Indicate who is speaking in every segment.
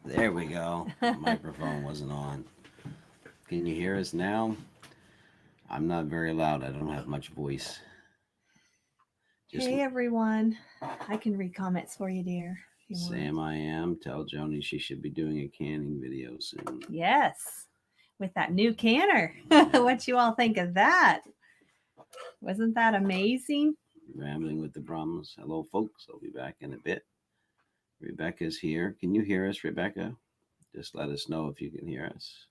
Speaker 1: There we go. The microphone wasn't on. Can you hear us now? I'm not very loud. I don't have much voice. Just
Speaker 2: Hey everyone. I can read comments for you, dear, if you want.
Speaker 1: Sam, I am. Tell Joni she should be doing a canning video soon.
Speaker 2: Yes, with that new canner. What you all think of that? Wasn't that amazing?
Speaker 1: Rambling with the Brahmas. Hello, folks. I'll be back in a bit. Rebecca's here. Can you hear us, Rebecca? Just let us know if you can hear us.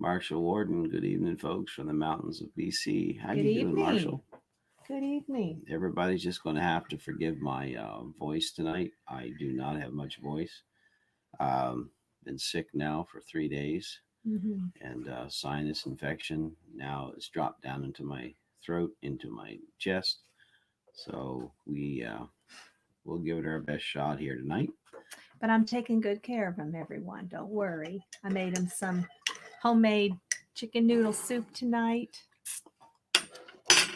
Speaker 1: Marshall Warden, good evening, folks, from the mountains of BC. How
Speaker 2: Good
Speaker 1: you doing,
Speaker 2: evening.
Speaker 1: Marshall?
Speaker 2: Good evening.
Speaker 1: Everybody's just going to have to forgive my voice tonight. I do not have much voice. Been sick now for 3 days,
Speaker 2: Hmm.
Speaker 1: and sinus infection. Now it's dropped down into my throat, into my chest. So we'll give it our best shot here tonight.
Speaker 2: But I'm taking good care of him, everyone. Don't worry. I made him some homemade chicken noodle soup tonight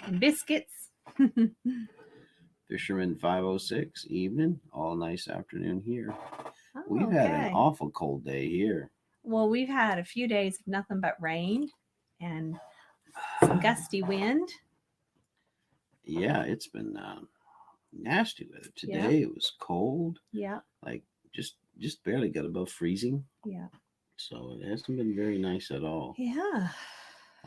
Speaker 2: and biscuits.
Speaker 1: Fisherman 506, evening. All nice afternoon here. We've
Speaker 2: Oh,
Speaker 1: had an
Speaker 2: okay.
Speaker 1: awful cold day here.
Speaker 2: Well, we've had a few days of nothing but rain and some gusty wind.
Speaker 1: Yeah, it's been nasty weather.
Speaker 2: Yeah,
Speaker 1: Today it was cold,
Speaker 2: yeah,
Speaker 1: like just barely got above freezing.
Speaker 2: yeah,
Speaker 1: So it hasn't been very nice at all.
Speaker 2: yeah.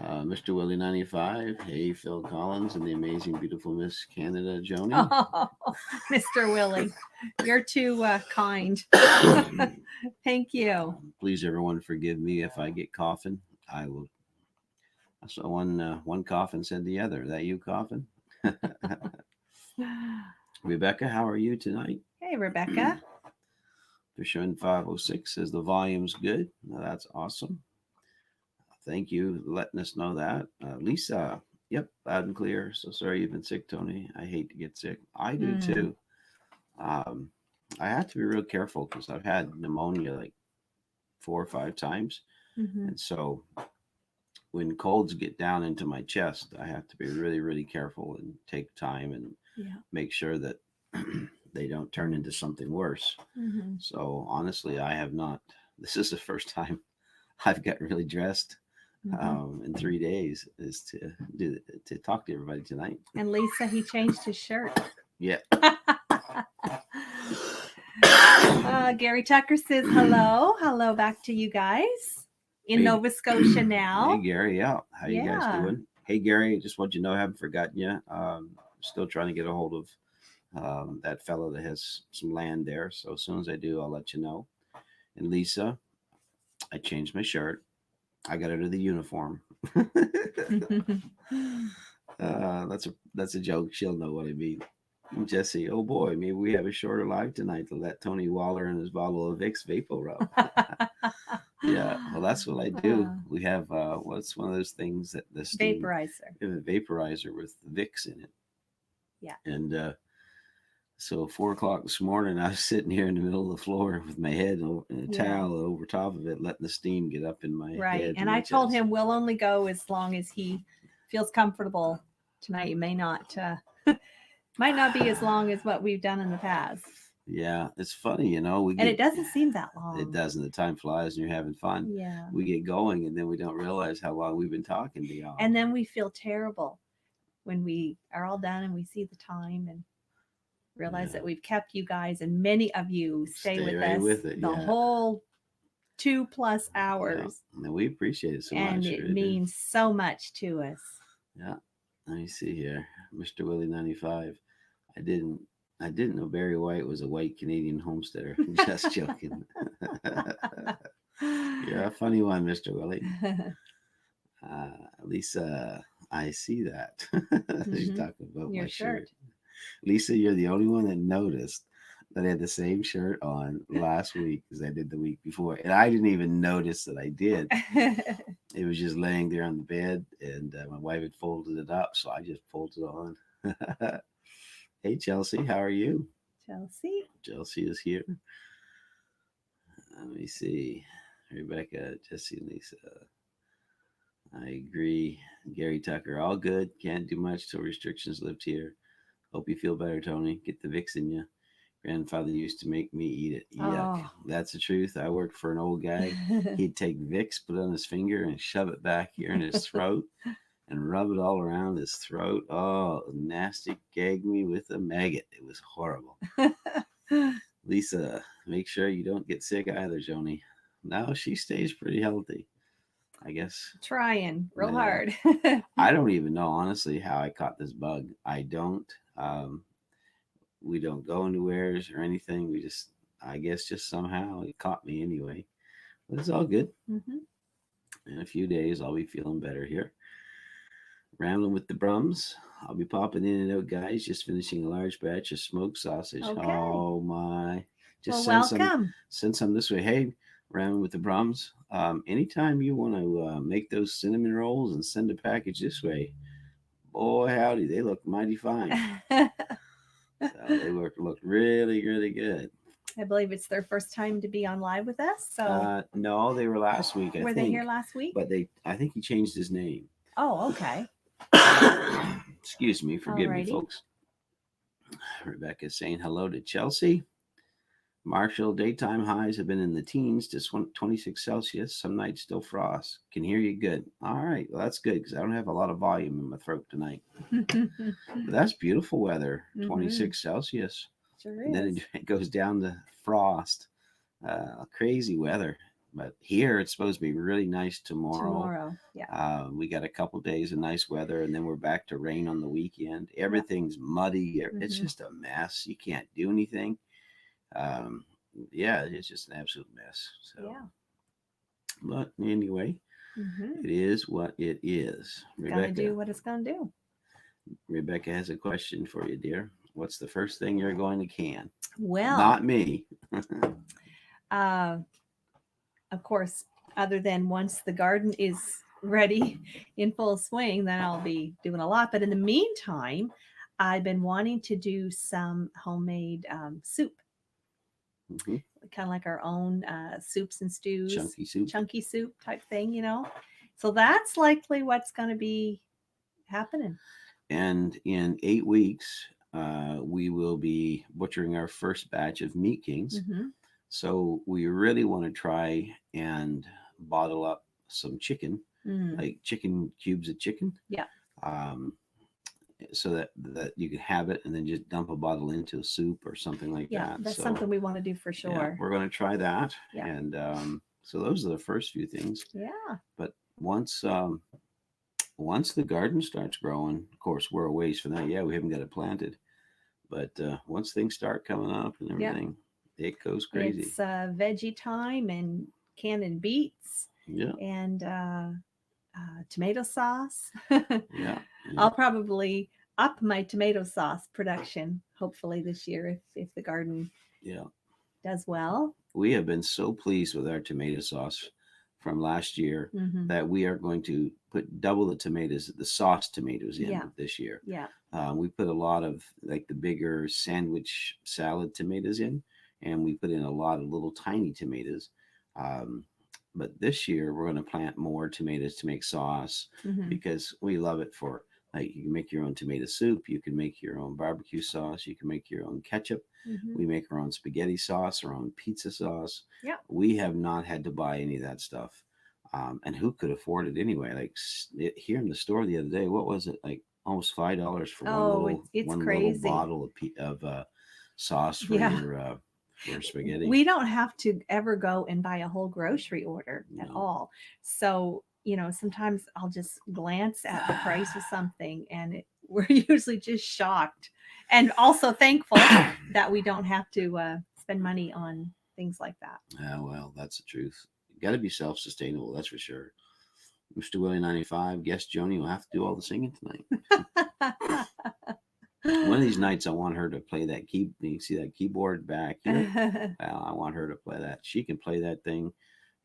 Speaker 1: Mr. Willie 95, hey Phil Collins and the amazing beautiful Miss Canada Joni.
Speaker 2: Oh, Mr. Willie, you're too kind. Thank you.
Speaker 1: Please everyone forgive me if I get coughing. I will. I saw one cough and said the other. That you coughing? Rebecca, how are you tonight?
Speaker 2: Hey, Rebecca.
Speaker 1: Fisherman 506 says the volume's good. Now that's awesome. Thank you for letting us know that. Lisa, yep, loud and clear. So sorry you've been sick, Tony. I hate to get sick. I do
Speaker 2: Mm,
Speaker 1: too. Um, I have to be real careful because I've had pneumonia like 4 or 5 times.
Speaker 2: hmm.
Speaker 1: And so when colds get down into my chest, I have to be really, really careful and take time and
Speaker 2: Yeah.
Speaker 1: make sure that they don't turn into something worse.
Speaker 2: Hmm.
Speaker 1: So honestly, I have not. This is the first time I've got really dressed
Speaker 2: Hmm.
Speaker 1: in 3 days is to talk to everybody tonight.
Speaker 2: And Lisa, he changed his shirt.
Speaker 1: Yeah.
Speaker 2: Gary Tucker says hello. Hello back to you guys in
Speaker 1: Hey,
Speaker 2: Nova Scotia
Speaker 1: hey
Speaker 2: now.
Speaker 1: Gary, yeah. How you guys
Speaker 2: Yeah.
Speaker 1: doing? Hey Gary, just want you to know I haven't forgotten you. Still trying to get a hold of that fellow that has some land there. So as soon as I do, I'll let you know. And Lisa, I changed my shirt. I got out of the uniform. That's a joke. She'll know what I mean. Jesse, oh boy, maybe we have a shorter live tonight to let Tony Waller and his bottle of Vicks Vapor Rub. Yeah, well, that's what I do. We have what's one of those things that the steam,
Speaker 2: Vaporizer.
Speaker 1: we have a vaporizer with Vicks in it,
Speaker 2: Yeah.
Speaker 1: and so 4 o'clock this morning, I was sitting here in the middle of the floor with my head in a
Speaker 2: Yeah.
Speaker 1: towel over top of it, letting the steam get up in my
Speaker 2: Right.
Speaker 1: head
Speaker 2: And
Speaker 1: and my
Speaker 2: I told
Speaker 1: chest.
Speaker 2: him we'll only go as long as he feels comfortable. Tonight you may not might not be as long as what we've done in the past.
Speaker 1: Yeah, it's funny, you know. We
Speaker 2: And
Speaker 1: get
Speaker 2: it doesn't seem that
Speaker 1: it
Speaker 2: long.
Speaker 1: doesn't. The time flies, and you're having fun.
Speaker 2: Yeah.
Speaker 1: We get going, and then we don't realize how long we've been talking to y'all.
Speaker 2: And then we feel terrible when we are all done and we see the time and realize
Speaker 1: Yeah.
Speaker 2: that we've kept you guys and many of you stay with
Speaker 1: right
Speaker 2: us
Speaker 1: with it.
Speaker 2: the
Speaker 1: Yeah.
Speaker 2: whole 2+
Speaker 1: Yeah.
Speaker 2: hours.
Speaker 1: And we appreciate it so
Speaker 2: And
Speaker 1: much.
Speaker 2: it
Speaker 1: Really do.
Speaker 2: means so much to us.
Speaker 1: Yeah. Let me see here, Mr. Willie 95. I didn't. I didn't know Barry White was a white Canadian homesteader. Just joking. You're a funny one, Mr. Willie. Lisa, I see that. She's
Speaker 2: Hmm.
Speaker 1: talking about
Speaker 2: Your
Speaker 1: my
Speaker 2: shirt.
Speaker 1: shirt. Lisa, you're the only one that noticed that I had the same shirt on last week as I did the week before. And I didn't even notice that I did. It was just laying there on the bed, and my wife had folded it up, so I just folded it on. Hey, Chelsea, how are you?
Speaker 2: Chelsea.
Speaker 1: Chelsea is here. Let me see. Rebecca, Jesse, and Lisa. I agree. Gary Tucker, all good. Can't do much till restrictions lift here. Hope you feel better, Tony. Get the Vicks in you. Grandfather used to make me eat it. Yuck.
Speaker 2: Oh.
Speaker 1: That's the truth. I worked for an old guy. He'd take Vicks, put it on his finger, and shove it back here in his throat and rub it all around his throat. Oh, nasty. Gag me with a maggot. It was horrible. Lisa, make sure you don't get sick either, Joni. No, she stays pretty healthy, I guess.
Speaker 2: Trying real
Speaker 1: Yeah.
Speaker 2: hard.
Speaker 1: I don't even know, honestly, how I caught this bug. I don't. We don't go anywhere or anything. We just, I guess, just somehow it caught me anyway. But it's all good.
Speaker 2: Hmm.
Speaker 1: In a few days, I'll be feeling better here. Rambling with the Brums. I'll be popping in and out, guys. Just finishing a large batch of smoked sausage.
Speaker 2: Okay.
Speaker 1: Oh my! Just
Speaker 2: Well,
Speaker 1: send
Speaker 2: welcome.
Speaker 1: some this way. Hey, Rambling with the Brums. Anytime you want to make those cinnamon rolls and send a package this way, boy howdy, they look mighty fine. So they look really, really good.
Speaker 2: I believe it's their first time to be on live with us. So
Speaker 1: No, they were last week, I
Speaker 2: were
Speaker 1: think.
Speaker 2: they here last week?
Speaker 1: But I think he changed his name.
Speaker 2: Oh, okay.
Speaker 1: Excuse me, forgive me,
Speaker 2: Alrighty.
Speaker 1: folks. Rebecca's saying hello to Chelsea. Marshall, daytime highs have been in the teens to 26 Celsius. Some nights still frost. Can hear you good. All right. Well, that's good because I don't have a lot of volume in my throat tonight. But that's beautiful weather, 26 Celsius.
Speaker 2: Sure
Speaker 1: And then
Speaker 2: is.
Speaker 1: it goes down to frost. Crazy weather. But here it's supposed to be really nice tomorrow.
Speaker 2: Yeah.
Speaker 1: We got a couple days of nice weather, and then we're back to rain on the weekend. Everything's muddy. It's just a mess. You can't do anything. Yeah, it's just an absolute mess. So,
Speaker 2: Yeah.
Speaker 1: but anyway, it is what it is.
Speaker 2: It's gonna do what it's gonna do.
Speaker 1: Rebecca has a question for you, dear. What's the first thing you're going to can?
Speaker 2: Well,
Speaker 1: Not me.
Speaker 2: Of course, other than once the garden is ready in full swing, then I'll be doing a lot. But in the meantime, I've been wanting to do some homemade soup.
Speaker 1: Mhm.
Speaker 2: Kind of like our own soups and stews,
Speaker 1: Chunky soup
Speaker 2: type thing, So that's likely what's going to be happening.
Speaker 1: And in 8 weeks, we will be butchering our first batch of Meat Kings. So we really want to try and bottle up some chicken, like chicken cubes of chicken.
Speaker 2: Yeah.
Speaker 1: So that you can have it and then just dump a bottle into a soup or something like that.
Speaker 2: Yeah, that's something we want to do for sure.
Speaker 1: Yeah, we're going to try that.
Speaker 2: Yeah.
Speaker 1: And so those are the first few things.
Speaker 2: Yeah.
Speaker 1: But once the garden starts growing, of course, we're a ways from that. Yeah, we haven't got it planted. But once things start coming up and everything, it goes crazy.
Speaker 2: It's veggie time and canning beets.
Speaker 1: Yeah.
Speaker 2: And tomato sauce.
Speaker 1: Yeah.
Speaker 2: I'll probably up my tomato sauce production hopefully this year if the garden does well.
Speaker 1: We have been so pleased with our tomato sauce from last year that we are going to put double the tomatoes, the sauce tomatoes in this year.
Speaker 2: Yeah.
Speaker 1: We put a lot of like the bigger sandwich salad tomatoes in, and we put in a lot of little tiny tomatoes. But this year we're going to plant more tomatoes to make sauce because we love it for, like, you can make your own tomato soup. You can make your own barbecue sauce. You can make your own ketchup. We make our own spaghetti sauce, our own pizza sauce.
Speaker 2: Yeah.
Speaker 1: We have not had to buy any of that stuff. And who could afford it anyway? Like here in the store the other day, what was it? Like almost $5 for one little bottle of sauce for your spaghetti.
Speaker 2: We don't have to ever go and buy a whole grocery order at all. So, sometimes I'll just glance at the price of something and we're usually just shocked and also thankful that we don't have to spend money on things like that.
Speaker 1: Well, that's the truth. You got to be self-sustainable, that's for sure. Mr. Willie 95, guest Joni will have to do all the singing tonight. One of these nights, I want her to play that key. You see that keyboard back here? I want her to play that. She can play that thing,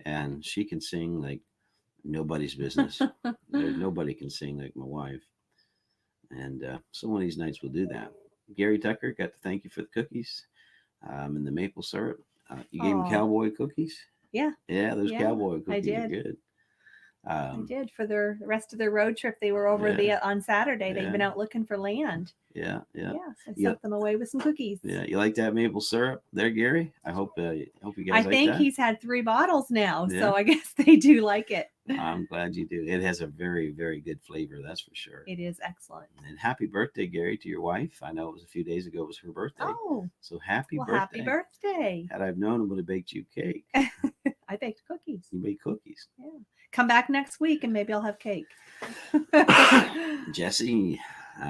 Speaker 1: and she can sing like nobody's business. Nobody can sing like my wife. And so one of these nights we'll do that. Gary Tucker, got to thank you for the cookies and the maple syrup. You gave him cowboy cookies?
Speaker 2: Yeah.
Speaker 1: Yeah, those cowboy cookies are good.
Speaker 2: I did for the rest of their road trip. They were over on Saturday. They've been out looking for land.
Speaker 1: Yeah.
Speaker 2: So I sent them away with some cookies.
Speaker 1: Yeah, you like that maple syrup there, Gary? I hope you guys.
Speaker 2: I think he's had 3 bottles now, so I guess they do like it.
Speaker 1: I'm glad you do. It has a very, very good flavor, that's for sure.
Speaker 2: It is excellent.
Speaker 1: And happy birthday, Gary, to your wife. I know it was a few days ago. It was her birthday.
Speaker 2: Oh,
Speaker 1: so happy birthday!
Speaker 2: Happy birthday!
Speaker 1: Had I've known, I would have baked you cake.
Speaker 2: I baked cookies.
Speaker 1: You made cookies.
Speaker 2: Yeah. Come back next week and maybe I'll have cake.
Speaker 1: Jesse,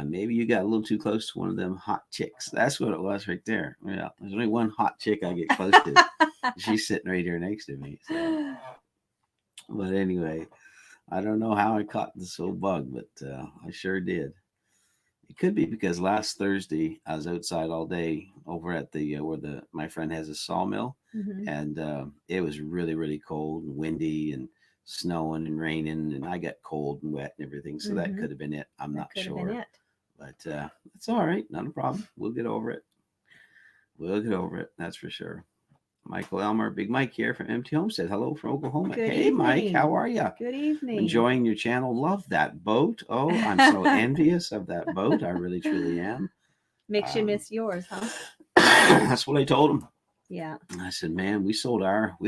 Speaker 1: maybe you got a little too close to one of them hot chicks. That's what it was right there. Yeah, there's only one hot chick I get close to. She's sitting right here next to me. So. But anyway, I don't know how I caught this old bug, but I sure did. It could be because last Thursday I was outside all day over at the where my friend has a sawmill, and it was really, really cold and windy and snowing and raining, and I got cold and wet and everything. So that could have been it. I'm not sure. But it's all right. Not a problem. We'll get over it. That's for sure. Michael Elmer, Big Mike here from MT Home said hello from Oklahoma. Hey, evening. Mike, how are you?
Speaker 2: Good evening.
Speaker 1: Enjoying your channel. Love that boat. Oh, I'm so envious of that boat. I really, truly am.
Speaker 2: Makes you miss yours, huh?
Speaker 1: That's what I told him.
Speaker 2: Yeah.
Speaker 1: I said, man, we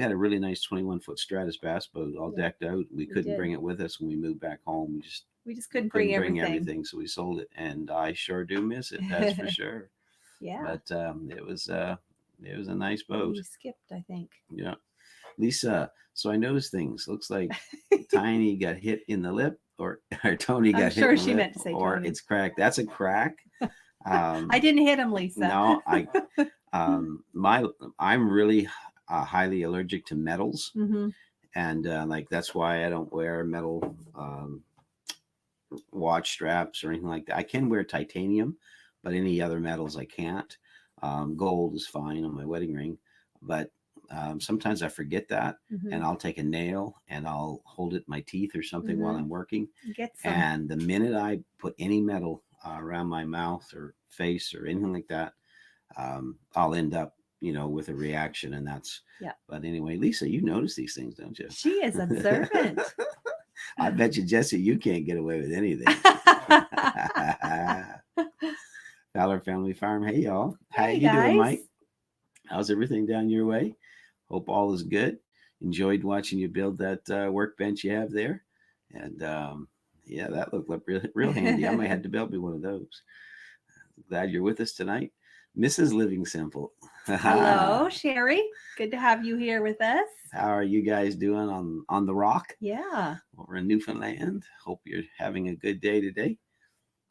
Speaker 1: had a really nice 21-foot Stratus bass boat all decked out. We couldn't bring it with us when we moved back home.
Speaker 2: We just couldn't bring everything.
Speaker 1: So we sold it, and I sure do miss it. That's for sure.
Speaker 2: Yeah.
Speaker 1: But it was a nice boat.
Speaker 2: You skipped, I think.
Speaker 1: Yeah. Lisa, so I noticed things. Looks like Tiny got hit in the lip, or Tony got hit in the lip. I'm sure she meant to say or Tony. It's cracked. That's a crack.
Speaker 2: I didn't hit him, Lisa.
Speaker 1: No, I'm really highly allergic to metals. And like that's why I don't wear metal watch straps or anything like that. I can wear titanium, but any other metals I can't. Gold is fine on my wedding ring, but sometimes I forget that, and I'll take a nail and I'll hold it in my teeth or something while I'm working. And the minute I put any metal around my mouth or face or anything like that, I'll end up, with a reaction, and that's.
Speaker 2: Yeah.
Speaker 1: But anyway, Lisa, you notice these things, don't you?
Speaker 2: She is observant.
Speaker 1: I bet you, Jesse, you can't get away with anything. Fowler Family Farm. Hey, y'all. How you doing, Mike? How's everything down your way? Hope all is good. Enjoyed watching you build that workbench you have there. And that looked like real handy. I might have to build me one of those. Glad you're with us tonight. Mrs. Living Simple.
Speaker 2: Hello, Sherry. Good to have you here with us.
Speaker 1: How are you guys doing on the rock?
Speaker 2: Yeah.
Speaker 1: Over in Newfoundland. Hope you're having a good day today.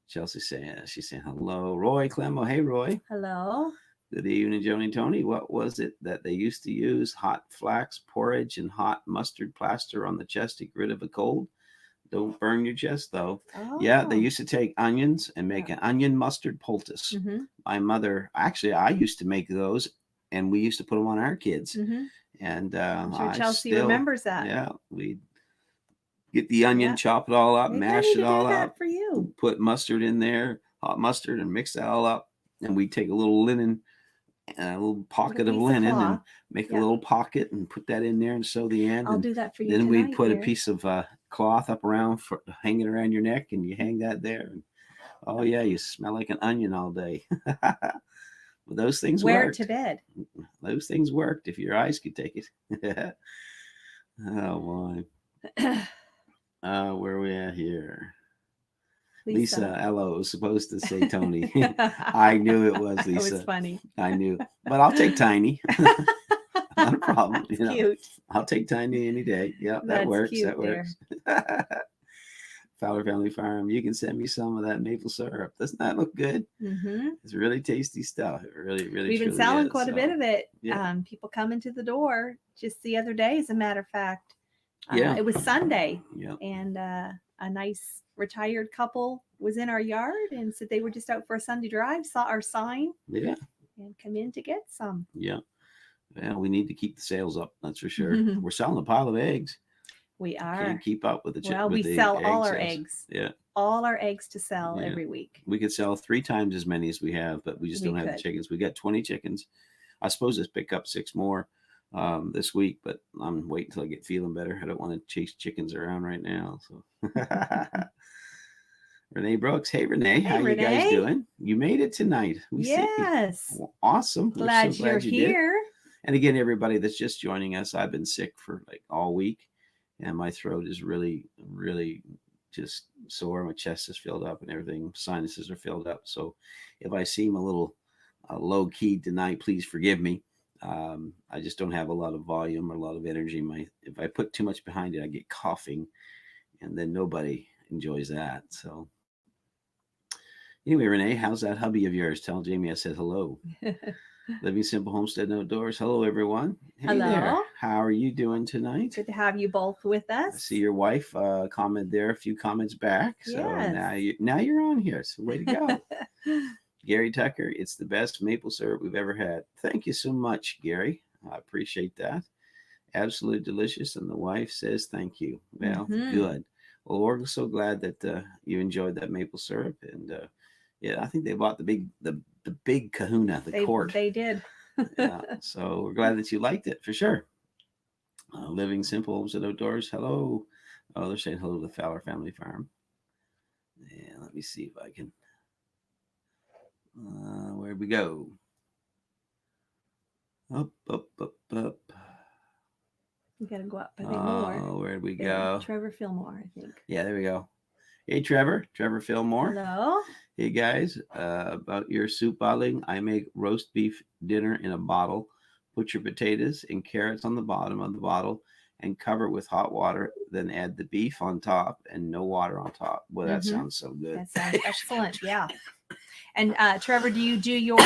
Speaker 1: Chelsea she's saying hello. Roy Clemmo. Hey, Roy.
Speaker 2: Hello.
Speaker 1: Good evening, Joni and Tony. What was it that they used to use? Hot flax porridge and hot mustard plaster on the chest to get rid of a cold. Don't burn your chest, though. Oh. Yeah, they used to take onions and make an onion mustard poultice. My mother, actually, I used to make those, and we used to put them on our kids. And
Speaker 2: I'm sure Chelsea remembers that.
Speaker 1: Yeah, we'd get the onion, chop it all up, mash it all up.
Speaker 2: For you.
Speaker 1: Put mustard in there, hot mustard, and mix that all up. And we take a little linen, a little pocket of linen, and make a little pocket and put that in there and sew the end.
Speaker 2: I'll do that for you.
Speaker 1: Then we put a piece of cloth up around for hanging around your neck, and you hang that there. And, oh yeah, you smell like an onion all day. Well, those things
Speaker 2: wear
Speaker 1: worked.
Speaker 2: It to bed.
Speaker 1: Those things worked if your eyes could take it. Oh boy. Where are we at here? Lisa Ello was supposed to say Tony. I knew it was Lisa.
Speaker 2: It was funny.
Speaker 1: I knew, but I'll take Tiny. Not a problem.
Speaker 2: Cute.
Speaker 1: I'll take Tiny any day. Yeah, that works. That works. Fowler Family Farm. You can send me some of that maple syrup. Doesn't that look good? It's really tasty stuff. It really, really.
Speaker 2: We've been selling quite a bit of it. Yeah. People come into the door just the other day, as a matter of fact. It was Sunday.
Speaker 1: Yeah.
Speaker 2: And a nice retired couple was in our yard and said they were just out for a Sunday drive, saw our sign.
Speaker 1: Yeah.
Speaker 2: And come in to get some.
Speaker 1: Yeah. Well, we need to keep the sales up. That's for sure. We're selling a pile of eggs.
Speaker 2: We are.
Speaker 1: Can't keep up with the
Speaker 2: Well, we sell all our eggs.
Speaker 1: Yeah.
Speaker 2: All our eggs to sell every week.
Speaker 1: We could sell 3 times as many as we have, but we just don't have the chickens. We got 20 chickens. I suppose let's pick up 6 more. this week, but I'm waiting till I get feeling better. I don't want to chase chickens around right now. So Renee Brooks. Hey Renee,
Speaker 2: Hey,
Speaker 1: how you guys
Speaker 2: Renee.
Speaker 1: doing? You made it tonight. We see.
Speaker 2: Yes.
Speaker 1: Well, awesome. We're so
Speaker 2: Glad you're
Speaker 1: glad you did.
Speaker 2: here.
Speaker 1: And again, everybody that's just joining us, I've been sick for like all week, and my throat is really, really just sore. My chest is filled up and everything. Sinuses are filled up. So if I seem a little low key tonight, please forgive me. I just don't have a lot of volume or a lot of energy. If I put too much behind it, I get coughing, and then nobody enjoys that. So anyway, Renee, how's that hubby of yours? Tell Jamie I said hello. Living Simple Homestead and Outdoors. Hello, everyone. Hey there.
Speaker 2: Hello.
Speaker 1: How are you doing tonight?
Speaker 2: Good to have you both with us.
Speaker 1: I see your wife comment there, a few comments back. So
Speaker 2: Yes.
Speaker 1: now you're on here. So way to go. Gary Tucker, it's the best maple syrup we've ever had. Thank you so much, Gary. I appreciate that. Absolutely delicious. And the wife says thank you. Well, good. Well, we're so glad that you enjoyed that maple syrup. And yeah, I think they bought the big kahuna, the quart.
Speaker 2: They did.
Speaker 1: Yeah, so we're glad that you liked it for sure. Living Simple Homes and Outdoors. Hello. Oh, they're saying hello to the Fowler Family Farm. Yeah, let me see if I can. Where'd we go? Up.
Speaker 2: We got to go up, I think, more.
Speaker 1: Where'd we
Speaker 2: There,
Speaker 1: go?
Speaker 2: Trevor Fillmore, I think.
Speaker 1: Yeah, there we go. Hey, Trevor Fillmore.
Speaker 2: Hello.
Speaker 1: Hey, guys. About your soup bottling, I make roast beef dinner in a bottle. Put your potatoes and carrots on the bottom of the bottle and cover it with hot water. Then add the beef on top and no water on top. Well, that sounds so good.
Speaker 2: That sounds excellent. Yeah. And Trevor, do you do yours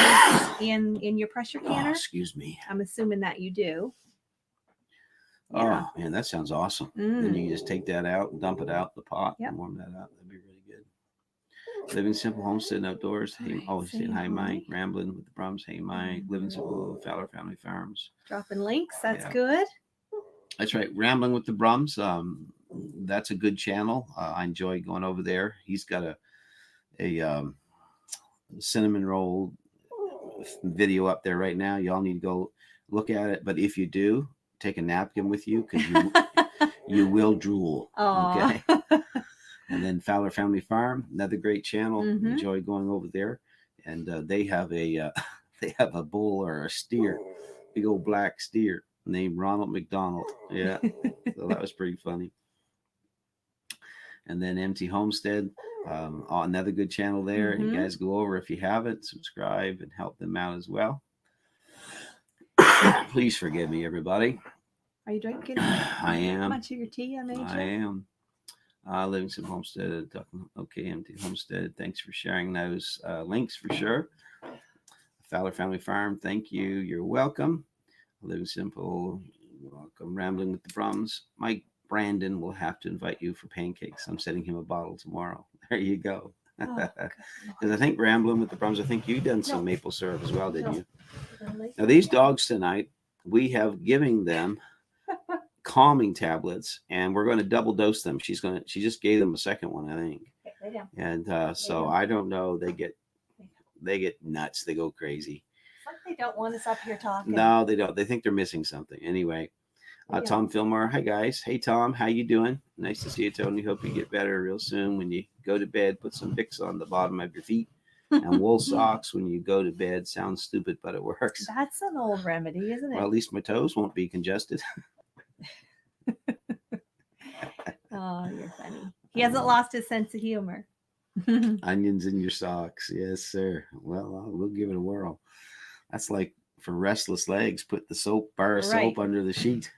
Speaker 2: in your pressure canner?
Speaker 1: Oh, excuse me.
Speaker 2: I'm assuming that you do.
Speaker 1: Yeah. Oh man, that sounds awesome. Then you just take that out and dump it out the pot and warm that up. That'd be really good. Living Simple Homestead and Outdoors. Hey, he's saying hi, Mike. Rambling with the Brums. Hey, Mike. Living Simple Fowler Family Farms.
Speaker 2: Dropping links. That's good.
Speaker 1: That's right. Rambling with the Brums. That's a good channel. I enjoy going over there. He's got a cinnamon roll video up there right now. Y'all need to go look at it. But if you do, take a napkin with you because you will drool.
Speaker 2: Aww.
Speaker 1: Okay. And then Fowler Family Farm, another great channel. Enjoy going over there. And they have a bull or a steer, big old black steer named Ronald McDonald. Yeah. So that was pretty funny. And then Empty Homestead, another good channel there. You guys go over if you haven't, subscribe and help them out as well. Please forgive me, everybody.
Speaker 2: Are you drinking?
Speaker 1: I am.
Speaker 2: Much of your tea I made you?
Speaker 1: I am. Living Some Homestead. Okay, Empty Homestead. Thanks for sharing those links for sure. Fowler Family Farm. Thank you. You're welcome. Living Simple. Welcome. Rambling with the Brums. Mike Brandon will have to invite you for pancakes. I'm sending him a bottle tomorrow. There you go. Because I think Rambling with the Brums, I think you done some maple syrup as well, didn't you? Now these dogs tonight, we have given them calming tablets, and we're going to double dose them. She just gave them a second one, I think. And so I don't know. They get nuts. They go crazy.
Speaker 2: It's like they don't want us up here talking.
Speaker 1: No, they don't. They think they're missing something. Anyway, Tom Fillmore. Hi guys. Hey Tom, how you doing? Nice to see you, Tony. Hope you get better real soon. When you go to bed, put some Vicks on the bottom of your feet and wool socks when you go to bed. Sounds stupid, but it works.
Speaker 2: That's an old remedy, isn't it?
Speaker 1: Well, at least my toes won't be congested.
Speaker 2: Oh, you're funny. He hasn't lost his sense of humor.
Speaker 1: Onions in your socks. Yes, sir. Well, we'll give it a whirl. That's like for restless legs, put the bar of soap under the sheet.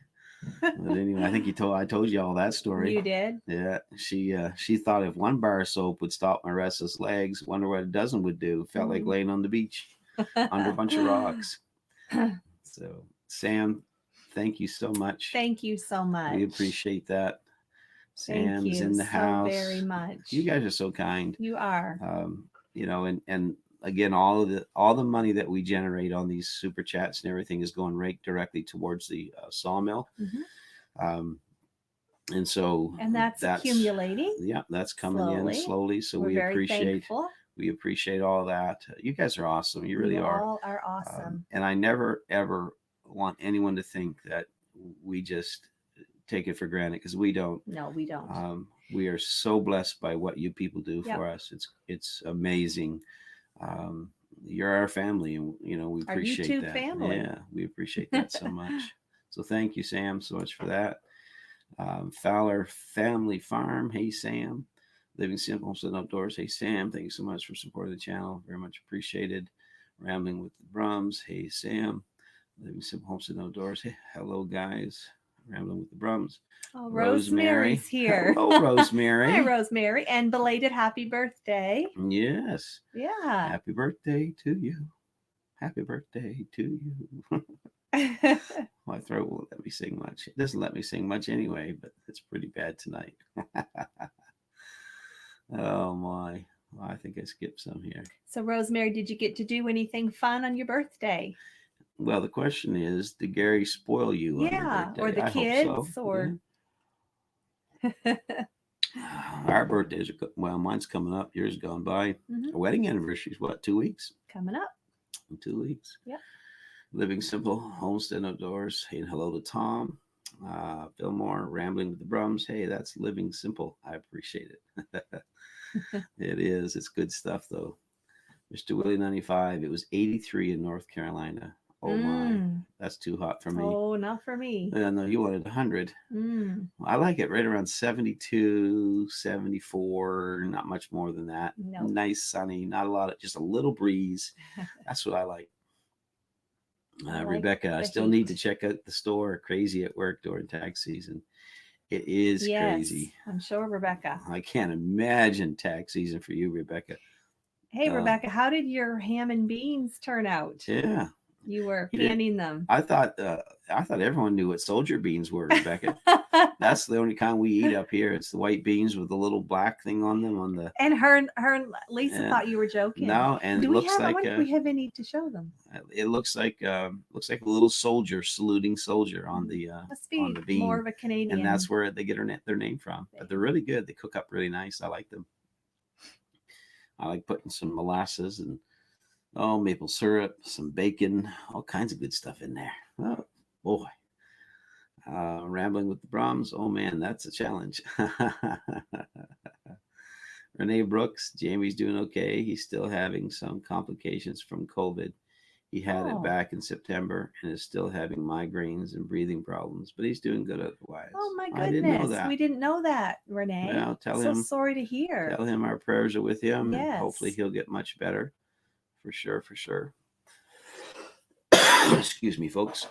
Speaker 1: But anyway, I think I told you all that story.
Speaker 2: You did?
Speaker 1: Yeah. She thought if one bar of soap would stop my restless legs, wonder what a dozen would do. Felt like laying on the beach under a bunch of rocks. So, Sam, thank you so much.
Speaker 2: Thank you so much.
Speaker 1: We appreciate that. Sam's in the house.
Speaker 2: Thank you so very much.
Speaker 1: You guys are so kind.
Speaker 2: You are.
Speaker 1: And again, all the money that we generate on these super chats and everything is going right directly towards the sawmill. And that's
Speaker 2: accumulating.
Speaker 1: Yeah, that's coming in slowly. So we appreciate all that. You guys are awesome. You really are.
Speaker 2: All are awesome.
Speaker 1: And I never ever want anyone to think that we just take it for granted, because we don't.
Speaker 2: No, we don't.
Speaker 1: We are so blessed by what you people do
Speaker 2: Yep.
Speaker 1: for us. It's amazing. Um, you're our family, and we
Speaker 2: Our
Speaker 1: appreciate
Speaker 2: YouTube
Speaker 1: that.
Speaker 2: family.
Speaker 1: Yeah, we appreciate that so much. So thank you, Sam, so much for that. Fowler Family Farm. Hey, Sam. Living Simple, Homestead Outdoors. Hey, Sam. Thank you so much for supporting the channel. Very much appreciated. Rambling with the Brums. Hey, Sam. Living Simple, Homestead Outdoors. Hey, hello, guys. Rambling with the Brums.
Speaker 2: Oh,
Speaker 1: Rosemary.
Speaker 2: Rosemary's here.
Speaker 1: Hello, Rosemary.
Speaker 2: Hi, Rosemary, and belated happy birthday.
Speaker 1: Yes.
Speaker 2: Yeah.
Speaker 1: Happy birthday to you. Happy birthday to you. My throat won't let me sing much. It doesn't let me sing much anyway, but it's pretty bad tonight. Oh my. Well, I think I skipped some here.
Speaker 2: So, Rosemary, did you get to do anything fun on your birthday?
Speaker 1: Well, the question is, did Gary spoil you on your birthday?
Speaker 2: Or the
Speaker 1: I
Speaker 2: kids,
Speaker 1: hope so.
Speaker 2: or
Speaker 1: Yeah. Our birthdays are well, mine's coming up. Yours gone by. Our wedding anniversary is what, 2 weeks?
Speaker 2: Coming up.
Speaker 1: 2 weeks.
Speaker 2: Yep.
Speaker 1: Living Simple, Homestead Outdoors. Hey, and hello to Tom. Fillmore, Rambling with the Brums. Hey, that's Living Simple. I appreciate it. It is. It's good stuff, though. Mr. Willie 95. It was 83 in North Carolina. Oh my, that's too hot for me.
Speaker 2: Oh, not for me.
Speaker 1: No, you wanted 100. I like it right around 72, 74, not much more than that.
Speaker 2: Nope.
Speaker 1: Nice, sunny, not a lot of, just a little breeze. That's what I like. Rebecca, I still need to check out the store. Crazy at work during tax season. It is crazy.
Speaker 2: I'm sure, Rebecca.
Speaker 1: I can't imagine tax season for you, Rebecca.
Speaker 2: Hey, Rebecca, how did your ham and beans turn out?
Speaker 1: Yeah.
Speaker 2: You were canning them.
Speaker 1: I thought everyone knew what soldier beans were, Rebecca. That's the only kind we eat up here. It's the white beans with the little black thing on them on the.
Speaker 2: And her and Lisa thought you were joking.
Speaker 1: No, and
Speaker 2: do
Speaker 1: it looks like
Speaker 2: I wonder if we have any to show them.
Speaker 1: It looks like a little soldier saluting soldier on the
Speaker 2: Must be
Speaker 1: on the bean.
Speaker 2: more of a Canadian.
Speaker 1: And that's where they get their name from. But they're really good. They cook up really nice. I like them. I like putting some molasses and maple syrup, some bacon, all kinds of good stuff in there. Oh boy. Rambling with the Brahms. Oh man, that's a challenge. Renee Brooks, Jamie's doing okay. He's still having some complications from COVID. He had it back in September and is still having migraines and breathing problems, but he's doing good otherwise.
Speaker 2: Oh my goodness.
Speaker 1: I didn't know that.
Speaker 2: We didn't know that, Renee.
Speaker 1: Well, tell him.
Speaker 2: So sorry to hear.
Speaker 1: Tell him our prayers are with him.
Speaker 2: Yes.
Speaker 1: And hopefully he'll get much better. For sure, for sure. Excuse me, folks.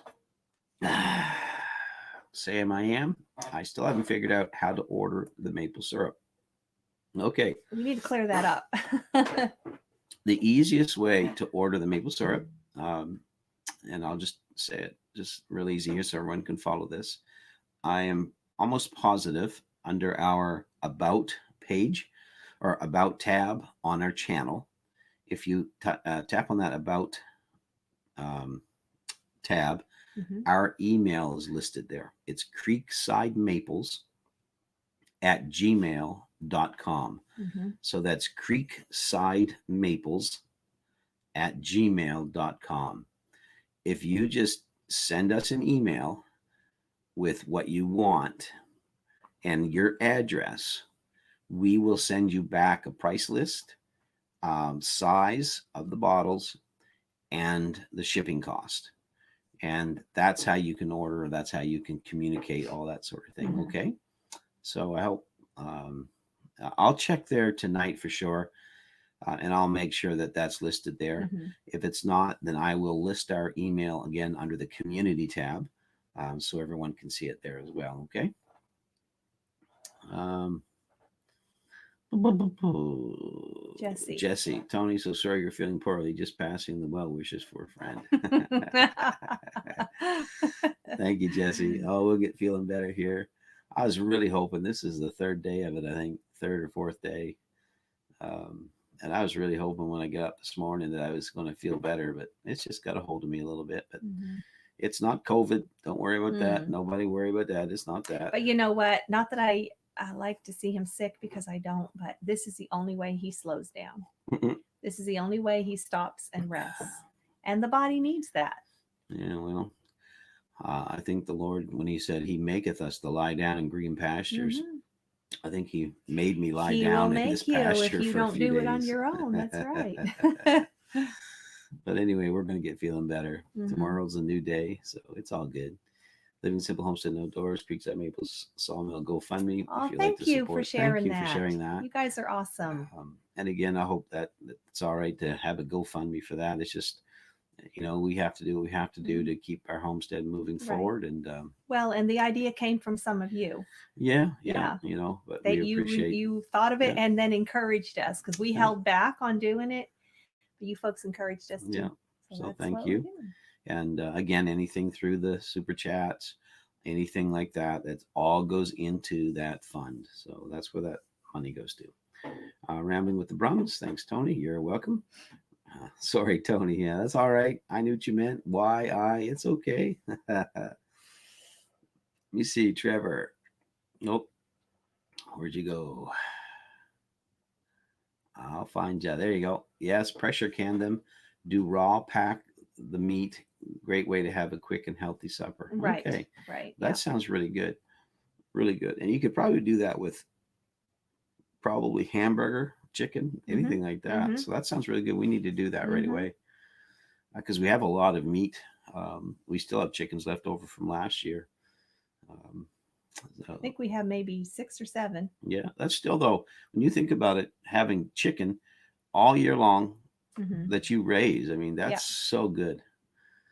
Speaker 1: Sam, I still haven't figured out how to order the maple syrup. Okay.
Speaker 2: We need to clear that up.
Speaker 1: The easiest way to order the maple syrup, and I'll just say it just really easy here so everyone can follow this. I am almost positive under our About page or About tab on our channel, if you tap on that About tab, our email is listed there. It's creeksidemaples@gmail.com. So that's creeksidemaples@gmail.com. If you just send us an email with what you want and your address, we will send you back a price list, size of the bottles, and the shipping cost. And that's how you can order. That's how you can communicate, all that sort of thing. Okay. So I hope I'll check there tonight for sure. And I'll make sure that that's listed there. If it's not, then I will list our email again under the community tab, so everyone can see it there as well. Okay. Jesse, Tony, so sorry you're feeling poorly. Just passing the well wishes for a friend. Thank you, Jesse. Oh, we'll get feeling better here. I was really hoping, this is the third day of it, I think, third or fourth day. And I was really hoping when I got up this morning that I was going to feel better, but it's just got a hold of me a little bit. But it's not COVID. Don't worry about that. Nobody worry about that. It's not that.
Speaker 2: But you know what? Not that I like to see him sick, because I don't, but this is the only way he slows down. This is the only way he stops and rests. And the body needs that.
Speaker 1: Yeah, well, I think the Lord, when He said He maketh us to lie down in green pastures,
Speaker 2: Hmm.
Speaker 1: I think He made me lie
Speaker 2: He will
Speaker 1: down in this
Speaker 2: make you if
Speaker 1: pasture
Speaker 2: you
Speaker 1: for a
Speaker 2: don't
Speaker 1: few
Speaker 2: do it on
Speaker 1: days.
Speaker 2: your own. That's right.
Speaker 1: But anyway, we're going to get feeling better.
Speaker 2: Hmm.
Speaker 1: Tomorrow's a new day, so it's all good. Living Simple Homestead No Doors, Creekside Maples Sawmill GoFundMe.
Speaker 2: Oh,
Speaker 1: If you'd like to
Speaker 2: thank you for
Speaker 1: support, thank
Speaker 2: sharing
Speaker 1: you for
Speaker 2: that.
Speaker 1: sharing that.
Speaker 2: You guys are awesome.
Speaker 1: And again, I hope that it's all right to have a GoFundMe for that. It's just, we have to do what we have to do
Speaker 2: Mhm.
Speaker 1: to keep our homestead moving
Speaker 2: Right.
Speaker 1: forward. And
Speaker 2: Well, and the idea came from some of you.
Speaker 1: yeah,
Speaker 2: Yeah.
Speaker 1: but
Speaker 2: That
Speaker 1: we appreciate.
Speaker 2: you thought of it
Speaker 1: Yeah,
Speaker 2: and then encouraged us because we
Speaker 1: yeah,
Speaker 2: held back on doing it, but you folks encouraged us
Speaker 1: yeah.
Speaker 2: to. So
Speaker 1: So
Speaker 2: that's
Speaker 1: thank
Speaker 2: what we're
Speaker 1: you.
Speaker 2: doing.
Speaker 1: And again, anything through the super chats, anything like that, that all goes into that fund. So that's where that money goes to. Rambling with the Brums. Thanks, Tony. You're welcome. Sorry, Tony. Yeah, that's all right. I knew what you meant. Why I? It's okay. Let me see, Trevor. Nope. Where'd you go? I'll find you. There you go. Yes, pressure can them. Do raw pack the meat. Great way to have a quick and healthy supper.
Speaker 2: Right.
Speaker 1: Okay.
Speaker 2: Right.
Speaker 1: That
Speaker 2: Yeah.
Speaker 1: sounds really good. Really good. And you could probably do that with probably hamburger, chicken,
Speaker 2: Mhm.
Speaker 1: anything like that.
Speaker 2: Mhm.
Speaker 1: So that sounds really good. We need to do that right
Speaker 2: Mhm.
Speaker 1: away because we have a lot of meat. We still have chickens left over from last year. Um,
Speaker 2: I
Speaker 1: so,
Speaker 2: think we have maybe 6 or 7.
Speaker 1: yeah, that's still though. When you think about it, having chicken all year long
Speaker 2: Mhm.
Speaker 1: that you raise, I mean,
Speaker 2: Yeah.
Speaker 1: that's so good.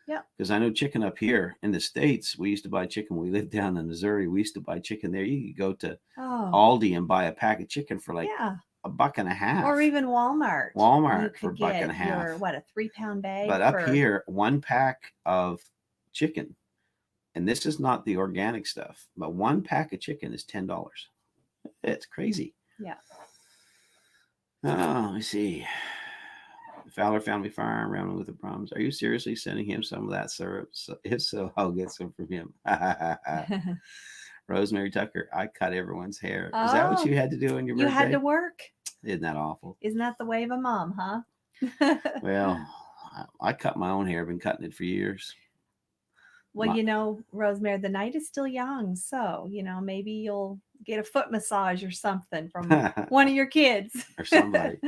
Speaker 2: Yeah.
Speaker 1: Because I know chicken up here in the States, we used to buy chicken. When we lived down in Missouri, we used to buy chicken there. You could go to
Speaker 2: Oh,
Speaker 1: Aldi and buy a pack of chicken for like
Speaker 2: yeah.
Speaker 1: a buck and a
Speaker 2: Or
Speaker 1: half.
Speaker 2: even Walmart. You
Speaker 1: Walmart for a
Speaker 2: could
Speaker 1: buck and a
Speaker 2: get your
Speaker 1: half.
Speaker 2: what, a 3-pound bag
Speaker 1: But up
Speaker 2: for.
Speaker 1: here, one pack of chicken, and this is not the organic stuff, but one pack of chicken is $10. It's crazy.
Speaker 2: Yeah.
Speaker 1: Oh, let me see. Fowler Family Farm, Rambling with the Brums. Are you seriously sending him some of that syrup? So, if so, I'll get some from him. Rosemary Tucker, I cut everyone's hair. Is that what
Speaker 2: Oh,
Speaker 1: you had to do on your
Speaker 2: you had to
Speaker 1: birthday?
Speaker 2: work.
Speaker 1: Isn't that awful?
Speaker 2: Isn't that the way of a mom, huh?
Speaker 1: Well, I cut my own hair. I've been cutting it for years.
Speaker 2: Well,
Speaker 1: My,
Speaker 2: Rosemary, the night is still young, so, maybe you'll get a foot massage or something from one of your kids.
Speaker 1: or somebody.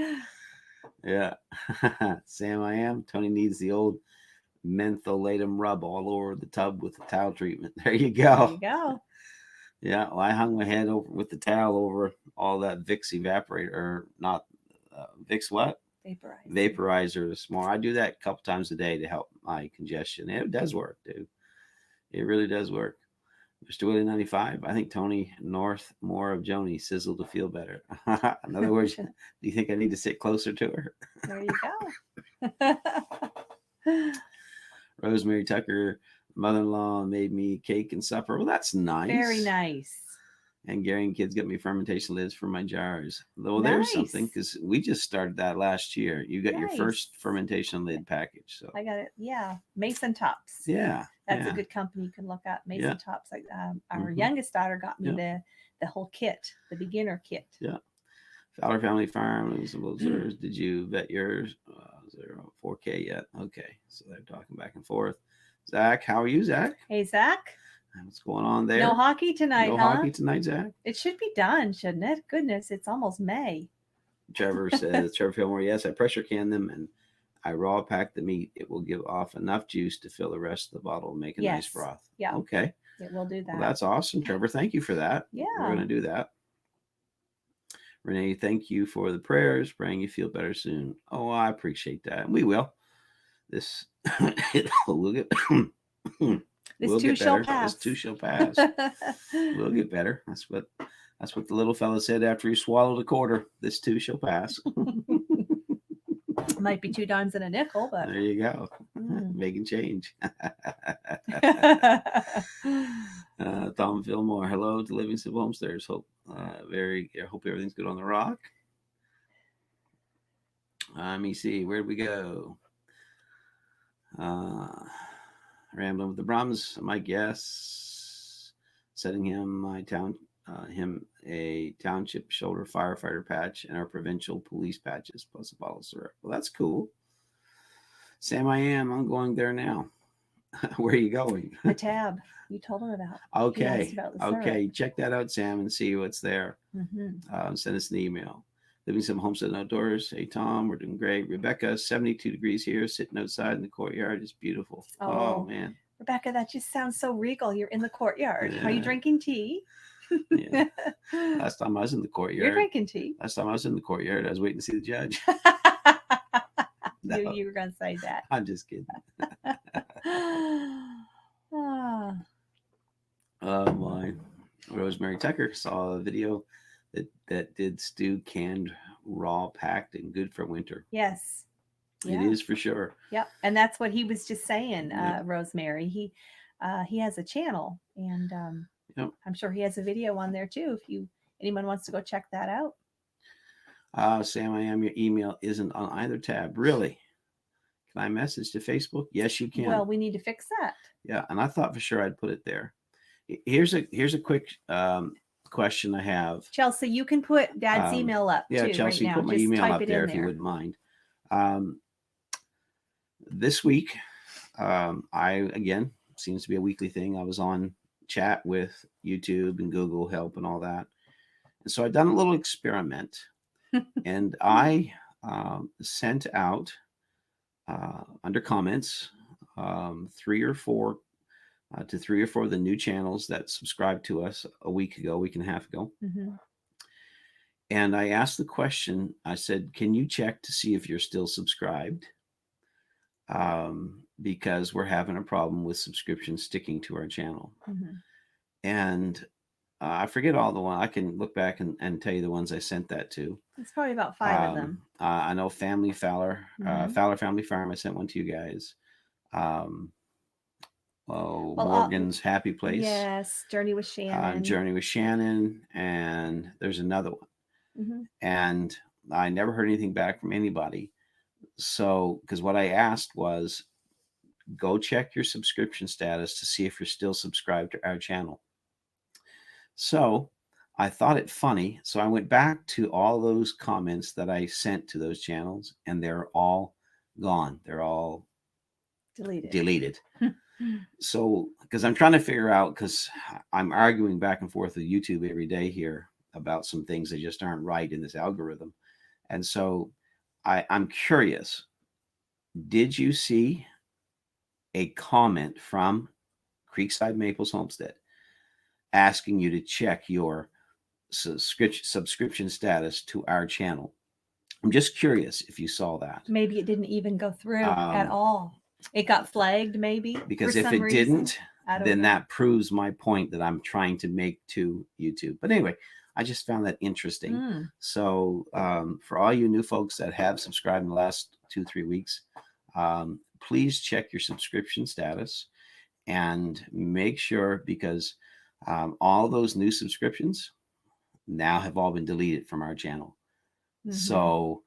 Speaker 1: Yeah. Sam, I am. Tony needs the old mentholatum rub all over the tub with the towel treatment. There you
Speaker 2: There
Speaker 1: go.
Speaker 2: you go.
Speaker 1: Yeah. Well, I hung my head over with the towel over all that Vicks evaporator, or not Vicks what?
Speaker 2: Vaporizer.
Speaker 1: Vaporizer this morning. I do that a couple times a day to help my congestion. And it does work, dude. It really does work. Mr. Willie 95. I think Tony North more of Joni sizzle to feel better. In other words, do you think I need to sit closer to her?
Speaker 2: There you go.
Speaker 1: Rosemary Tucker, mother-in-law made me cake and supper. Well, that's nice.
Speaker 2: Very nice.
Speaker 1: And Gary and kids got me fermentation lids for my jars. Well, there's something
Speaker 2: Nice.
Speaker 1: because we just started that last year. You got your
Speaker 2: Nice.
Speaker 1: first fermentation lid package. So
Speaker 2: I got it. Yeah. Mason Tops.
Speaker 1: yeah,
Speaker 2: That's
Speaker 1: yeah,
Speaker 2: a good company you can look at. Mason
Speaker 1: yeah.
Speaker 2: Tops. Like our
Speaker 1: Mhm.
Speaker 2: youngest daughter got me
Speaker 1: Yeah.
Speaker 2: the whole kit, the beginner kit.
Speaker 1: Yeah. Fowler Family Farm, did you vet yours? 4K yet? Okay, so they're talking back and forth. Zach, how are you, Zach?
Speaker 2: Hey, Zach.
Speaker 1: What's going on there?
Speaker 2: No hockey tonight,
Speaker 1: No
Speaker 2: huh?
Speaker 1: hockey tonight, Zach?
Speaker 2: It should be done, shouldn't it? Goodness, it's almost May.
Speaker 1: Trevor says, Trevor Fillmore, yes, I pressure can them and I raw pack the meat. It will give off enough juice to fill the rest of the bottle and make a nice
Speaker 2: Yes.
Speaker 1: broth.
Speaker 2: Yeah.
Speaker 1: Okay.
Speaker 2: It will do that.
Speaker 1: Well, that's awesome, Trevor. Thank you for that.
Speaker 2: Yeah.
Speaker 1: We're going to do that. Renee, thank you for the prayers. Praying you feel better soon. Oh, I appreciate that. We will. This we'll get
Speaker 2: This
Speaker 1: we'll
Speaker 2: too
Speaker 1: get
Speaker 2: shall
Speaker 1: better.
Speaker 2: pass.
Speaker 1: This too shall pass. We'll get better. That's what the little fella said after he swallowed a quarter. This too shall pass.
Speaker 2: Might be 2 dimes and a nickel, but
Speaker 1: There you go. Making change. Tom Fillmore, hello to Living Simple Homesteaders. Hope everything's good on the rock. Let me see. Where'd we go? Rambling with the Brahms. My guess, setting him a township shoulder firefighter patch and our provincial police patches plus a bottle of syrup. Well, that's cool. Sam, I'm going there now. Where are you going?
Speaker 2: The tab you told him about. He asked
Speaker 1: Okay.
Speaker 2: about the
Speaker 1: Okay. Check that out, Sam, and see what's there.
Speaker 2: syrup.
Speaker 1: Send us an email. Living some homestead and outdoors. Hey, Tom, we're doing great. Rebecca, 72 degrees here, sitting outside in the courtyard. It's beautiful. Oh, man.
Speaker 2: Rebecca, that just sounds so regal. You're in the courtyard. Are you
Speaker 1: Yeah.
Speaker 2: drinking tea?
Speaker 1: Yeah. Last time I was in the courtyard.
Speaker 2: You're drinking tea.
Speaker 1: Last time I was in the courtyard, I was waiting to see the judge. No,
Speaker 2: You were going to say that.
Speaker 1: I'm just kidding.
Speaker 2: Ah,
Speaker 1: Oh, my. Rosemary Tucker saw a video that did stew canned, raw, packed, and good for winter.
Speaker 2: yes.
Speaker 1: It is for sure.
Speaker 2: Yep. And that's what he was just saying,
Speaker 1: Yep.
Speaker 2: Rosemary. He has a channel, and
Speaker 1: Yep.
Speaker 2: I'm sure he has a video on there too. If anyone wants to go check that out.
Speaker 1: Sam, I am. Your email isn't on either tab. Really? Can I message to Facebook? Yes, you can.
Speaker 2: Well, we need to fix that.
Speaker 1: Yeah, and I thought for sure I'd put it there. Here's a quick question I have.
Speaker 2: Chelsea, you can put Dad's email up
Speaker 1: Yeah,
Speaker 2: too.
Speaker 1: Chelsea,
Speaker 2: right now.
Speaker 1: put my
Speaker 2: Just
Speaker 1: email
Speaker 2: type
Speaker 1: up
Speaker 2: it
Speaker 1: there
Speaker 2: in
Speaker 1: if you wouldn't mind. This week, I again, seems to be a weekly thing. I was on chat with YouTube and Google Help and all that, and so I've done a little experiment, and I sent out under comments 3 or 4 to 3 or 4 of the new channels that subscribed to us a week and a half ago.
Speaker 2: Mm-hmm.
Speaker 1: And I asked the question, I said, can you check to see if you're still subscribed? Because we're having a problem with subscriptions sticking to our channel.
Speaker 2: Mm-hmm.
Speaker 1: And I forget all the ones. I can look back and tell you the ones I sent that to.
Speaker 2: It's probably about 5 of them.
Speaker 1: I know Family Fowler,
Speaker 2: Mm-hmm.
Speaker 1: Fowler Family Farm. I sent one to you guys. Morgan's Happy Place.
Speaker 2: Yes, Journey with Shannon.
Speaker 1: Journey with Shannon, and there's another one. Mm-hmm. And I never heard anything back from anybody. So, because what I asked was, go check your subscription status to see if you're still subscribed to our channel. So I thought it funny. So I went back to all those comments that I sent to those channels, and they're all gone. They're all deleted. So, because I'm trying to figure out, because I'm arguing back and forth with YouTube every day here about some things that just aren't right in this algorithm. And so I'm curious, did you see a comment from Creekside Maples Homestead asking you to check your subscription status to our channel? I'm just curious if you saw that.
Speaker 2: Maybe it didn't even go through at all. It got flagged, maybe.
Speaker 1: Because if it didn't, then that proves my point that I'm trying to make to YouTube. But anyway, I just found that interesting. So for all you new folks that have subscribed in the last 2-3 weeks, please check your subscription status and make sure, because all those new subscriptions now have all been deleted from our channel. Mm-hmm. So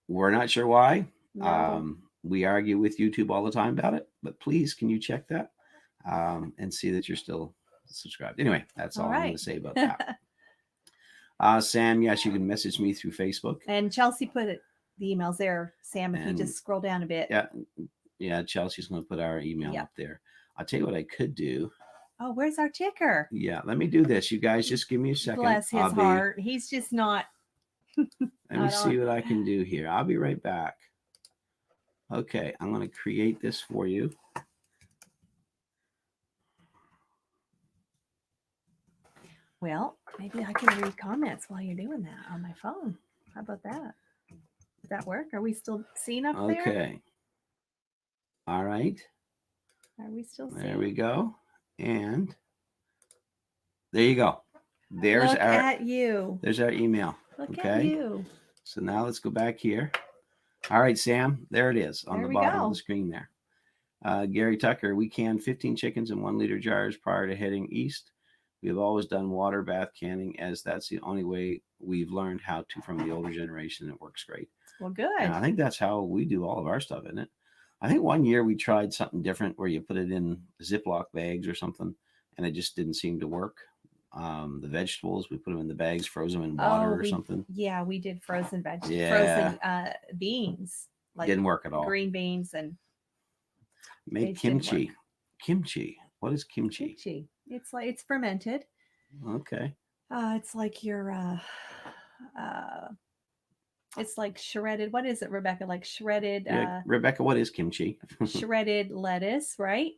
Speaker 1: we're not sure why. No. We argue with YouTube all the time about it, but please, can you check that and see that you're still subscribed? Anyway, that's all I'm going to say about that. Sam, yes, you can message me through Facebook.
Speaker 2: And Chelsea put the emails there, Sam, if you just scroll down a bit.
Speaker 1: Yeah, Chelsea's going to put our email up there. I'll tell you what I could do.
Speaker 2: Oh, where's our ticker?
Speaker 1: Yeah, let me do this. You guys just give me a second.
Speaker 2: Bless his heart. He's just not.
Speaker 1: Let me see what I can do here. I'll be right back. Okay, I'm going to create this for you.
Speaker 2: Well, maybe I can read comments while you're doing that on my phone. How about that? Does that work? Are we still seen up there?
Speaker 1: Okay. All right.
Speaker 2: Are we still seen?
Speaker 1: There we go. And there you go. There's
Speaker 2: Look at you.
Speaker 1: There's our email.
Speaker 2: Look at you.
Speaker 1: So now let's go back here. All right, Sam, there it is on the bottom of the screen there. Gary Tucker, we canned 15 chickens in 1 liter jars prior to heading east. We have always done water bath canning, as that's the only way we've learned how to from the older generation. It works great.
Speaker 2: Well, good.
Speaker 1: And I think that's how we do all of our stuff, isn't it? I think one year we tried something different where you put it in Ziploc bags or something, and it just didn't seem to work. The vegetables, we put them in the bags, froze them in water or something.
Speaker 2: Yeah, we did frozen vegetables, frozen beans.
Speaker 1: Like didn't work at all.
Speaker 2: Green beans and
Speaker 1: make kimchi. Kimchi. What is kimchi?
Speaker 2: Kimchi. It's like it's fermented.
Speaker 1: Okay.
Speaker 2: It's like your uh it's like shredded. What is it, Rebecca? Like shredded
Speaker 1: Yeah, Rebecca, what is kimchi?
Speaker 2: shredded lettuce, right?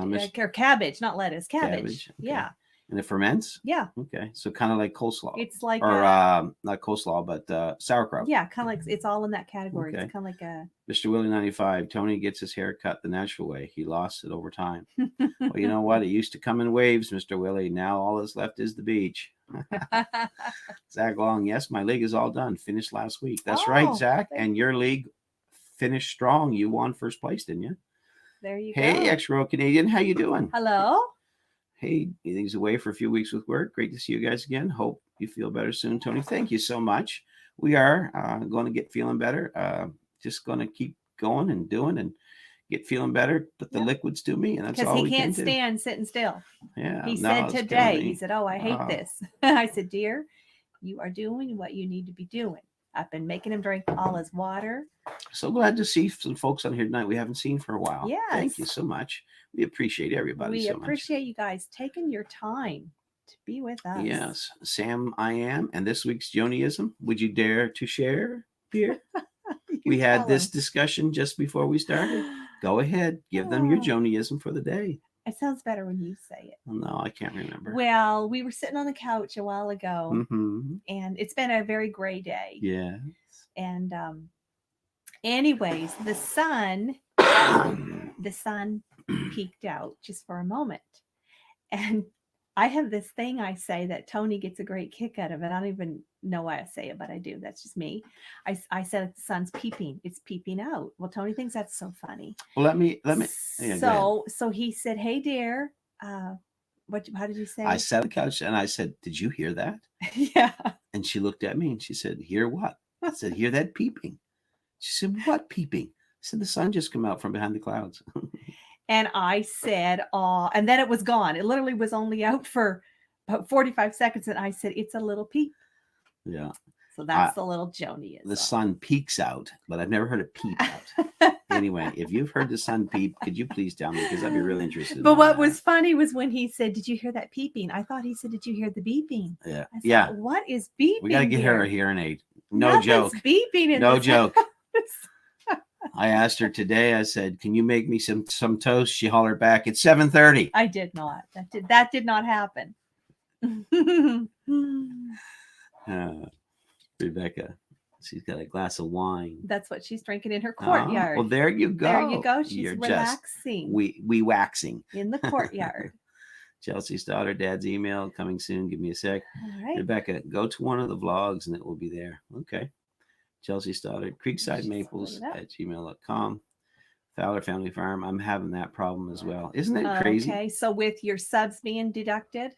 Speaker 1: Miss
Speaker 2: Or cabbage, not lettuce, cabbage.
Speaker 1: Cabbage. Okay.
Speaker 2: Yeah.
Speaker 1: And it ferments?
Speaker 2: Yeah.
Speaker 1: Okay. So kind of like coleslaw.
Speaker 2: It's like
Speaker 1: Or
Speaker 2: a
Speaker 1: not coleslaw, but sauerkraut.
Speaker 2: yeah, kind of like it's all in that category. It's
Speaker 1: Okay.
Speaker 2: kind of like a
Speaker 1: Mr. Willie 95, Tony gets his hair cut the natural way. He lost it over time. Well, you know what? It used to come in waves, Mr. Willie. Now all that's left is the beach. Zach Long, yes, my league is all done. Finished last week. That's right,
Speaker 2: Oh,
Speaker 1: Zach.
Speaker 2: thank
Speaker 1: And your league finished strong. You won first place, didn't you?
Speaker 2: There you
Speaker 1: Hey,
Speaker 2: go.
Speaker 1: ex-row Canadian, how you doing?
Speaker 2: Hello.
Speaker 1: Hey, he's away for a few weeks with work. Great to see you guys again. Hope you feel better soon, Tony. Thank you so much. We are going to get feeling better. Just going to keep going and doing and get feeling better. But the
Speaker 2: Yep.
Speaker 1: liquids do me, and that's
Speaker 2: Because
Speaker 1: all
Speaker 2: he
Speaker 1: we
Speaker 2: can't
Speaker 1: can do.
Speaker 2: stand sitting still.
Speaker 1: Yeah,
Speaker 2: He
Speaker 1: no,
Speaker 2: said
Speaker 1: it's killing
Speaker 2: today,
Speaker 1: me.
Speaker 2: he said, "Oh, I hate
Speaker 1: Oh.
Speaker 2: this." I said, "Dear, you are doing what you need to be doing." I've been making him drink all his water.
Speaker 1: So glad to see some folks on here tonight we haven't seen for a while. Thank you
Speaker 2: Yes.
Speaker 1: so much. We appreciate everybody
Speaker 2: We
Speaker 1: so much.
Speaker 2: appreciate you guys taking your time to be with us.
Speaker 1: Yes, Sam, I am. And this week's Joniism, would you dare to share, dear? We had this discussion just before we started. Go ahead, give them your Joniism for the day.
Speaker 2: It sounds better when you say it.
Speaker 1: No, I can't remember.
Speaker 2: Well, we were sitting on the couch a while ago,
Speaker 1: Mm-hmm.
Speaker 2: and it's been a very gray day.
Speaker 1: Yeah.
Speaker 2: And anyways, the sun peeked out just for a moment. And I have this thing I say that Tony gets a great kick out of it. I don't even know why I say it, but I do. That's just me. I said the sun's peeping. It's peeping out. Well, Tony thinks that's so funny.
Speaker 1: Well, let me. Yeah,
Speaker 2: so he said, "Hey, dear, how did you say?"
Speaker 1: I sat on the couch and I said, "Did you hear that?"
Speaker 2: Yeah.
Speaker 1: And she looked at me and she said, "Hear what?" I said, "Hear that peeping." She said, "What peeping?" I said, "The sun just come out from behind the clouds."
Speaker 2: And I said, "Oh," and then it was gone. It literally was only out for about 45 seconds. And I said, "It's a little peep."
Speaker 1: Yeah.
Speaker 2: So that's the little Joni is.
Speaker 1: The sun peeks out, but I've never heard it peep out. Anyway, if you've heard the sun peep, could you please tell me? Because I'd be really interested.
Speaker 2: But what was funny was when he said, "Did you hear that peeping?" I thought he said, "Did you hear the beeping?"
Speaker 1: Yeah.
Speaker 2: I said, "What is beeping?"
Speaker 1: We got to get her a hearing aid. No
Speaker 2: Nothing's
Speaker 1: joke.
Speaker 2: Beeping in
Speaker 1: no
Speaker 2: this
Speaker 1: joke.
Speaker 2: house.
Speaker 1: I asked her today. I said, "Can you make me some toast?" She hollered back, "It's 7:30."
Speaker 2: I did not. That did not happen.
Speaker 1: Rebecca, she's got a glass of wine.
Speaker 2: That's what she's drinking in her courtyard.
Speaker 1: Well, there you go.
Speaker 2: There you go. She's
Speaker 1: You're
Speaker 2: relaxing.
Speaker 1: We waxing
Speaker 2: in the courtyard.
Speaker 1: Chelsea's daughter, Dad's email coming soon. Give me a sec.
Speaker 2: All right.
Speaker 1: Rebecca, go to one of the vlogs and it will be there. Okay. Chelsea's daughter, Creekside Maples at gmail.com. Fowler Family Farm. I'm having that problem as well. Isn't it crazy?
Speaker 2: Okay. So with your subs being deducted,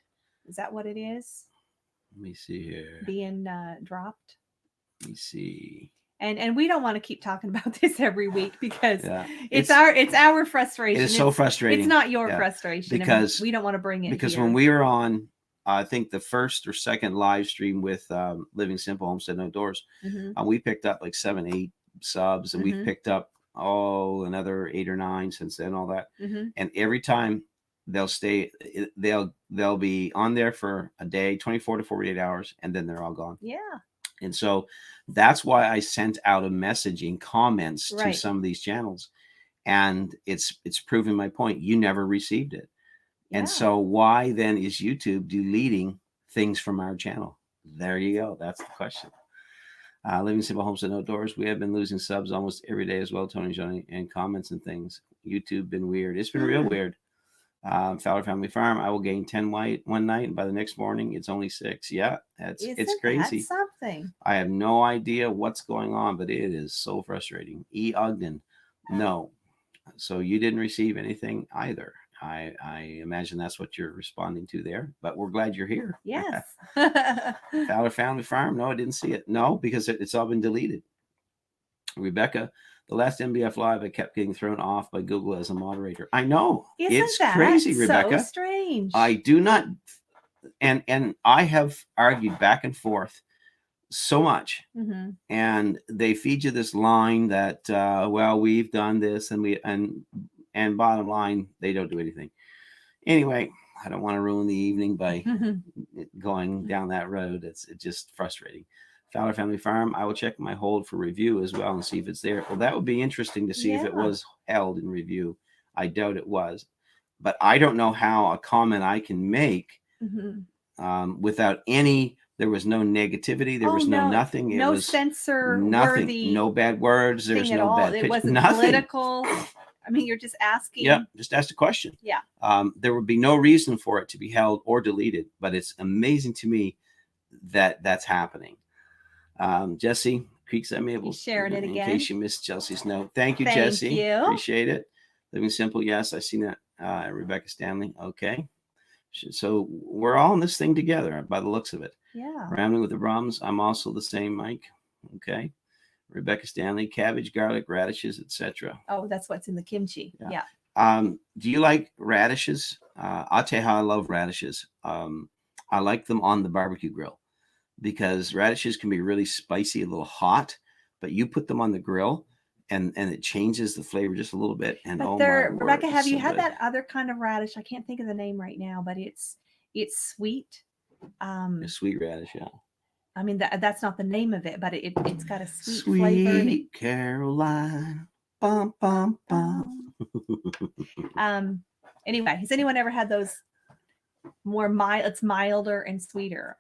Speaker 2: is that what it is?
Speaker 1: Let me see here.
Speaker 2: Being dropped.
Speaker 1: Let me see.
Speaker 2: And we don't want to keep talking about this every week because it's our frustration.
Speaker 1: It is so frustrating.
Speaker 2: It's not your frustration
Speaker 1: because
Speaker 2: we don't want to bring it.
Speaker 1: Because
Speaker 2: here.
Speaker 1: when we were on, I think the first or second live stream with Living Simple Homestead Outdoors, we picked up like 7, 8 subs, and we've picked up another 8 or 9 since then. All that, and every time they'll be on there for a day, 24 to 48 hours, and then they're all gone.
Speaker 2: Yeah.
Speaker 1: And so that's why I sent out a message in comments to some of these channels, and it's proving my point. You never received it. Yeah. And so why then is YouTube deleting things from our channel? There you go. That's the question. Living Simple Homestead Outdoors. We have been losing subs almost every day as well, Tony, Johnny, and comments and things. YouTube been weird. It's been real weird. Fowler Family Farm. I will gain 10 weight one night, and by the next morning, it's only 6. Yeah, it's crazy.
Speaker 2: That's something.
Speaker 1: I have no idea what's going on, but it is so frustrating. E. Ogden, no. So you didn't receive anything either. I imagine that's what you're responding to there, but we're glad you're here.
Speaker 2: Yes.
Speaker 1: Fowler Family Farm. No, I didn't see it. No, because it's all been deleted. Rebecca, the last MBF Live, I kept getting thrown off by Google as a moderator. I know. It's crazy, Rebecca.
Speaker 2: So strange.
Speaker 1: I do not, and I have argued back and forth so much, and they feed you this line that, well, we've done this, and And bottom line, they don't do anything. Anyway, I don't want to ruin the evening by going down that road. It's just frustrating. Fowler Family Farm, I will check my hold for review as well and see if it's there. Well, that would be interesting to see if it was held in review. I doubt it was. But I don't know how a comment I can make without any, there was no negativity, there was no nothing. It
Speaker 2: no
Speaker 1: was
Speaker 2: censor
Speaker 1: nothing,
Speaker 2: worthy,
Speaker 1: no bad words, there's no bad
Speaker 2: it
Speaker 1: pitch,
Speaker 2: wasn't
Speaker 1: nothing.
Speaker 2: political. I mean, you're just asking.
Speaker 1: Yeah, just asked a question.
Speaker 2: Yeah.
Speaker 1: There would be no reason for it to be held or deleted, but it's amazing to me that that's happening. Jesse, Creekside Maples,
Speaker 2: sharing it again.
Speaker 1: In case you missed Chelsea's note. Thank you, Jesse.
Speaker 2: You.
Speaker 1: Appreciate it. Living Simple, yes, I seen that. Rebecca Stanley, okay. So we're all in this thing together by the looks of it.
Speaker 2: Yeah.
Speaker 1: Rambling with the Brums, I'm also the same, Mike. Okay. Rebecca Stanley, cabbage, garlic, radishes, etc.
Speaker 2: Oh, that's what's in the kimchi. Yeah.
Speaker 1: Do you like radishes? I'll tell you how I love radishes. I like them on the barbecue grill because radishes can be really spicy, a little hot, but you put them on the grill and it changes the flavor just a little bit. And
Speaker 2: but Rebecca, have you had that other kind of radish? I can't think of the name right now, but it's sweet.
Speaker 1: A sweet radish, yeah.
Speaker 2: I mean, that's not the name of it, but it's got a sweet flavor.
Speaker 1: Sweet Caroline. Bum, bum, bum.
Speaker 2: Anyway, has anyone ever had those more mild? It's milder and sweeter.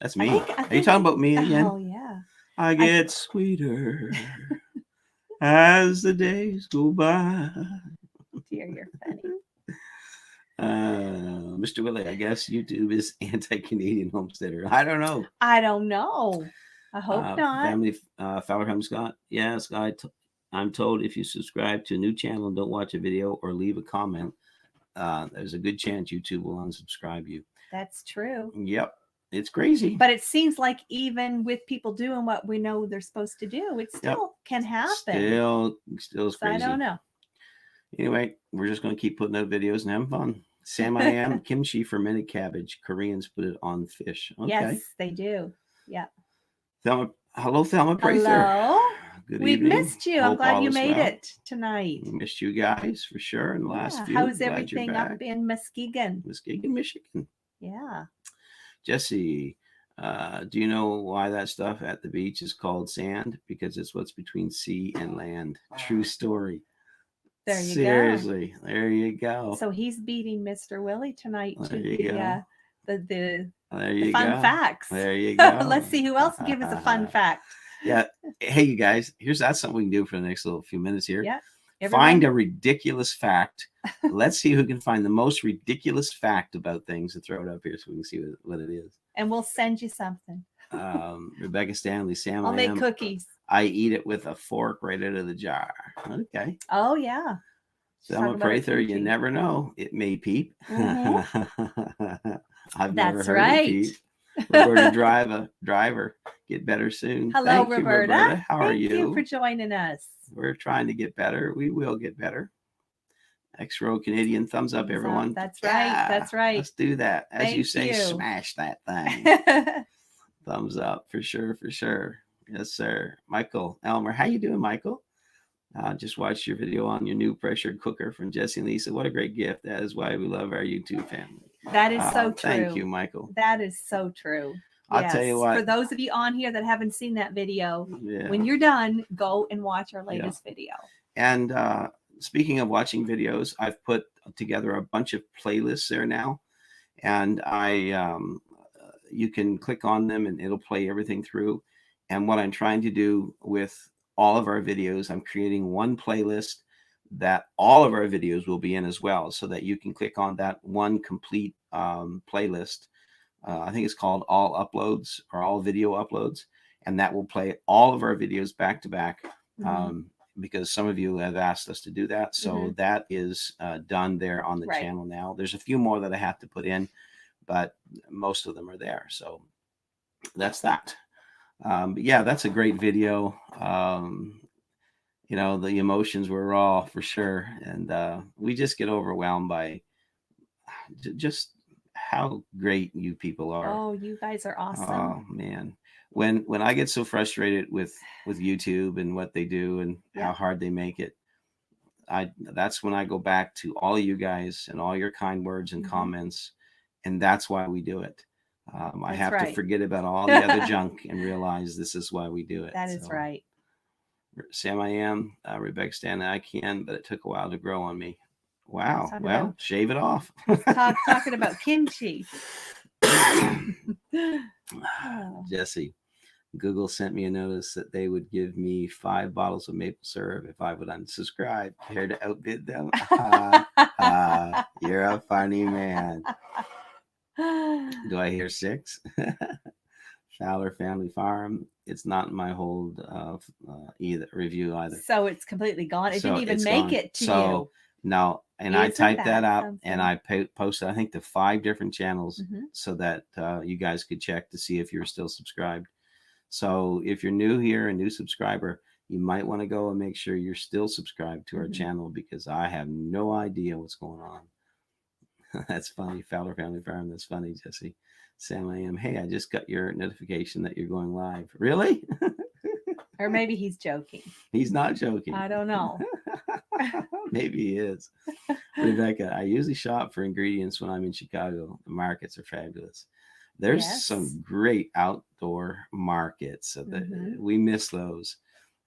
Speaker 1: That's me. Are you talking about me again?
Speaker 2: Oh yeah.
Speaker 1: I get sweeter as the days go by.
Speaker 2: Dear, you're funny.
Speaker 1: Mr. Willie, I guess YouTube is anti-Canadian homesteader. I don't know.
Speaker 2: I hope not.
Speaker 1: Fowler Family Scott. Yeah, Scott. I'm told if you subscribe to a new channel and don't watch a video or leave a comment, there's a good chance YouTube will unsubscribe you.
Speaker 2: That's true.
Speaker 1: Yep. It's crazy.
Speaker 2: But it seems like even with people doing what we know they're supposed to do, it still can happen.
Speaker 1: Still is crazy.
Speaker 2: I don't know.
Speaker 1: Anyway, we're just going to keep putting out videos and having fun. Sam I am kimchi fermented cabbage. Koreans put it on fish. Okay.
Speaker 2: Yes, they do. Yeah.
Speaker 1: Hello, Thelma Prather.
Speaker 2: Hello.
Speaker 1: Good
Speaker 2: We've
Speaker 1: evening.
Speaker 2: missed you. I'm glad you made it tonight.
Speaker 1: We missed you guys for sure in the last few.
Speaker 2: How's everything up in Muskegon?
Speaker 1: Muskegon, Michigan.
Speaker 2: Yeah.
Speaker 1: Jesse, do you know why that stuff at the beach is called sand? Because it's what's between sea and land. True story.
Speaker 2: There you
Speaker 1: Seriously, there you go.
Speaker 2: So he's beating Mr. Willie tonight to the
Speaker 1: fun
Speaker 2: facts.
Speaker 1: There you go.
Speaker 2: Let's see who else can give us a fun fact.
Speaker 1: Yeah. Hey, you guys, that's something we can do for the next little few minutes here.
Speaker 2: Yeah.
Speaker 1: Find a ridiculous fact. Let's see who can find the most ridiculous fact about things and throw it up here so we can see what it is.
Speaker 2: And we'll send you something.
Speaker 1: Rebecca Stanley, Sam.
Speaker 2: I'll make cookies.
Speaker 1: I eat it with a fork right out of the jar. Okay.
Speaker 2: Oh, yeah.
Speaker 1: Thelma Prather, you never know. It may peep.
Speaker 2: Mm-hmm.
Speaker 1: I've never heard it peep. Roberta Driver, get better soon.
Speaker 2: Hello,
Speaker 1: Thank
Speaker 2: Roberta.
Speaker 1: You, Roberta. How are you?
Speaker 2: Thank you for joining us.
Speaker 1: We're trying to get better. We will get better. X-Row Canadian, thumbs up, everyone.
Speaker 2: That's right. That's right.
Speaker 1: Let's do that. As you say, smash that thing. Thumbs up for sure, for sure. Yes, sir. Michael Elmer, how you doing, Michael? Just watched your video on your new pressured cooker from Jesse and Lisa. What a great gift. That is why we love our YouTube family.
Speaker 2: That is so true.
Speaker 1: Thank you, Michael.
Speaker 2: That is so true.
Speaker 1: I'll tell you what.
Speaker 2: For those of you on here that haven't seen that video, when you're done, go and watch our latest video.
Speaker 1: And speaking of watching videos, I've put together a bunch of playlists there now. And you can click on them and it'll play everything through. And what I'm trying to do with all of our videos, I'm creating one playlist that all of our videos will be in as well, so that you can click on that one complete playlist. I think it's called All Uploads or All Video Uploads, and that will play all of our videos back to back, because some of you have asked us to do that. So that is done there on the channel now. There's a few more that I have to put in, but most of them are there. So that's that. But yeah, that's a great video. You know, the emotions were raw for sure. And we just get overwhelmed by just how great you people are.
Speaker 2: Oh, you guys are awesome.
Speaker 1: Oh man. When I get so frustrated with YouTube and what they do and how hard they make it, that's when I go back to all of you guys and all your kind words and
Speaker 2: Mhm.
Speaker 1: comments, and that's why we do it. I
Speaker 2: That's
Speaker 1: have to
Speaker 2: right.
Speaker 1: forget about all the other junk and realize this is why we do it.
Speaker 2: That is
Speaker 1: So,
Speaker 2: right.
Speaker 1: Sam, I am Rebecca Stan. I can, but it took a while to grow on me.
Speaker 2: I was
Speaker 1: Wow.
Speaker 2: talking
Speaker 1: Well,
Speaker 2: about
Speaker 1: shave it off.
Speaker 2: talking about kimchi. Oh.
Speaker 1: Jesse, Google sent me a notice that they would give me 5 bottles of maple syrup if I would unsubscribe. Care to outbid them? You're a funny man. Do I hear 6? Fowler Family Farm. It's not in my hold either review either.
Speaker 2: So it's completely gone. It
Speaker 1: So
Speaker 2: didn't even
Speaker 1: it's
Speaker 2: make
Speaker 1: gone.
Speaker 2: it to
Speaker 1: So
Speaker 2: you.
Speaker 1: no, and I
Speaker 2: Isn't
Speaker 1: typed that
Speaker 2: that
Speaker 1: out and
Speaker 2: something?
Speaker 1: I posted I think to 5 different channels
Speaker 2: Mhm.
Speaker 1: so that you guys could check to see if you're still subscribed. So if you're new here, a new subscriber, you might want to go and make sure you're still subscribed to our
Speaker 2: Mhm.
Speaker 1: channel because I have no idea what's going on. That's funny. Fowler Family Farm. That's funny, Jesse. Sam, I am. Hey, I just got your notification that you're going live. Really?
Speaker 2: Or maybe he's joking.
Speaker 1: He's not joking.
Speaker 2: I don't know.
Speaker 1: Maybe he is. Rebecca, I usually shop for ingredients when I'm in Chicago. The markets are fabulous. There's
Speaker 2: Yes.
Speaker 1: some great outdoor markets. So that
Speaker 2: Mhm.
Speaker 1: we miss those.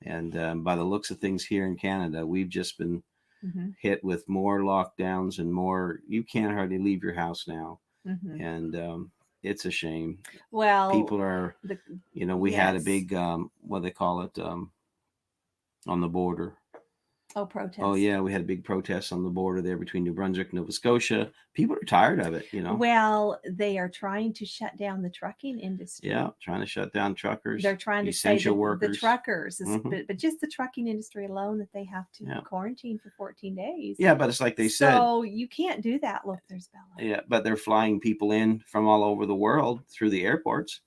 Speaker 1: And by the looks of things here in Canada, we've just been
Speaker 2: Mhm.
Speaker 1: hit with more lockdowns and more. You can't hardly leave your house now.
Speaker 2: Mhm.
Speaker 1: And it's a shame.
Speaker 2: Well,
Speaker 1: People are, we had a
Speaker 2: yes.
Speaker 1: big, what they call it, on the border.
Speaker 2: Oh, protest.
Speaker 1: Oh yeah, we had a big protest on the border there between New Brunswick and Nova Scotia. People are tired of it,
Speaker 2: Well, they are trying to shut down the trucking industry.
Speaker 1: Yeah, trying to shut down truckers.
Speaker 2: They're trying to say
Speaker 1: essential
Speaker 2: that the
Speaker 1: workers.
Speaker 2: truckers,
Speaker 1: Mhm.
Speaker 2: but just the trucking industry alone, that they have to
Speaker 1: Yeah.
Speaker 2: quarantine for 14 days.
Speaker 1: Yeah, but it's like they said.
Speaker 2: So you can't do that. Look, there's Bella.
Speaker 1: Yeah, but they're flying people in from all over the world through the airports.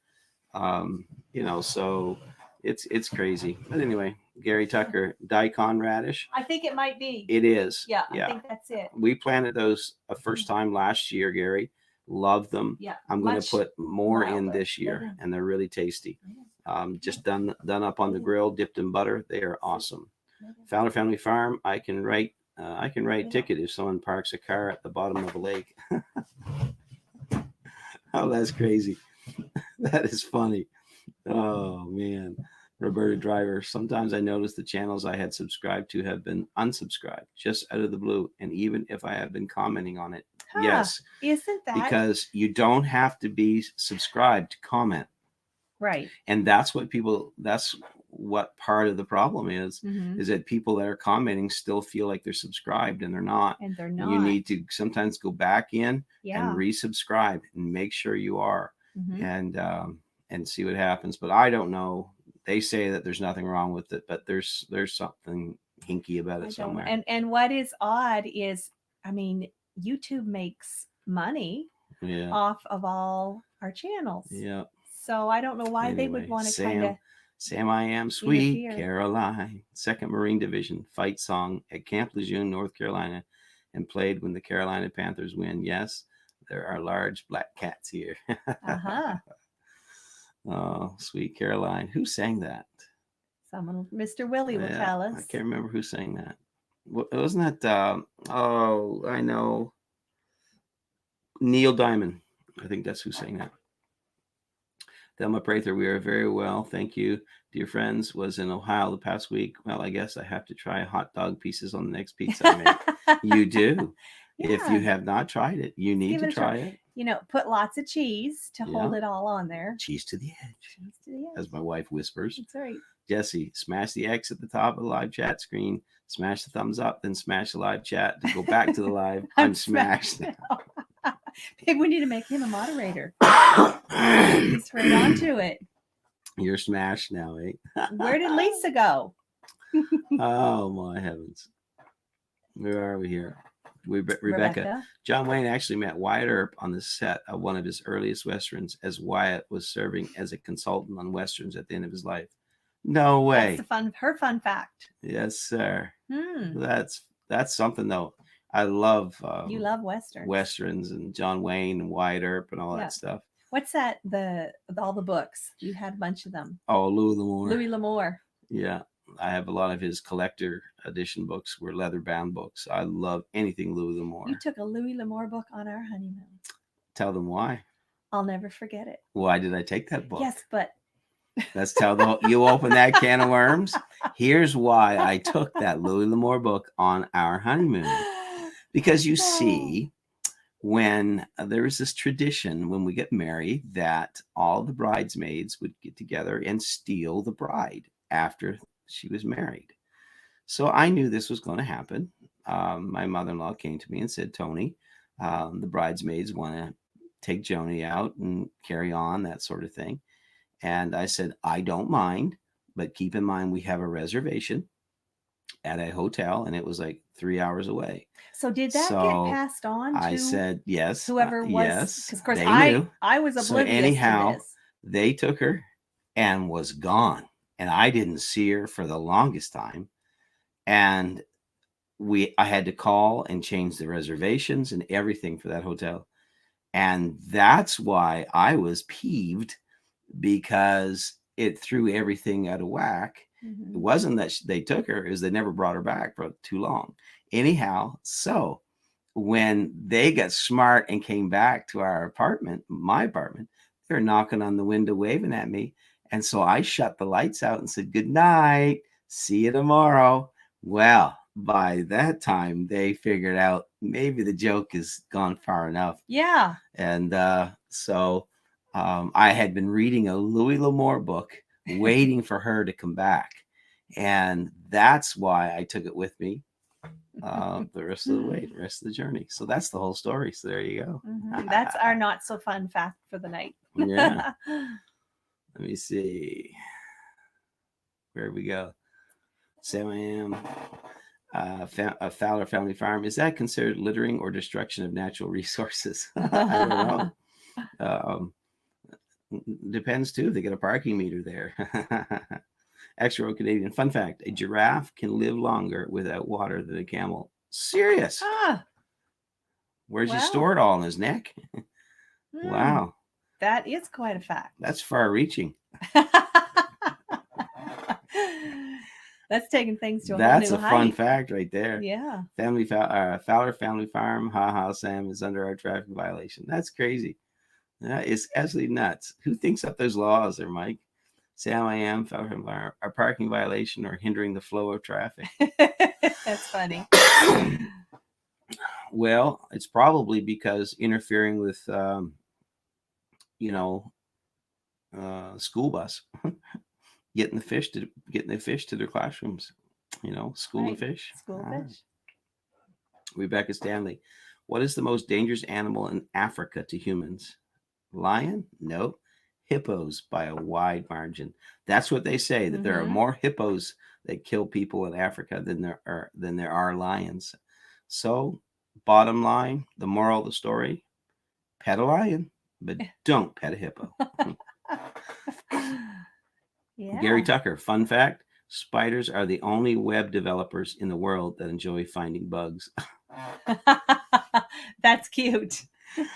Speaker 1: So it's crazy. But anyway, Gary Tucker, daikon radish.
Speaker 2: I think it might be.
Speaker 1: It is.
Speaker 2: Yeah, I think that's it.
Speaker 1: We planted those a first time last year, Gary. Love them.
Speaker 2: Yeah.
Speaker 1: I'm going to put more in
Speaker 2: milder.
Speaker 1: this year,
Speaker 2: Mhm.
Speaker 1: and they're really tasty. Just done up on the grill, dipped in butter. They are awesome. Fowler Family Farm. I can write ticket if someone parks a car at the bottom of a lake. Oh, that's crazy. That is funny. Oh man. Roberta Driver. Sometimes I notice the channels I had subscribed to have been unsubscribed just out of the blue, and even if I have been commenting on it.
Speaker 2: Huh,
Speaker 1: yes,
Speaker 2: isn't that
Speaker 1: because you don't have to be subscribed to comment,
Speaker 2: right?
Speaker 1: and that's what part of the problem is
Speaker 2: Mhm.
Speaker 1: is that people that are commenting still feel like they're subscribed and they're not.
Speaker 2: And they're not.
Speaker 1: You need to sometimes go back in
Speaker 2: Yeah.
Speaker 1: and resubscribe and make sure you are.
Speaker 2: Mhm.
Speaker 1: And see what happens. But I don't know. They say that there's nothing wrong with it, but there's something hinky about it somewhere.
Speaker 2: And what is odd is, I mean, YouTube makes money off of all our channels.
Speaker 1: Yeah.
Speaker 2: So I don't know why they would want to kind of.
Speaker 1: Sam, I am sweet Caroline, 2nd Marine Division fight song at Camp Lejeune, North Carolina, and played when the Carolina Panthers win. Yes, there are large black cats here.
Speaker 2: Uh-huh.
Speaker 1: Oh, sweet Caroline. Who sang that?
Speaker 2: Someone, Mr. Willie will tell us.
Speaker 1: I can't remember who sang that. Wasn't that, I know. Neil Diamond. I think that's who sang that. Thelma Prather, we are very well. Thank you. Dear friends, was in Ohio the past week. Well, I guess I have to try hot dog pieces on the next pizza I make. You do. Yeah. If you have not tried it, you need to try it.
Speaker 2: Put lots of cheese to hold it all on there.
Speaker 1: Cheese to the edge.
Speaker 2: Cheese to the edge.
Speaker 1: As my wife whispers.
Speaker 2: That's right.
Speaker 1: Jesse, smash the X at the top of the live chat screen. Smash the thumbs up, then smash the live chat to go back to the live. I'm smashed now.
Speaker 2: Maybe we need to make him a moderator. He's right onto it.
Speaker 1: You're smashed now, eh?
Speaker 2: Where did Lisa go?
Speaker 1: Oh, my heavens. Where are we here? Rebecca. John Wayne actually met Wyatt Earp on the set of one of his earliest Westerns as Wyatt was serving as a consultant on Westerns at the end of his life. No way.
Speaker 2: That's her fun fact.
Speaker 1: Yes, sir. That's something, though. I love
Speaker 2: you love Westerns.
Speaker 1: Westerns and John Wayne and Wyatt Earp and all that stuff.
Speaker 2: What's that? All the books. You had a bunch of them.
Speaker 1: Oh, Louis L'Amour.
Speaker 2: Louis L'Amour.
Speaker 1: Yeah. I have a lot of his collector edition books, were leather bound books. I love anything Louis L'Amour.
Speaker 2: You took a Louis L'Amour book on our honeymoon.
Speaker 1: Tell them why.
Speaker 2: I'll never forget it.
Speaker 1: Why did I take that book?
Speaker 2: Yes, but
Speaker 1: Let's tell you open that can of worms. Here's why I took that Louis L'Amour book on our honeymoon. Because you see, when there was this tradition when we get married that all the bridesmaids would get together and steal the bride after she was married. So I knew this was going to happen. My mother-in-law came to me and said, Tony, the bridesmaids want to take Joni out and carry on, that sort of thing. And I said, I don't mind, but keep in mind we have a reservation at a hotel, and it was like 3 hours away.
Speaker 2: So did that get passed on to
Speaker 1: I said, yes.
Speaker 2: Whoever was,
Speaker 1: yes.
Speaker 2: because of course
Speaker 1: they knew.
Speaker 2: I was oblivious
Speaker 1: anyhow,
Speaker 2: to this.
Speaker 1: They took her and was gone. And I didn't see her for the longest time. And I had to call and change the reservations and everything for that hotel. And that's why I was peeved, because it threw everything out of whack. It wasn't that they took her, is they never brought her back for too long. Anyhow, so when they got smart and came back to our apartment, my apartment, they're knocking on the window, waving at me. And so I shut the lights out and said, good night. See you tomorrow. Well, by that time, they figured out maybe the joke has gone far enough.
Speaker 2: Yeah.
Speaker 1: And so I had been reading a Louis L'Amour book, waiting for her to come back. And that's why I took it with me the rest of the way, the rest of the journey. So that's the whole story. So there you go.
Speaker 2: That's our not so fun fact for the night.
Speaker 1: Yeah. Let me see. Where we go? Sam I am. A Fowler Family Farm. Is that considered littering or destruction of natural resources? I don't know. Depends too. They get a parking meter there. Extra Canadian fun fact: a giraffe can live longer without water than a camel. Serious? Where's he store it all in his neck? Wow,
Speaker 2: that is quite a fact.
Speaker 1: That's far-reaching.
Speaker 2: That's taking things to a whole new height.
Speaker 1: That's a fun fact right there.
Speaker 2: Yeah.
Speaker 1: Fowler Family Farm. Ha Sam is under our traffic violation. That's crazy. That is absolutely nuts. Who thinks up those laws there, Mike? Sam I am, Fowler Family Farm. Our parking violation or hindering the flow of traffic.
Speaker 2: That's funny.
Speaker 1: Well, it's probably because interfering with, school bus. Getting the fish to their classrooms, school to fish.
Speaker 2: School fish.
Speaker 1: Rebecca Stanley, what is the most dangerous animal in Africa to humans? Lion? No. Hippos by a wide margin. That's what they say, that there are more hippos that kill people in Africa than there are lions. So, bottom line, the moral of the story: pet a lion, but don't pet a hippo.
Speaker 2: Yeah.
Speaker 1: Gary Tucker, fun fact: spiders are the only web developers in the world that enjoy finding bugs.
Speaker 2: That's cute.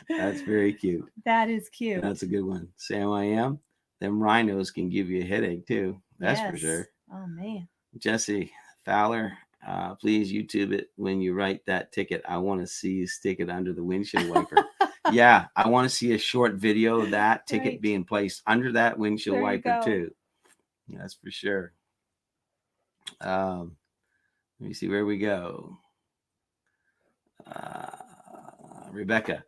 Speaker 1: That's very cute.
Speaker 2: That is cute.
Speaker 1: That's a good one. Sam I am. Them rhinos can give you a headache too. That's for sure.
Speaker 2: Oh man.
Speaker 1: Jesse Fowler, please YouTube it when you write that ticket. I want to see you stick it under the windshield wiper. Yeah, I want to see a short video of that ticket being placed under that windshield wiper too. That's for sure. Let me see where we go. Rebecca.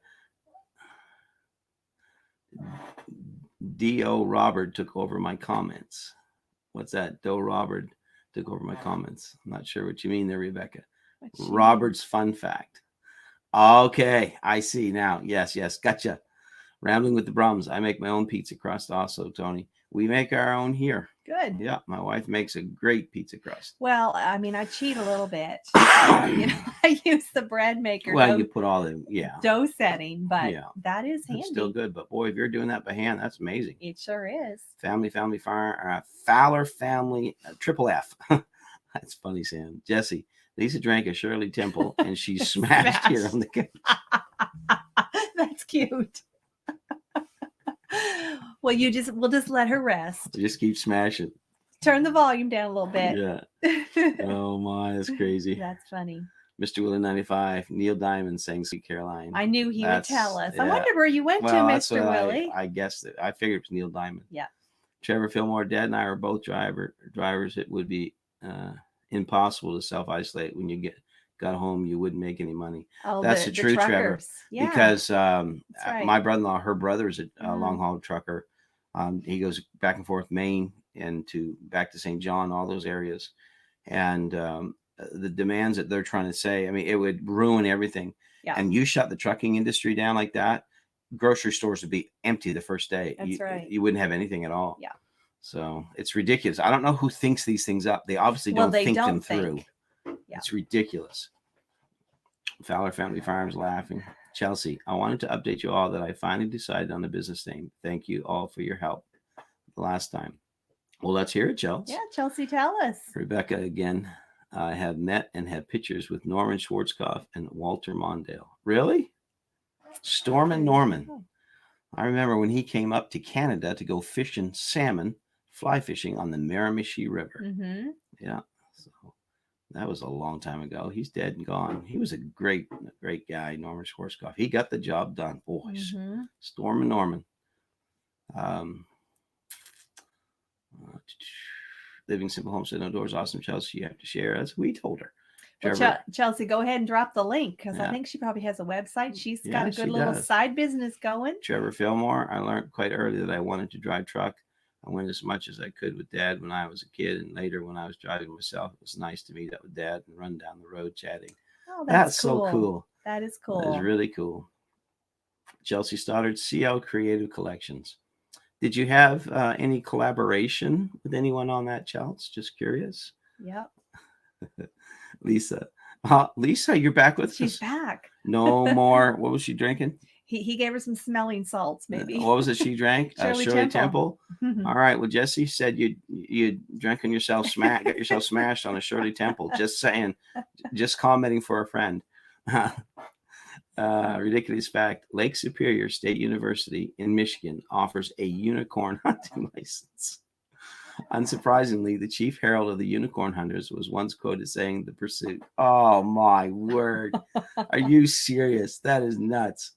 Speaker 1: D.O. Robert took over my comments. What's that? D.O. Robert took over my comments. I'm not sure what you mean there, Rebecca. Robert's fun fact. Okay, I see now. Yes, gotcha. Rambling with the Brums. I make my own pizza crust also, Tony. We make our own here.
Speaker 2: Good.
Speaker 1: Yeah, my wife makes a great pizza crust.
Speaker 2: Well, I mean, I cheat a little bit. I use the bread maker.
Speaker 1: Well, you put all the
Speaker 2: dough setting, but that is handy.
Speaker 1: It's still good, but boy, if you're doing that by hand, that's amazing.
Speaker 2: It sure is.
Speaker 1: Family Farm, Fowler Family, Triple F. That's funny, Sam. Jesse, Lisa drank a Shirley Temple and she smashed here on the couch.
Speaker 2: That's cute. Well, we'll just let her rest.
Speaker 1: Just keep smashing.
Speaker 2: turn the volume down a little bit.
Speaker 1: Yeah. Oh my, that's crazy.
Speaker 2: That's funny.
Speaker 1: Mr. Willie 95, Neil Diamond sang Sweet Caroline.
Speaker 2: I knew he would tell us. I
Speaker 1: Yeah.
Speaker 2: wondered where you went to,
Speaker 1: Well, that's
Speaker 2: Mr.
Speaker 1: what
Speaker 2: Willie.
Speaker 1: I guessed it. I figured it was Neil Diamond.
Speaker 2: Yeah.
Speaker 1: Trevor Fillmore, Dad and I are both drivers. It would be impossible to self-isolate when you got home. You wouldn't make any money.
Speaker 2: Oh,
Speaker 1: that's the true, Trevor.
Speaker 2: truckers. Yeah.
Speaker 1: Because
Speaker 2: right.
Speaker 1: my brother-in-law, her brother is a long-haul trucker. He goes back and forth Maine and back to St. John, all those areas. And the demands that they're trying to say, I mean, it would ruin everything.
Speaker 2: Yeah.
Speaker 1: And you shut the trucking industry down like that, grocery stores would be empty the first day.
Speaker 2: That's right.
Speaker 1: You wouldn't have anything at all.
Speaker 2: Yeah.
Speaker 1: So it's ridiculous. I don't know who thinks these things up. They obviously don't think them through. Yeah. It's ridiculous. Fowler Family Farms laughing. Chelsea, I wanted to update you all that I finally decided on the business name. Thank you all for your help the last time. Well, let's hear it, Chelsea.
Speaker 2: Yeah, Chelsea, tell us.
Speaker 1: Rebecca again. I have met and had pictures with Norman Schwarzkopf and Walter Mondale. Really? Storm and Norman. I remember when he came up to Canada to go fishing salmon, fly fishing on the Miramichi River.
Speaker 2: Mm-hmm.
Speaker 1: Yeah. So that was a long time ago. He's dead and gone. He was a great guy, Norman Schwarzkopf. He got the job done, boys.
Speaker 2: Mm-hmm.
Speaker 1: Storm and Norman. Living Simple Homestead No Doors, awesome. Chelsea, you have to share. As we told her.
Speaker 2: Well, Chelsea, go ahead and drop the link because I think she probably has a website. She's got a good little side business going.
Speaker 1: Trevor Fillmore, I learned quite early that I wanted to drive truck. I went as much as I could with Dad when I was a kid, and later when I was driving myself, it was nice to meet up with Dad and run down the road chatting.
Speaker 2: Oh, that's cool.
Speaker 1: So cool.
Speaker 2: That is cool.
Speaker 1: That is really cool. Chelsea Stoddard, CL Creative Collections. Did you have any collaboration with anyone on that, Chelsea? Just curious.
Speaker 2: Yep.
Speaker 1: Lisa. Lisa, you're back with us?
Speaker 2: She's back.
Speaker 1: No more. What was she drinking?
Speaker 2: He gave her some smelling salts, maybe.
Speaker 1: What was it she drank?
Speaker 2: Shirley
Speaker 1: Temple. All right. Well, Jesse said you drank on yourself, got yourself smashed on a Shirley Temple. Just saying. Just commenting for a friend. Ridiculous fact. Lake Superior State University in Michigan offers a unicorn hunting license. Unsurprisingly, the chief herald of the unicorn hunters was once quoted saying, "The pursuit." Oh my word. Are you serious? That is nuts.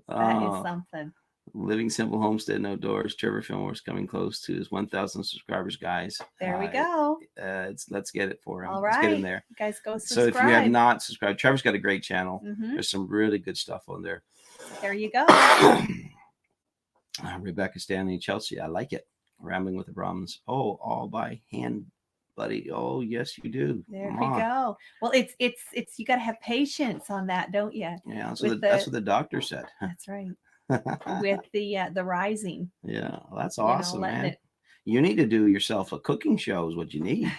Speaker 2: That is something.
Speaker 1: Living Simple Homestead No Doors. Trevor Fillmore's coming close to his 1,000 subscribers, guys.
Speaker 2: There we go.
Speaker 1: Let's get it for him.
Speaker 2: All right.
Speaker 1: Let's get him there.
Speaker 2: You guys go subscribe.
Speaker 1: So if you have not subscribed, Trevor's got a great channel.
Speaker 2: Mm-hmm.
Speaker 1: There's some really good stuff on there.
Speaker 2: There you go.
Speaker 1: Rebecca Stanley, Chelsea. I like it. Rambling with the Brahmins. Oh, all by hand, buddy. Oh, yes, you do.
Speaker 2: There we go. Well, it's you got to have patience on that, don't you?
Speaker 1: Yeah, that's what the doctor said.
Speaker 2: That's right. With the rising.
Speaker 1: Yeah, well, that's awesome, man. You need to do yourself a cooking show is what you need.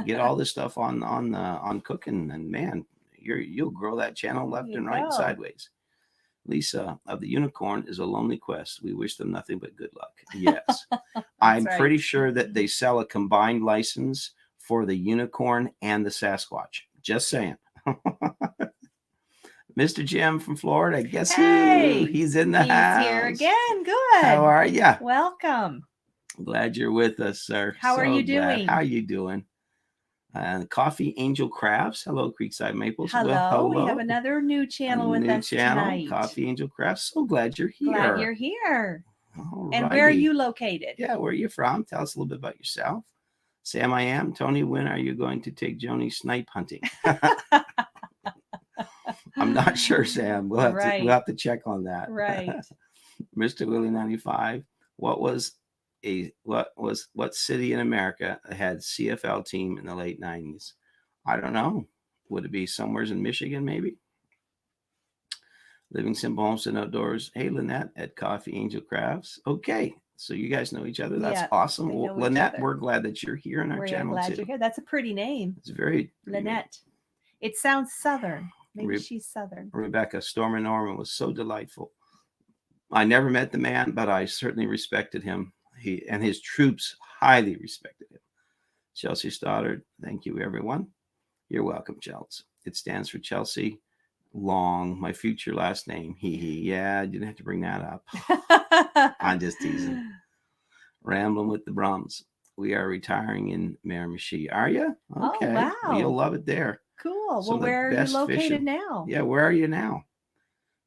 Speaker 1: Get all this stuff on cooking, and man, you'll grow that channel left and right and sideways. Lisa of the Unicorn is a lonely quest. We wish them nothing but good luck. Yes. I'm pretty sure that they sell a combined license for the Unicorn and the Sasquatch. Just saying. Mr. Jim from Florida. Guess who? He's in the house.
Speaker 2: He's here again. Good.
Speaker 1: How are you?
Speaker 2: Welcome.
Speaker 1: Glad you're with us, sir.
Speaker 2: How are you doing?
Speaker 1: How are you doing? Coffee Angel Crafts. Hello, Creekside Maples.
Speaker 2: Hello. We have another new channel with us tonight.
Speaker 1: Coffee Angel Crafts. So glad you're here.
Speaker 2: Glad you're here.
Speaker 1: Alrighty.
Speaker 2: And where are you located?
Speaker 1: Yeah, where are you from? Tell us a little bit about yourself. Sam, I am. Tony, when are you going to take Joni snipe hunting? I'm not sure, Sam. We'll have to check on that.
Speaker 2: Right.
Speaker 1: Mr. Willie 95. What city in America had CFL team in the late 90s? I don't know. Would it be somewhere in Michigan, maybe? Living Simple Homestead Outdoors. Hey, Lynette at Coffee Angel Crafts. Okay. So you guys know each other. That's awesome. Well, Lynette, we're glad that you're here in our channel.
Speaker 2: We're glad you're here. That's a pretty name.
Speaker 1: It's very
Speaker 2: Lynette. It sounds Southern. Maybe she's Southern.
Speaker 1: Rebecca, Storm and Norman was so delightful. I never met the man, but I certainly respected him. He and his troops highly respected him. Chelsea Stoddard, thank you, everyone. You're welcome, Chelsea. It stands for Chelsea Long, my future last name. Yeah, I didn't have to bring that up. I'm just teasing. Rambling with the Brahms. we are retiring in Miramichi. Are you?
Speaker 2: Oh,
Speaker 1: Okay. Well, you'll
Speaker 2: wow.
Speaker 1: love it there.
Speaker 2: Cool.
Speaker 1: Some
Speaker 2: Well,
Speaker 1: of the
Speaker 2: where are you
Speaker 1: best
Speaker 2: located
Speaker 1: fishing.
Speaker 2: now?
Speaker 1: Yeah, where are you now?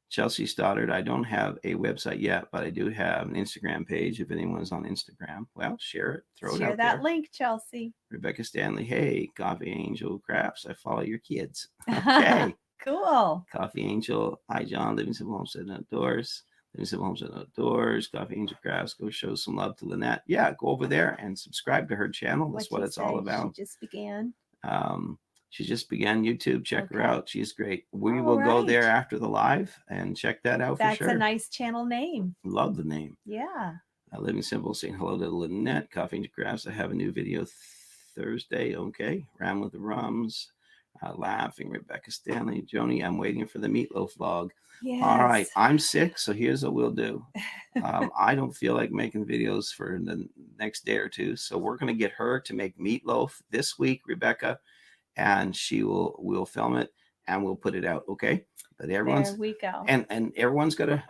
Speaker 1: Chelsea Stoddard. I don't have a website yet, but I do have an Instagram page. If anyone's on Instagram, well, share it, throw it
Speaker 2: Share
Speaker 1: out
Speaker 2: that
Speaker 1: there.
Speaker 2: link, Chelsea.
Speaker 1: Rebecca Stanley. Hey, Coffee Angel Crafts. I follow your kids. Okay.
Speaker 2: Cool.
Speaker 1: Coffee Angel. Hi, John. Living Simple Homestead and Outdoors. Living Simple Homestead and Outdoors. Coffee Angel Crafts. Go show some love to Lynette. Yeah, go over there and subscribe to her channel. That's what it's all about.
Speaker 2: She just began.
Speaker 1: She just began YouTube. Check her
Speaker 2: Okay.
Speaker 1: out. She's great. We
Speaker 2: All
Speaker 1: will go
Speaker 2: right.
Speaker 1: there after the live and check that out for
Speaker 2: That's
Speaker 1: sure.
Speaker 2: a nice channel name.
Speaker 1: Love the name.
Speaker 2: Yeah.
Speaker 1: Living Simple, saying hello to Lynette. Coffee and Crafts. I have a new video Thursday. Okay. Ram with the Rums. Laughing. Rebecca Stanley. Joni, I'm waiting for the meatloaf vlog.
Speaker 2: Yes.
Speaker 1: All right. I'm sick, so here's what we'll do. I don't feel like making videos for the next day or two, so we're going to get her to make meatloaf this week, Rebecca, and we'll film it and we'll put it out. Okay. But everyone's
Speaker 2: there we go.
Speaker 1: And everyone's got to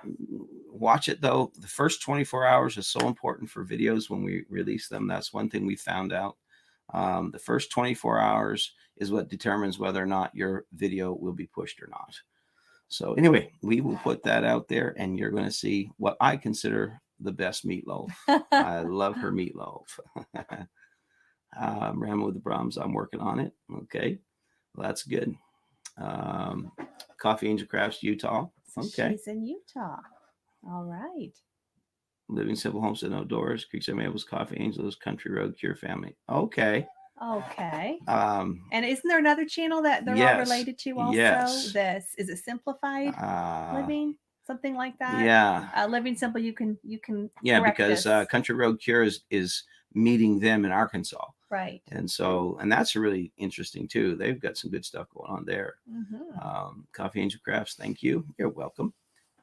Speaker 1: watch it though. The first 24 hours is so important for videos when we release them. That's one thing we found out. The first 24 hours is what determines whether or not your video will be pushed or not. So anyway, we will put that out there and you're going to see what I consider the best meatloaf. I love her meatloaf. Ram with the Brahms. I'm working on it. Okay. Well, that's good. Coffee Angel Crafts, Utah. Okay.
Speaker 2: She's in Utah. All right.
Speaker 1: Living Simple Homestead Outdoors, Creekside Maples, Coffee Angels, Country Road, Cure Family. Okay.
Speaker 2: Okay. And isn't there another channel that they're all related to also?
Speaker 1: Yes.
Speaker 2: Is it Simplified Living? Something like that?
Speaker 1: Yeah.
Speaker 2: Living Simple, you can
Speaker 1: yeah, because Country Road Cure is meeting them in Arkansas.
Speaker 2: Right.
Speaker 1: And so, and that's really interesting too. They've got some good stuff going on there.
Speaker 2: Mm-hmm.
Speaker 1: Coffee Angel Crafts, thank you. You're welcome.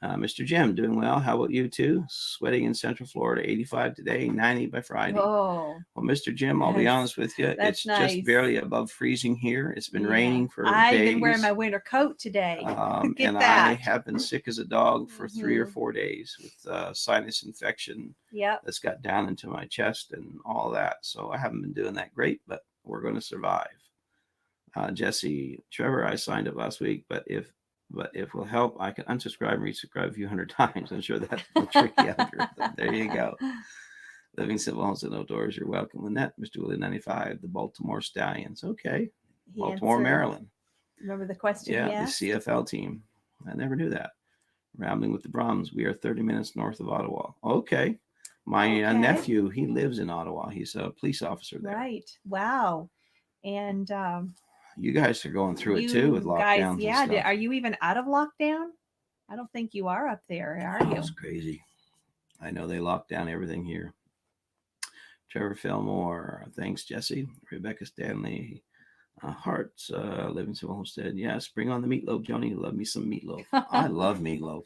Speaker 1: Mr. Jim, doing well. How about you too? Sweating in Central Florida, 85 today, 90 by Friday.
Speaker 2: Oh.
Speaker 1: Well, Mr. Jim, I'll be honest with you. It's
Speaker 2: nice.
Speaker 1: just barely above freezing here. It's been raining for days.
Speaker 2: I've been wearing my winter coat today.
Speaker 1: And I have been sick as a dog for 3 or 4 days with sinus infection.
Speaker 2: Yep.
Speaker 1: That's got down into my chest and all that. So I haven't been doing that great, but we're going to survive. Jesse, Trevor, I signed up last week, but if will help, I can unsubscribe and resubscribe a few hundred times. I'm sure that's a tricky algorithm. There you go. Living Simple Homes and Outdoors, you're welcome. Lynette, Mr. Willie 95, the Baltimore Stallions. Okay. Baltimore, Maryland.
Speaker 2: Remember the question?
Speaker 1: Yeah, the CFL team. I never knew that. Rambling with the Brahms. We are 30 minutes north of Ottawa. Okay. My nephew, he lives in Ottawa. He's a police officer there.
Speaker 2: Right. Wow. And
Speaker 1: you guys are going through it too with lockdowns.
Speaker 2: Yeah. Are you even out of lockdown? I don't think you are up there, are you?
Speaker 1: It's crazy. I know they locked down everything here. Trevor Fillmore. Thanks, Jesse. Rebecca Stanley. Hearts. Living Simple Homestead. Yes. Bring on the meatloaf, Joni. Love me some meatloaf. I love meatloaf.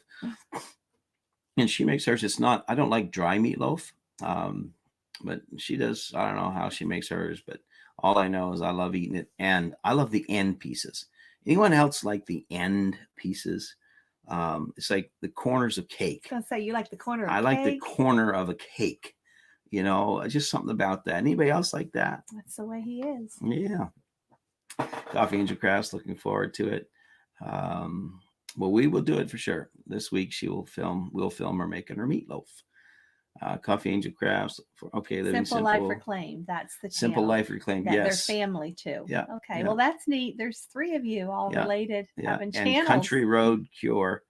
Speaker 1: And she makes hers. It's not, I don't like dry meatloaf. But she does. I don't know how she makes hers, but all I know is I love eating it, and I love the end pieces. Anyone else like the end pieces? It's like the corners of cake.
Speaker 2: I was gonna say you like the corner of cake.
Speaker 1: I like the corner of a cake. You know, just something about that. Anybody else like that?
Speaker 2: That's the way he is.
Speaker 1: Yeah. Coffee Angel Crafts, looking forward to it. Well, we will do it for sure. This week we'll film her making her meatloaf. Coffee Angel Crafts. Living
Speaker 2: Simple Life Reclaimed. That's the
Speaker 1: Simple
Speaker 2: channel.
Speaker 1: Life Reclaimed. Yes.
Speaker 2: Their family too.
Speaker 1: Yeah.
Speaker 2: Okay. Yeah. Well, that's neat. There's 3 of you all related, having channels.
Speaker 1: And Country Road Cure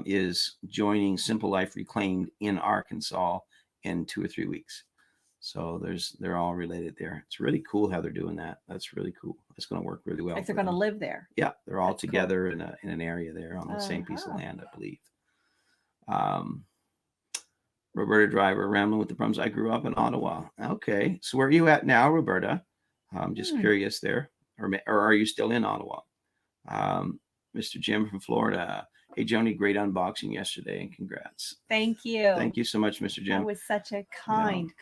Speaker 1: is joining Simple Life Reclaimed in Arkansas in 2 or 3 weeks. So they're all related there. It's really cool how they're doing that. That's really cool. It's going to work really well.
Speaker 2: Like they're going to live there.
Speaker 1: Yeah, they're all together in an area there on the same piece of land, I believe. Roberta Driver, Rambling with the Brahms. I grew up in Ottawa. Okay, so where are you at now, Roberta? I'm just curious there, or are you still in Ottawa? Mr. Jim from Florida. Hey, Joni, great unboxing yesterday, and congrats.
Speaker 2: Thank you.
Speaker 1: Thank you so much, Mr. Jim.
Speaker 2: That was such a kind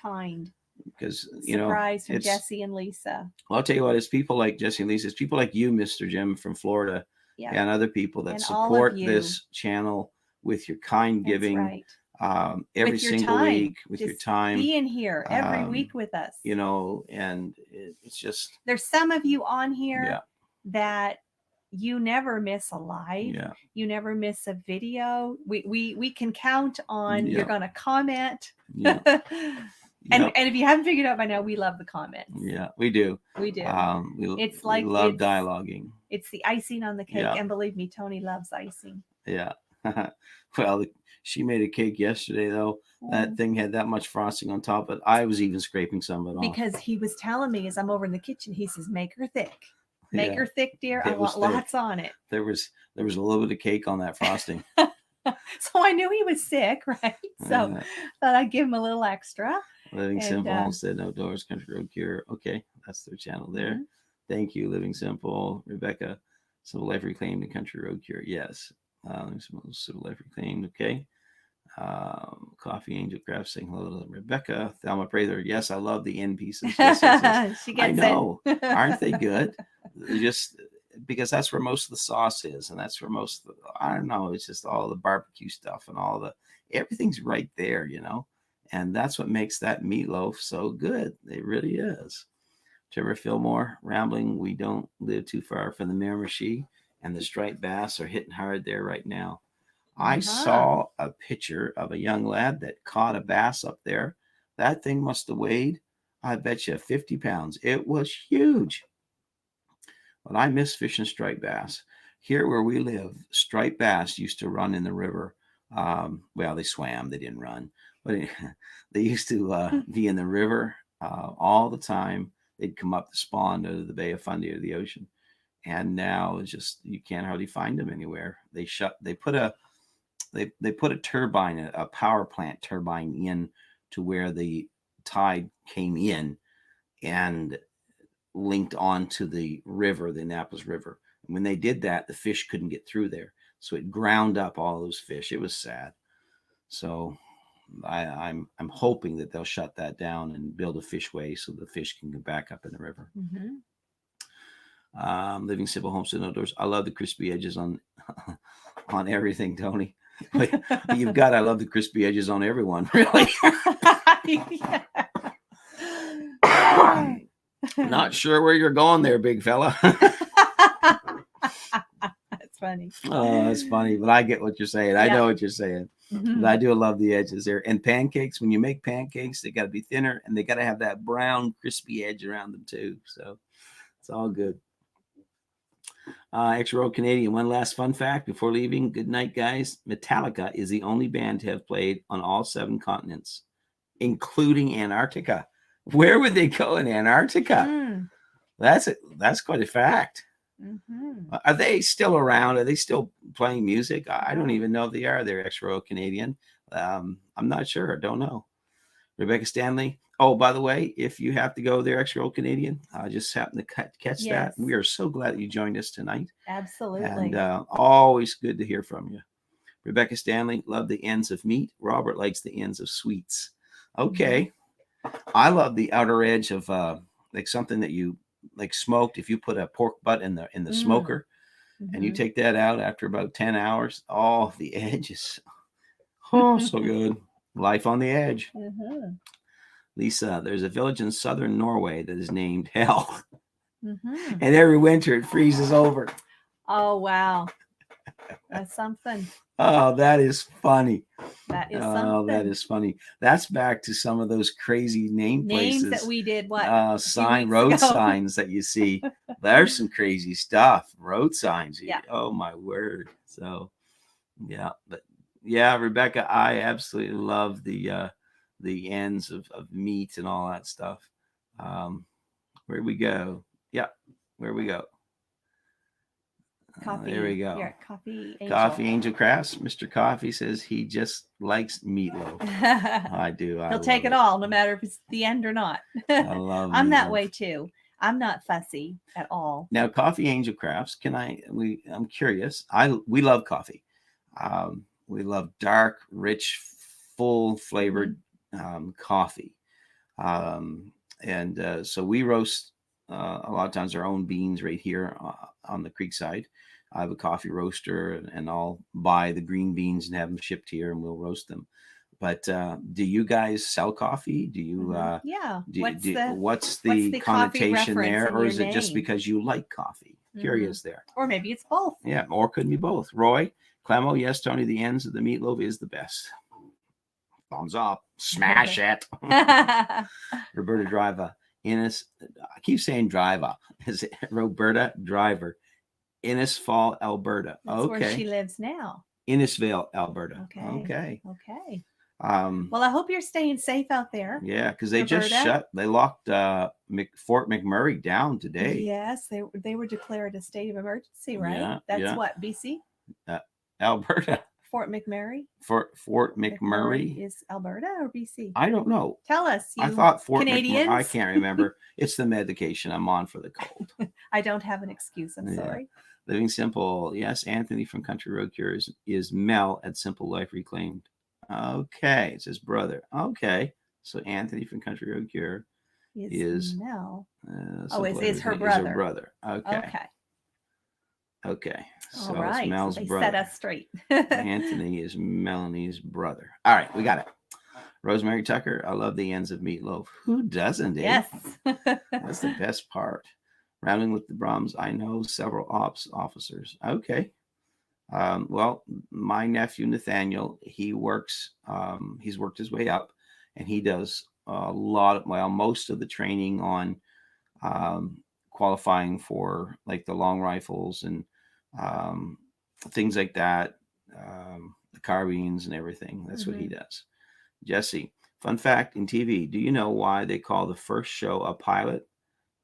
Speaker 1: because
Speaker 2: surprise from Jesse and Lisa.
Speaker 1: Well, I'll tell you what, it's people like Jesse and Lisa, it's people like you, Mr. Jim from Florida, and other people that support this channel with your kind giving.
Speaker 2: That's right.
Speaker 1: every
Speaker 2: with your
Speaker 1: single
Speaker 2: time,
Speaker 1: week with your
Speaker 2: just
Speaker 1: time.
Speaker 2: being here every
Speaker 1: Um,
Speaker 2: week with us.
Speaker 1: you know, and it's just,
Speaker 2: There's some of you on here
Speaker 1: yeah,
Speaker 2: that you never miss a live.
Speaker 1: yeah,
Speaker 2: You never miss a video. We can count on you're
Speaker 1: yeah,
Speaker 2: going to comment.
Speaker 1: yeah,
Speaker 2: And
Speaker 1: yeah,
Speaker 2: if you haven't figured out by now, we love the comments.
Speaker 1: yeah, we do.
Speaker 2: We do. It's
Speaker 1: We
Speaker 2: like
Speaker 1: love dialoguing.
Speaker 2: it's the icing on the cake.
Speaker 1: Yeah.
Speaker 2: And believe me, Tony loves icing.
Speaker 1: Yeah. Well, she made a cake yesterday, though. That thing had that much frosting on top of it. I was even scraping some of it off.
Speaker 2: Because he was telling me as I'm over in the kitchen, he says, make her thick. Make
Speaker 1: Yeah.
Speaker 2: her thick, dear. I
Speaker 1: It was
Speaker 2: want
Speaker 1: thick.
Speaker 2: lots on it.
Speaker 1: There was a little bit of cake on that frosting.
Speaker 2: So I knew he was sick, right? So thought I'd give him a little extra.
Speaker 1: Living Simple Homestead Outdoors Country Road Cure. Okay, that's their channel there.
Speaker 2: Mhm.
Speaker 1: Thank you, Living Simple. Rebecca, Civil Life Reclaimed and Country Road Cure. Yes. Civil Life Reclaimed. Okay. Coffee Angel Craft saying hello to Rebecca. Thelma Prather. Yes, I love the end pieces. Yes, yes, yes.
Speaker 2: She gets
Speaker 1: I know.
Speaker 2: it.
Speaker 1: Aren't they good? Just because that's where most of the sauce is, and that's where most of the, I don't know, it's just all the barbecue stuff and all the everything's right there, you know. And that's what makes that meatloaf so good. It really is. Trevor Fillmore, rambling. We don't live too far from the Miramichi, and the striped bass are hitting hard there right now. I saw a picture of a young lad that caught a bass up there. That thing must have weighed, I bet you, 50 pounds. It was huge. But I miss fishing striped bass. Here where we live, striped bass used to run in the river. Well, they swam, they didn't run, but they used to be in the river all the time. They'd come up to spawn out of the Bay of Fundy or the ocean. And now it's just, you can't hardly find them anywhere. They put a turbine, a power plant turbine in to where the tide came in and linked onto the river, the Annapolis River. And when they did that, the fish couldn't get through there. So it ground up all those fish. It was sad. So I'm hoping that they'll shut that down and build a fishway so the fish can get back up in the river.
Speaker 2: Mm-hmm.
Speaker 1: Living Simple Homestead Outdoors. I love the crispy edges on on everything, Tony. But you've got, I love the crispy edges on everyone, really. Not sure where you're going there, big fella.
Speaker 2: That's funny.
Speaker 1: Oh, that's funny, but I get what you're saying. I know what you're saying.
Speaker 2: Mm-hmm.
Speaker 1: But I do love the edges there. And pancakes, when you make pancakes, they got to be thinner and they got to have that brown, crispy edge around them too. So it's all good. X-Road Canadian. One last fun fact before leaving. Good night, guys. Metallica is the only band to have played on all 7 continents, including Antarctica. Where would they go in Antarctica?
Speaker 2: Mm.
Speaker 1: That's quite a fact.
Speaker 2: Mm-hmm.
Speaker 1: Are they still around? Are they still playing music? I don't even know if they are. They're X-Road Canadian. I'm not sure. I don't know. Rebecca Stanley. Oh, by the way, if you have to go there, X-Road Canadian, I just happened to catch that. We are so glad that you joined us tonight.
Speaker 2: Absolutely.
Speaker 1: And always good to hear from you. Rebecca Stanley, love the ends of meat. Robert likes the ends of sweets. Okay. Mm-hmm. I love the outer edge of like something that you like smoked. If you put a pork butt in the smoker and you take that out after about 10 hours, oh, the edge is so good. Life on the edge.
Speaker 2: Mm-hmm.
Speaker 1: Lisa, there's a village in southern Norway that is named Hell.
Speaker 2: Mm-hmm.
Speaker 1: And every winter it freezes over.
Speaker 2: Oh, wow. That's something.
Speaker 1: Oh, that is funny.
Speaker 2: That is something. Oh,
Speaker 1: that is funny. That's back to some of those crazy names places
Speaker 2: that we did. What
Speaker 1: road signs that you see. There's some crazy stuff. Road signs.
Speaker 2: Yeah.
Speaker 1: Oh my word. So, yeah, but yeah, Rebecca, I absolutely love the ends of meat and all that stuff. Where we go? Yeah, where we go?
Speaker 2: Coffee.
Speaker 1: There we go.
Speaker 2: Here, Coffee Angel.
Speaker 1: Coffee Angel Crafts. Mr. Coffee says he just likes meatloaf. I do.
Speaker 2: He'll take it all, no matter if it's the end or not.
Speaker 1: I love
Speaker 2: I'm
Speaker 1: meatloaf.
Speaker 2: that way too. I'm not fussy at all.
Speaker 1: Now, Coffee Angel Crafts. I'm curious. We love coffee. We love dark, rich, full flavored coffee. So we roast a lot of times our own beans right here on the creek side. I have a coffee roaster and I'll buy the green beans and have them shipped here and we'll roast them. But do you guys sell coffee? Do you
Speaker 2: Yeah.
Speaker 1: what's
Speaker 2: what's
Speaker 1: the
Speaker 2: the coffee
Speaker 1: connotation
Speaker 2: reference
Speaker 1: there,
Speaker 2: in
Speaker 1: or
Speaker 2: your
Speaker 1: is it just
Speaker 2: name?
Speaker 1: because you like coffee? Curious there.
Speaker 2: Or maybe it's both.
Speaker 1: Yeah, or could be both. Roy Clemo, yes, Tony, the ends of the meatloaf is the best. Thumbs up. Smash it. Roberta Driver. Innis, I keep saying driver. Is it Roberta Driver? Innisfall, Alberta.
Speaker 2: That's where she
Speaker 1: Okay.
Speaker 2: lives now.
Speaker 1: Innisville, Alberta.
Speaker 2: Okay.
Speaker 1: Okay.
Speaker 2: Well, I hope you're staying safe out there.
Speaker 1: Yeah, because they just
Speaker 2: Roberta.
Speaker 1: they locked Fort McMurray down today.
Speaker 2: Yes, they were declared a state of emergency, right?
Speaker 1: Yeah,
Speaker 2: That's
Speaker 1: yeah.
Speaker 2: what, BC?
Speaker 1: Alberta.
Speaker 2: Fort McMurray?
Speaker 1: Fort McMurray.
Speaker 2: Is Alberta or BC?
Speaker 1: I don't know.
Speaker 2: Tell us, you
Speaker 1: I thought Fort
Speaker 2: Canadians.
Speaker 1: I can't remember. It's the medication I'm on for the cold.
Speaker 2: I don't have an excuse. I'm sorry.
Speaker 1: Living Simple. Yes, Anthony from Country Road Cures is Mel at Simple Life Reclaimed. Okay, it's his brother. Okay, so Anthony from Country Road Cure is
Speaker 2: Mel.
Speaker 1: is
Speaker 2: her brother.
Speaker 1: Is her brother. Okay. So
Speaker 2: all right.
Speaker 1: it's Mel's
Speaker 2: so they
Speaker 1: brother.
Speaker 2: set us straight.
Speaker 1: Anthony is Melanie's brother. All right, we got it. Rosemary Tucker. I love the ends of meatloaf. Who doesn't?
Speaker 2: Yes.
Speaker 1: That's the best part. Rounding with the Brahms. I know several ops officers. Okay. Well, my nephew Nathaniel, he works. He's worked his way up, and he does a lot of most of the training on qualifying for like the long rifles and things like that, the carbines and everything. That's what he does. Jesse, fun fact in TV: do you know why they call the first show a pilot?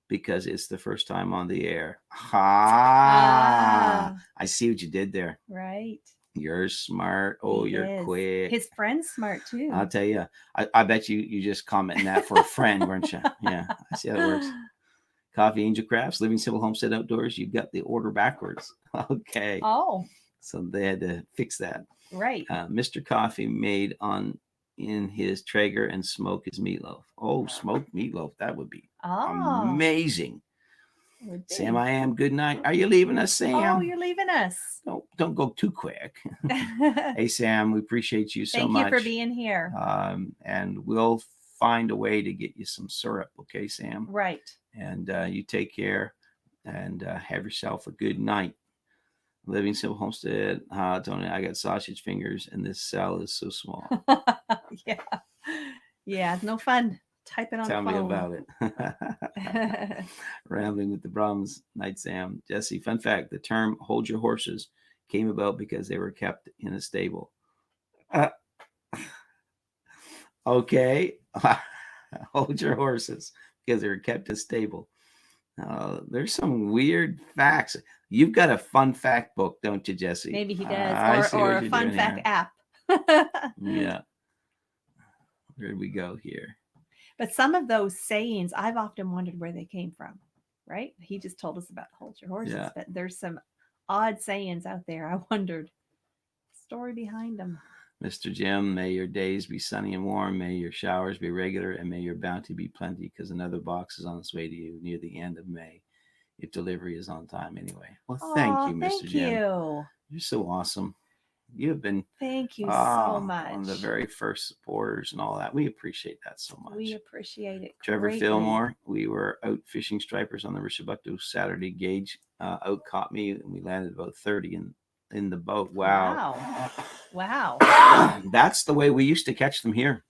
Speaker 1: Because it's the first time on the air. I see what you did there.
Speaker 2: Right.
Speaker 1: You're smart. Oh, you're quick.
Speaker 2: His friend's smart too.
Speaker 1: I'll tell you. I bet you just commenting that for a friend, weren't you? Yeah, I see how it works. Coffee Angel Crafts, Living Simple Homestead Outdoors. You got the order backwards. Okay.
Speaker 2: Oh.
Speaker 1: So they had to fix that.
Speaker 2: Right.
Speaker 1: Mr. Coffee made in his Traeger and smoke his meatloaf. Oh, smoked meatloaf. That would be amazing. Sam, I am. Good night. Are you leaving us, Sam?
Speaker 2: Oh, you're leaving us.
Speaker 1: Don't go too quick. Hey, Sam, we appreciate you so much.
Speaker 2: Thank you for being here.
Speaker 1: And we'll find a way to get you some syrup. Okay, Sam?
Speaker 2: Right.
Speaker 1: And you take care and have yourself a good night. Living Simple Homestead. Tony, I got sausage fingers and this cell is so small.
Speaker 2: Yeah. Yeah, no fun. Type it on
Speaker 1: Tell
Speaker 2: the phone.
Speaker 1: me about it. Rambling with the Brahms. Night, Sam. Jesse, fun fact: the term "hold your horses" came about because they were kept in a stable. Okay, hold your horses because they were kept in a stable. There's some weird facts. You've got a fun fact book, don't you, Jesse?
Speaker 2: Maybe he does, or a fun fact app.
Speaker 1: Yeah. Where did we go here?
Speaker 2: But some of those sayings, I've often wondered where they came from, right? He just told us about hold your horses, but there's some odd sayings out there. I wondered the story behind them. Mr.
Speaker 1: Jim, may your days be sunny and warm. May your showers be regular, and may your bounty be plenty, because another box is on its way to you near the end of May. If delivery is on time anyway. Well, thank you, Mr. Jim. You're so awesome. You have been
Speaker 2: thank you so much.
Speaker 1: One of the very first supporters and all that. We appreciate that so much.
Speaker 2: We appreciate it.
Speaker 1: Trevor Fillmore, we were out fishing stripers on the Rishabutto Saturday. Gage out caught me, and we landed about 30 in the boat. Wow. That's the way we used to catch them here.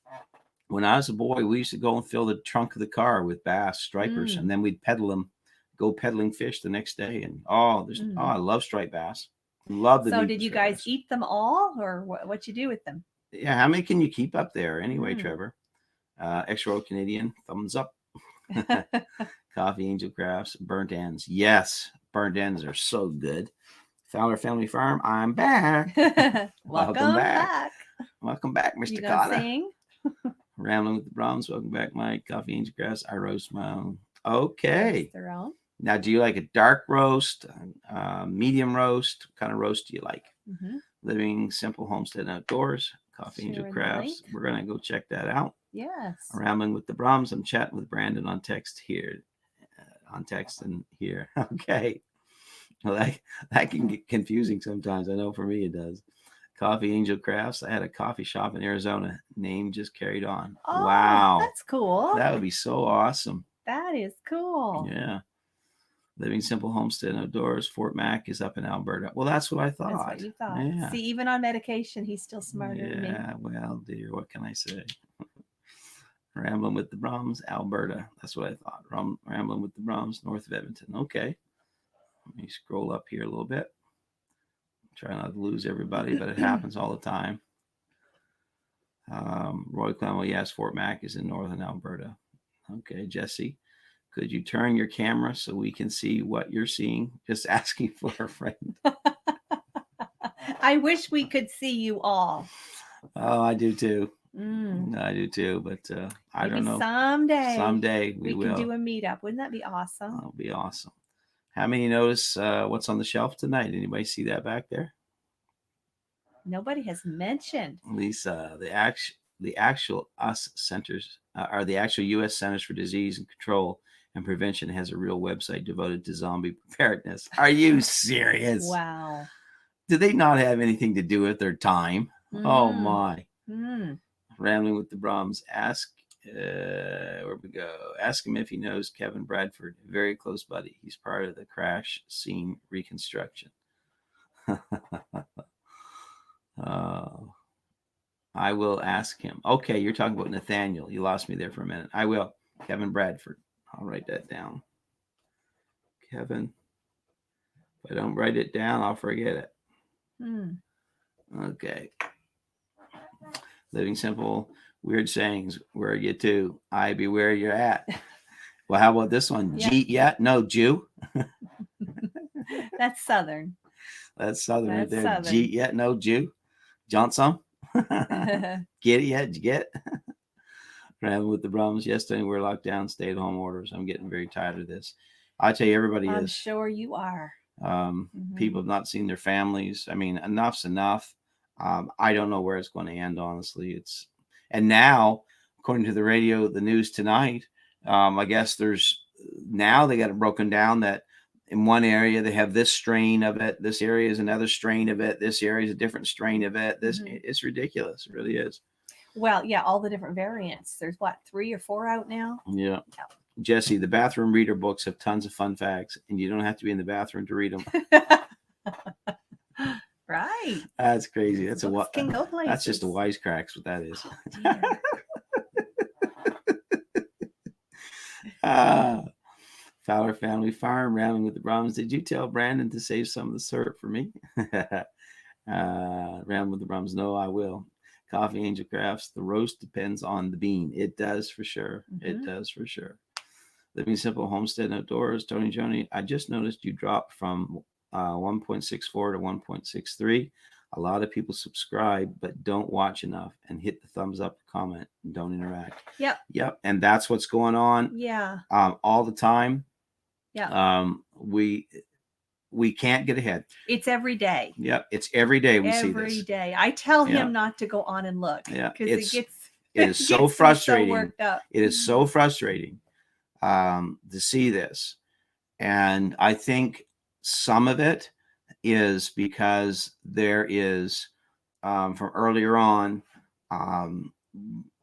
Speaker 1: When I was a boy, we used to go and fill the trunk of the car with bass, stripers, and then we'd peddle them, go peddling fish the next day. And I love striped bass. Love the.
Speaker 2: So did you guys eat them all, or what you do with them?
Speaker 1: Yeah, how many can you keep up there anyway, Trevor? Extra Canadian, thumbs up. Coffee Angel Crafts, burnt ends. Yes, burnt ends are so good. Fowler Family Farm, I'm back.
Speaker 2: Welcome back.
Speaker 1: Welcome back, Mr. Cotta. Rambling with the Brahms, welcome back, Mike. Coffee Angel Crafts, I roast my own. Okay.
Speaker 2: Their own.
Speaker 1: Now, do you like a dark roast, medium roast? What kind of roast do you like? Living Simple Homestead Outdoors, Coffee Angel Crafts. We're going to go check that out.
Speaker 2: Yes.
Speaker 1: Rambling with the Brahms. I'm chatting with Brandon on text here. Okay. Well, that can get confusing sometimes. I know for me it does. Coffee Angel Crafts. I had a coffee shop in Arizona. Name just carried on.
Speaker 2: Oh,
Speaker 1: Wow.
Speaker 2: that's cool.
Speaker 1: That would be so awesome.
Speaker 2: That is cool.
Speaker 1: Yeah. Living Simple Homestead Outdoors. Fort Mac is up in Alberta. Well, that's what I thought.
Speaker 2: That's what you thought.
Speaker 1: Yeah.
Speaker 2: See, even on medication, he's still smarter than me.
Speaker 1: Yeah, well, dear, what can I say? Rambling with the Brahms, Alberta. That's what I thought. Rambling with the Brahms, north of Edmonton. Okay. Let me scroll up here a little bit. Try not to lose everybody, but it happens all the time. Roy Clemmel, yes, Fort Mac is in northern Alberta. Okay, Jesse, could you turn your camera so we can see what you're seeing? Just asking for a friend.
Speaker 2: I wish we could see you all.
Speaker 1: Oh, I do too.
Speaker 2: Mm.
Speaker 1: I do too, but I
Speaker 2: Maybe
Speaker 1: don't know.
Speaker 2: Someday
Speaker 1: we
Speaker 2: can
Speaker 1: will
Speaker 2: do a meetup. Wouldn't that be awesome?
Speaker 1: That'll be awesome. How many notice what's on the shelf tonight? Anybody see that back there?
Speaker 2: Nobody has mentioned.
Speaker 1: Lisa, the actual US centers are the actual U.S. Centers for Disease and Control and Prevention has a real website devoted to zombie preparedness. Are you serious?
Speaker 2: Wow.
Speaker 1: Do they not have anything to do with their time? Oh my. Rambling with the Brahms. Ask where we go. Ask him if he knows Kevin Bradford, a very close buddy. He's part of the crash scene reconstruction. I will ask him. Okay, you're talking about Nathaniel. You lost me there for a minute. I will. Kevin Bradford. I'll write that down. Kevin. If I don't write it down, I'll forget it. Okay. Living Simple. Weird sayings. Where are you to? I be where you're at. Well, how about this one?
Speaker 2: Yeah.
Speaker 1: Jeet yet? No, Jew.
Speaker 2: That's Southern.
Speaker 1: That's Southern right there.
Speaker 2: Southern.
Speaker 1: Jeet yet? No, Jew. Johnson. Get it yet? Did you get? Rambling with the Brahms. Yesterday we were locked down, stay-at-home orders. I'm getting very tired of this. I tell you, everybody
Speaker 2: I'm
Speaker 1: is.
Speaker 2: sure you are.
Speaker 1: People have not seen their families. I mean, enough's enough. I don't know where it's going to end. Honestly, and now, according to the radio, the news tonight, I guess they got it broken down that in one area they have this strain of it. This area is another strain of it. This area is a different strain of it. It's ridiculous. It really is.
Speaker 2: Well, yeah, all the different variants. There's 3 or 4 out now?
Speaker 1: Yeah. Jesse, the bathroom reader books have tons of fun facts, and you don't have to be in the bathroom to read them.
Speaker 2: Right.
Speaker 1: That's crazy. That's
Speaker 2: can go places.
Speaker 1: That's just a wisecracks. What that is. Fowler Family Farm, Rambling with the Brahms. Did you tell Brandon to save some of the syrup for me? Rambling with the Brahms. No, I will. Coffee Angel Crafts. The roast depends on the bean. It does for sure. It does for sure. Living Simple Homestead Outdoors. Tony Joni, I just noticed you dropped from 1.64 to 1.63. A lot of people subscribe but don't watch enough and hit the thumbs up, comment, and don't interact. Yep. And that's what's going on.
Speaker 2: Yeah.
Speaker 1: All the time.
Speaker 2: Yeah.
Speaker 1: We can't get ahead.
Speaker 2: It's every day.
Speaker 1: Yep. It's every day we see this.
Speaker 2: Every day. I tell him not to go on and look.
Speaker 1: Yeah.
Speaker 2: Because it
Speaker 1: is so frustrating.
Speaker 2: So worked up.
Speaker 1: It is so frustrating to see this. And I think some of it is because there is from earlier on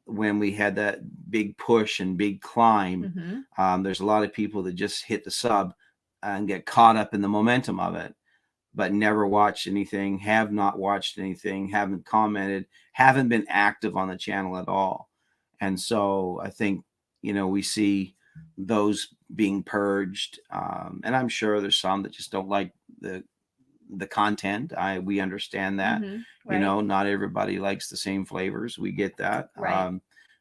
Speaker 1: when we had that big push and big climb, there's a lot of people that just hit the sub and get caught up in the momentum of it, but never watched anything, have not watched anything, haven't commented, haven't been active on the channel at all. And so I think, we see those being purged. And I'm sure there's some that just don't like the content. We understand that. Right. Not everybody likes the same flavors. We get that.
Speaker 2: Right.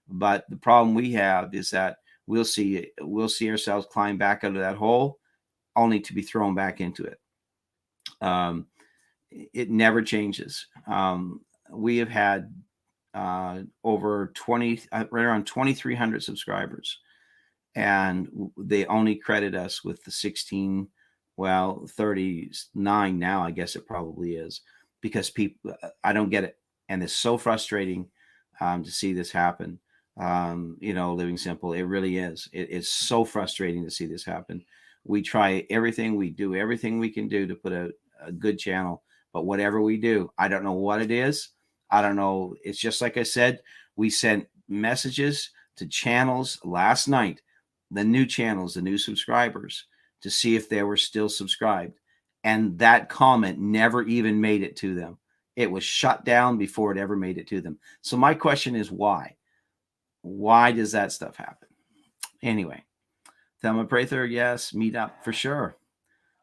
Speaker 1: But the problem we have is that we'll see ourselves climb back out of that hole only to be thrown back into it. It never changes. We have had over 20, right around 2,300 subscribers, and they only credit us with the 39 now, I guess it probably is, because people, I don't get it. And it's so frustrating to see this happen. Living Simple, it really is. It's so frustrating to see this happen. We try everything, we do everything we can do to put a good channel, But whatever we do, I don't know what it is. I don't know. It's just like I said, we sent messages to channels last night, the new channels, the new subscribers, to see if they were still subscribed. And that comment never even made it to them. It was shut down before it ever made it to them. So my question is why? Why does that stuff happen? Anyway, Thelma Prather, yes, meet up for sure.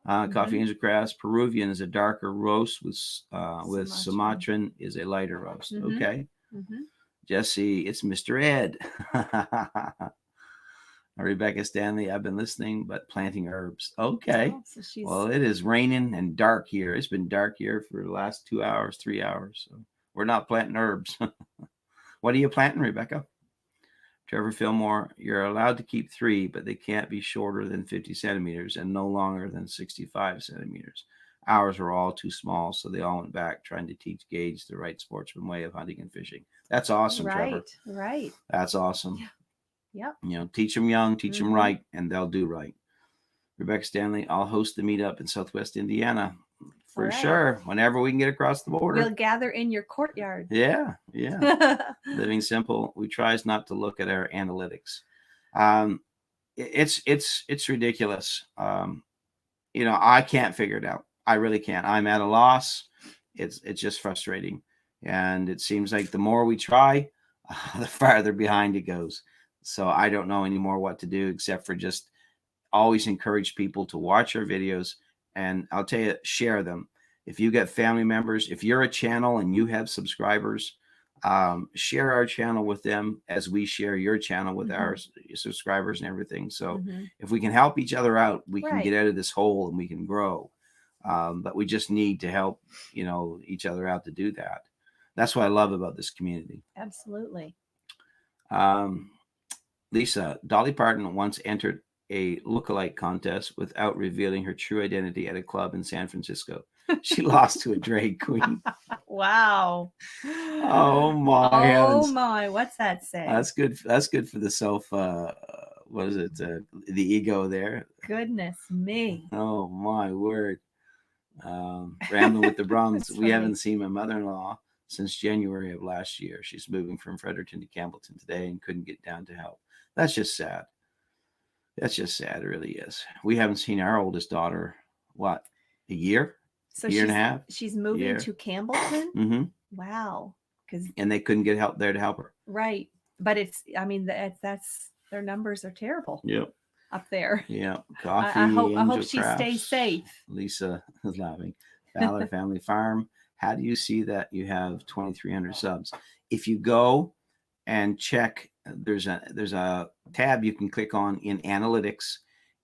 Speaker 1: Coffee Angel Crafts, Peruvian is a darker roast with Sumatran is a lighter roast. Okay. Jesse, it's Mr. Ed. Rebecca Stanley, I've been listening, but planting herbs. Okay. Oh, so well, it is raining and dark here. It's been dark here for the last 2 hours, 3 hours. So we're not planting herbs. What are you planting, Rebecca? Trevor Fillmore, you're allowed to keep 3, but they can't be shorter than 50 centimeters and no longer than 65 centimeters. Ours were all too small, so they all went back trying to teach Gage the right sportsman way of hunting and fishing. That's awesome, Trevor.
Speaker 2: Right.
Speaker 1: That's awesome.
Speaker 2: Yeah. Yep.
Speaker 1: You know, teach them young, teach them right, and they'll do right. Rebecca Stanley, I'll host the meetup in Southwest Indiana for sure. Whenever we can get across the border,
Speaker 2: we'll gather in your courtyard.
Speaker 1: Yeah. Living simple. We tries not to look at our analytics. It's ridiculous. You know, I can't figure it out. I really can't. I'm at a loss. It's just frustrating, and it seems like the more we try, the farther behind it goes. So I don't know anymore what to do except for just always encourage people to watch our videos. And I'll tell you, share them. If you get family members, if you're a channel and you have subscribers, share our channel with them as we share your channel with our subscribers and everything. So if we can help each other out, we can get out of this hole and we can grow. But we just need to help, you know, each other out to do that. That's what I love about this community.
Speaker 2: Absolutely.
Speaker 1: Lisa, Dolly Parton once entered a lookalike contest without revealing her true identity at a club in San Francisco. She lost to a drag queen.
Speaker 2: Wow.
Speaker 1: Oh my
Speaker 2: heavens. My, what's that say?
Speaker 1: That's good. That's good for the self, what is it? The ego there.
Speaker 2: Goodness me.
Speaker 1: Oh my word. Rambling with the Brums. We haven't seen my mother-in-law since January of last year. She's moving from Fredericton to Campbellton today and couldn't get down to help. That's just sad. That's just sad. It really is. We haven't seen our oldest daughter, what, a year?
Speaker 2: So
Speaker 1: year and a half?
Speaker 2: She's moving to Campbellton? Wow.
Speaker 1: And they couldn't get help there to help her.
Speaker 2: Right. But it's, I mean, that's their numbers are terrible.
Speaker 1: Yep.
Speaker 2: Up there.
Speaker 1: Yeah. Coffee.
Speaker 2: I hope she stays safe.
Speaker 1: Lisa is laughing. Valor Family Farm. How do you see that you have 2,300 subs? If you go and check, there's a tab you can click on in analytics,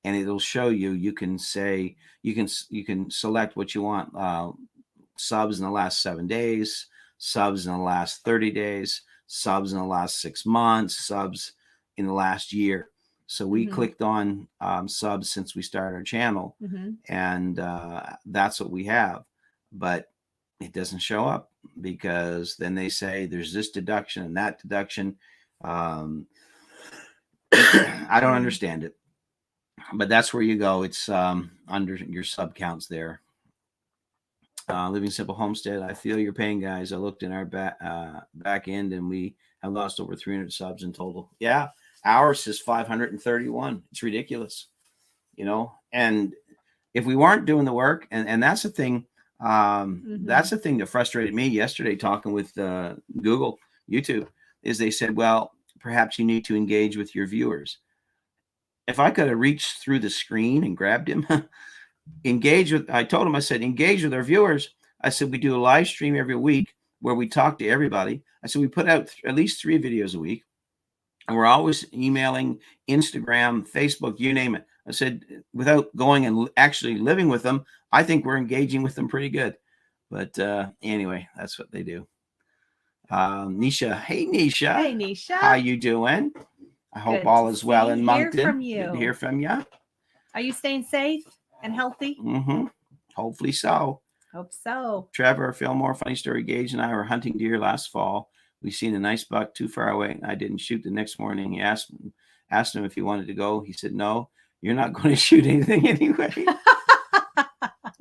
Speaker 1: and it'll show you. You can say you can select what you want. Subs in the last 7 days, subs in the last 30 days, subs in the last 6 months, subs in the last year. So we clicked on subs since we started our channel, and that's what we have. But it doesn't show up because then they say there's this deduction and that deduction. I don't understand it, but that's where you go. It's under your sub counts there. Living Simple Homestead. I feel your pain, guys. I looked in our back end and we have lost over 300 subs in total. Yeah. Ours is 531. It's ridiculous, you know. And if we weren't doing the work, and that's the thing, that's the thing that frustrated me yesterday talking with Google, YouTube, is they said, well, perhaps you need to engage with your viewers. If I could have reached through the screen and grabbed him, I told him, I said, engage with our viewers. I said, we do a live stream every week where we talk to everybody. I said, we put out at least 3 videos a week. And we're always emailing, Instagram, Facebook, you name it. I said, without going and actually living with them, I think we're engaging with them pretty good. But anyway, that's what they do. Nisha. Hey, Nisha.
Speaker 2: Hey, Nisha.
Speaker 1: How you doing? I hope
Speaker 2: Good
Speaker 1: all is well in Moncton.
Speaker 2: Hear from you.
Speaker 1: Good to hear from you.
Speaker 2: Are you staying safe and healthy?
Speaker 1: Hopefully so.
Speaker 2: Hope so.
Speaker 1: Trevor Fillmore, funny story. Gage and I were hunting deer last fall. We seen a nice buck too far away. I didn't shoot the next morning. He asked him if he wanted to go. He said, no, you're not going to shoot anything anyway.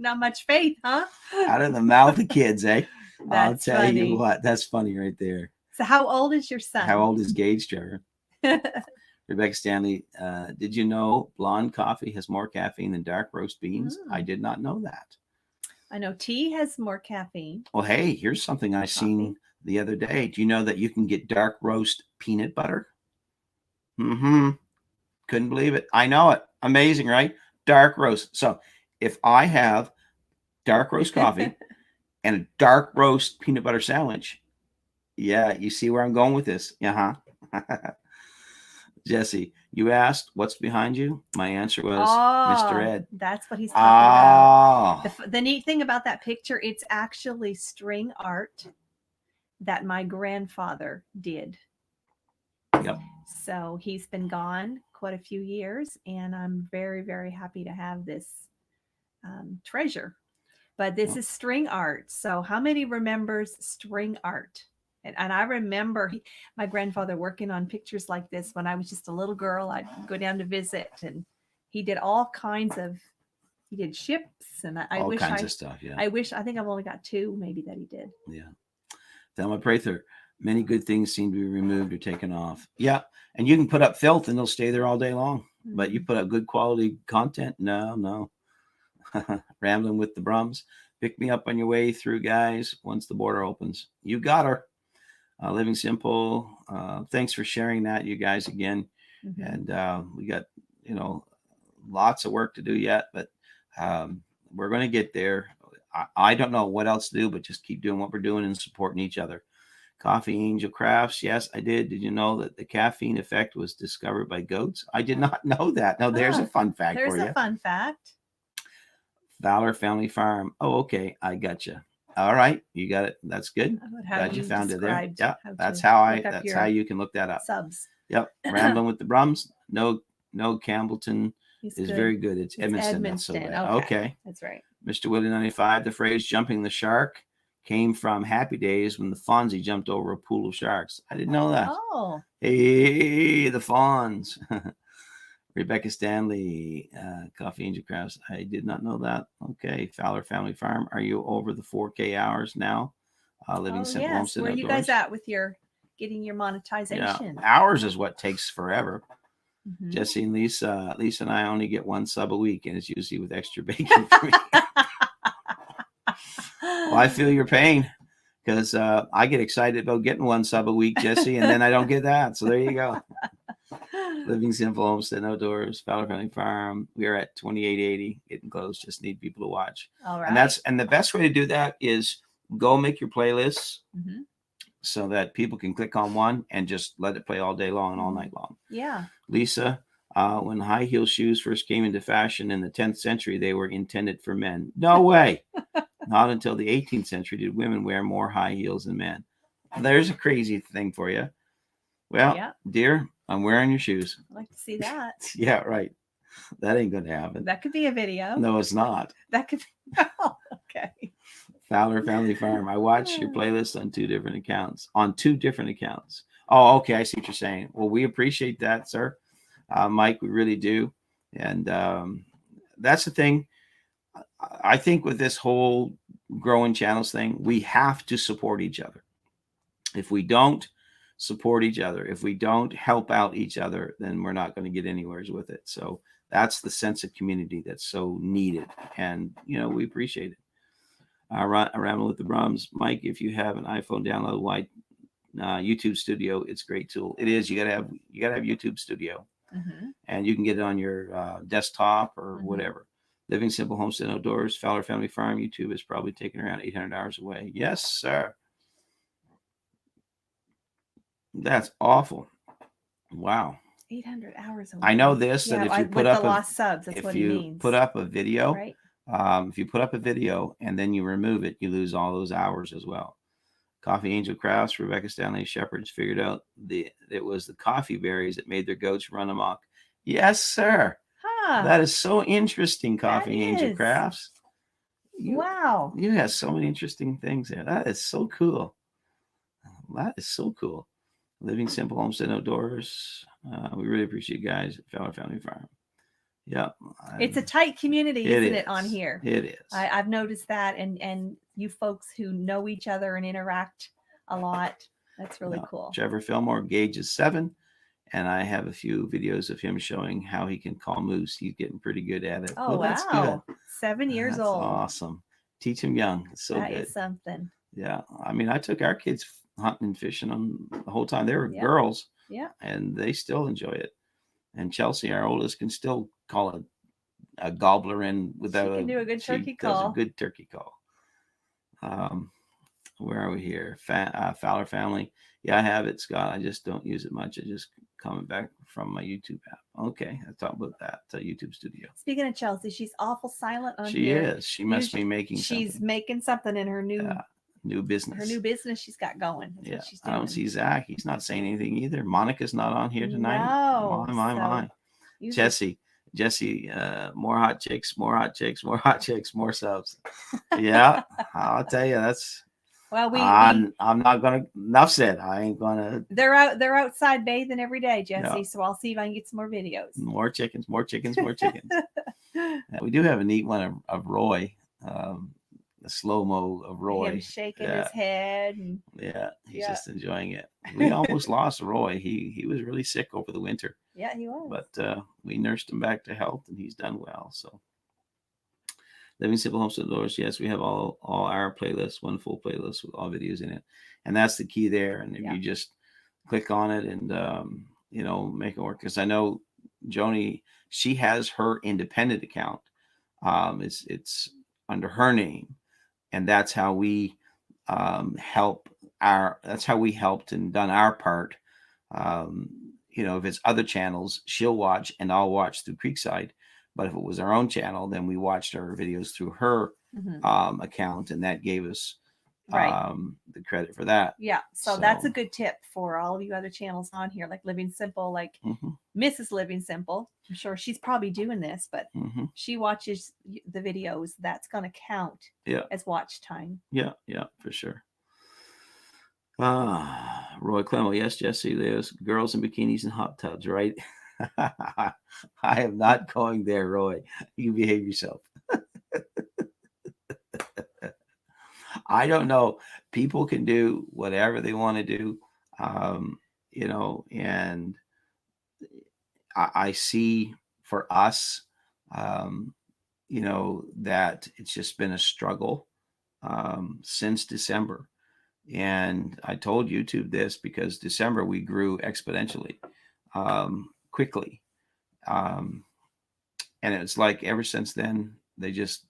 Speaker 2: Not much faith, huh?
Speaker 1: Out of the mouth of kids, eh? I'll
Speaker 2: That's
Speaker 1: tell you
Speaker 2: funny.
Speaker 1: what. That's funny right there.
Speaker 2: So how old is your
Speaker 1: How
Speaker 2: son?
Speaker 1: old is Gage, Trevor? Rebecca Stanley, did you know blonde coffee has more caffeine than dark roast beans? I
Speaker 2: Mm.
Speaker 1: did not know that.
Speaker 2: I know tea has more caffeine
Speaker 1: Well, hey, here's something I
Speaker 2: than coffee.
Speaker 1: seen the other day. Do you know that you can get dark roast peanut butter? Mm-hmm. Couldn't believe it. I know it. Amazing, right? Dark roast. So if I have dark roast coffee and a dark roast peanut butter sandwich, yeah, you see where I'm going with this. Uh huh. Jesse, you asked what's behind you. My answer was Mr.
Speaker 2: Oh,
Speaker 1: Ed.
Speaker 2: that's what he's talking about.
Speaker 1: Oh,
Speaker 2: The neat thing about that picture, it's actually string art that my grandfather did.
Speaker 1: yep.
Speaker 2: So he's been gone quite a few years, and I'm very, very happy to have this treasure. But this is string art. So how many remembers string art? And I remember my grandfather working on pictures like this when I was just a little girl. I'd go down to visit, and he did all kinds of. He did ships, and I
Speaker 1: All
Speaker 2: wish
Speaker 1: kinds of stuff. Yeah.
Speaker 2: I think I've only got two, maybe that he did.
Speaker 1: Yeah. Thelma Prather, many good things seem to be removed or taken off. Yeah. And you can put up filth and they'll stay there all day long. Mm-hmm. But you put up good quality content. No. Rambling with the Brums. Pick me up on your way through, guys, once the border opens. You got her. Living Simple. Thanks for sharing that, you guys, again. Mm-hmm. And we got, lots of work to do yet, but we're going to get there. I don't know what else to do, but just keep doing what we're doing and supporting each other. Coffee Angel Crafts. Yes, I did. Did you know that the caffeine effect was discovered by goats? I did not know that. No, there's a fun fact for you.
Speaker 2: There's a fun fact.
Speaker 1: Valor Family Farm. Oh, okay. I got you. All right. You got it. That's good. Glad you found it there. Yeah. That's how you can look that up.
Speaker 2: Subs.
Speaker 1: Yep. Rambling with the Brums. No, Campbellton is
Speaker 2: good.
Speaker 1: Very good. It's Edmonston. That's so bad. Okay.
Speaker 2: That's right.
Speaker 1: Mr. Willie 95, the phrase jumping the shark came from Happy Days when the Fonzie jumped over a pool of sharks. I didn't know that.
Speaker 2: Oh.
Speaker 1: Hey, the Fonz. Rebecca Stanley, Coffee Angel Crafts. I did not know that. Okay. Fowler Family Farm. Are you over the 4K hours now? Living Simple Homestead
Speaker 2: Where are
Speaker 1: Outdoors.
Speaker 2: you guys at with getting your monetization?
Speaker 1: Yeah, hours is what takes forever. Mm-hmm. Jesse and Lisa and I only get one sub a week, and it's usually with extra bacon for me. Well, I feel your pain because I get excited about getting one sub a week, Jesse, and then I don't get that. So there you go. Living Simple Homestead Outdoors, Fowler Family Farm. We are at 2880, getting close. Just need people to watch.
Speaker 2: All right.
Speaker 1: And the best way to do that is go make your playlists.
Speaker 2: Mm-hmm.
Speaker 1: So that people can click on one and just let it play all day long and all night long.
Speaker 2: Yeah.
Speaker 1: Lisa, when high heel shoes first came into fashion in the 10th century, they were intended for men. No way. Not until the 18th century did women wear more high heels than men. There's a crazy thing for you. Well, dear, I'm wearing your shoes.
Speaker 2: I'd like to see that.
Speaker 1: Yeah, right. That ain't going to happen.
Speaker 2: That could be a video.
Speaker 1: No, it's not.
Speaker 2: That could be. Oh, okay.
Speaker 1: Fowler Family Farm. I watch your playlist on two different accounts. Oh, okay. I see what you're saying. Well, we appreciate that, sir. Mike, we really do. And that's the thing. I think with this whole growing channels thing, we have to support each other. If we don't support each other, if we don't help out each other, then we're not going to get anywhere with it. So that's the sense of community that's so needed. And, we appreciate it. Ramble with the Brums. Mike, if you have an iPhone, download YouTube Studio. It's a great tool. It is. You gotta have YouTube Studio, and you can get it on your desktop or whatever. Living Simple Homestead Outdoors, Fowler Family Farm. YouTube is probably taking around 800 hours away. Yes, sir. That's awful. Wow.
Speaker 2: 800 hours away.
Speaker 1: I know this. That if you put up
Speaker 2: the lost subs, that's what he means.
Speaker 1: Put up a video,
Speaker 2: right?
Speaker 1: If you put up a video and then you remove it, you lose all those hours as well. Coffee Angel Crafts, Rebecca Stanley Shepherds figured out it was the coffee berries that made their goats run amok. Yes, sir. Huh. That is so interesting, Coffee Angel Crafts.
Speaker 2: Wow.
Speaker 1: You have so many interesting things there. That is so cool. Living Simple Homestead Outdoors. We really appreciate you guys at Fowler Family Farm. Yeah.
Speaker 2: It's a tight community,
Speaker 1: It
Speaker 2: isn't it, on
Speaker 1: is.
Speaker 2: here?
Speaker 1: It is.
Speaker 2: I've noticed that, and you folks who know each other and interact a lot, that's really
Speaker 1: Yeah.
Speaker 2: cool.
Speaker 1: Trevor Fillmore, Gage is 7. And I have a few videos of him showing how he can call moose. He's getting pretty good at it.
Speaker 2: Oh,
Speaker 1: Well, that's
Speaker 2: wow.
Speaker 1: good.
Speaker 2: 7 years
Speaker 1: That's
Speaker 2: old.
Speaker 1: awesome. Teach him young. It's so
Speaker 2: That
Speaker 1: good.
Speaker 2: is something.
Speaker 1: Yeah. I mean, I took our kids hunting and fishing on the whole time. They were
Speaker 2: Yeah.
Speaker 1: girls.
Speaker 2: Yeah.
Speaker 1: And they still enjoy it. And Chelsea, our oldest, can still call a gobbler in without
Speaker 2: She can do a good turkey
Speaker 1: she does
Speaker 2: call.
Speaker 1: a good turkey call. Where are we here? Fowler family. Yeah, I have it, Scott. I just don't use it much. I just coming back from my YouTube app. Okay, I talked about that YouTube Studio.
Speaker 2: Speaking of Chelsea, she's awful silent on
Speaker 1: She
Speaker 2: here.
Speaker 1: is. She must be making
Speaker 2: She's
Speaker 1: something.
Speaker 2: making something in her
Speaker 1: new business.
Speaker 2: Her new business she's got going. That's
Speaker 1: Yeah,
Speaker 2: what she's doing.
Speaker 1: I don't see Zach. He's not saying anything either. Monica's not on here tonight.
Speaker 2: No.
Speaker 1: My. Jesse, more hot chicks, more hot chicks, more hot chicks, more subs. Yeah, I'll tell you, that's.
Speaker 2: Well,
Speaker 1: I'm not gonna. Enough said. I ain't gonna.
Speaker 2: They're outside bathing every day, Jesse. No. So I'll see if I can get some more videos.
Speaker 1: More chickens, more chickens, more chickens. We do have a neat one of Roy. The slow-mo of Roy.
Speaker 2: Him shaking his head. And,
Speaker 1: he's just enjoying it. We almost lost Roy. He was really sick over the winter.
Speaker 2: Yeah, he was.
Speaker 1: But we nursed him back to health, and he's done well. So, Living Simple Homestead Doors. Yes, we have all our playlists, one full playlist with all videos in it, and that's the key there. And if you just click on it and make it work, because I know Joni, she has her independent account. It's under her name. And that's how we that's how we helped and done our part. If it's other channels, she'll watch and I'll watch through Creekside. But if it was our own channel, then we watched our videos through her account, and that gave us the credit for that.
Speaker 2: Yeah. So that's a good tip for all of you other channels on here, like Living Simple, like Mrs. Living Simple. I'm sure she's probably doing this, but she watches the videos. That's going to count as watch time.
Speaker 1: Yeah, for sure. Roy Clemo, yes, Jesse, there's girls in bikinis and hot tubs, right? I am not going there, Roy. You behave yourself. I don't know. People can do whatever they want to do, and I see for us, that it's just been a struggle since December. And I told YouTube this because December we grew exponentially, quickly. And it's like ever since then, they just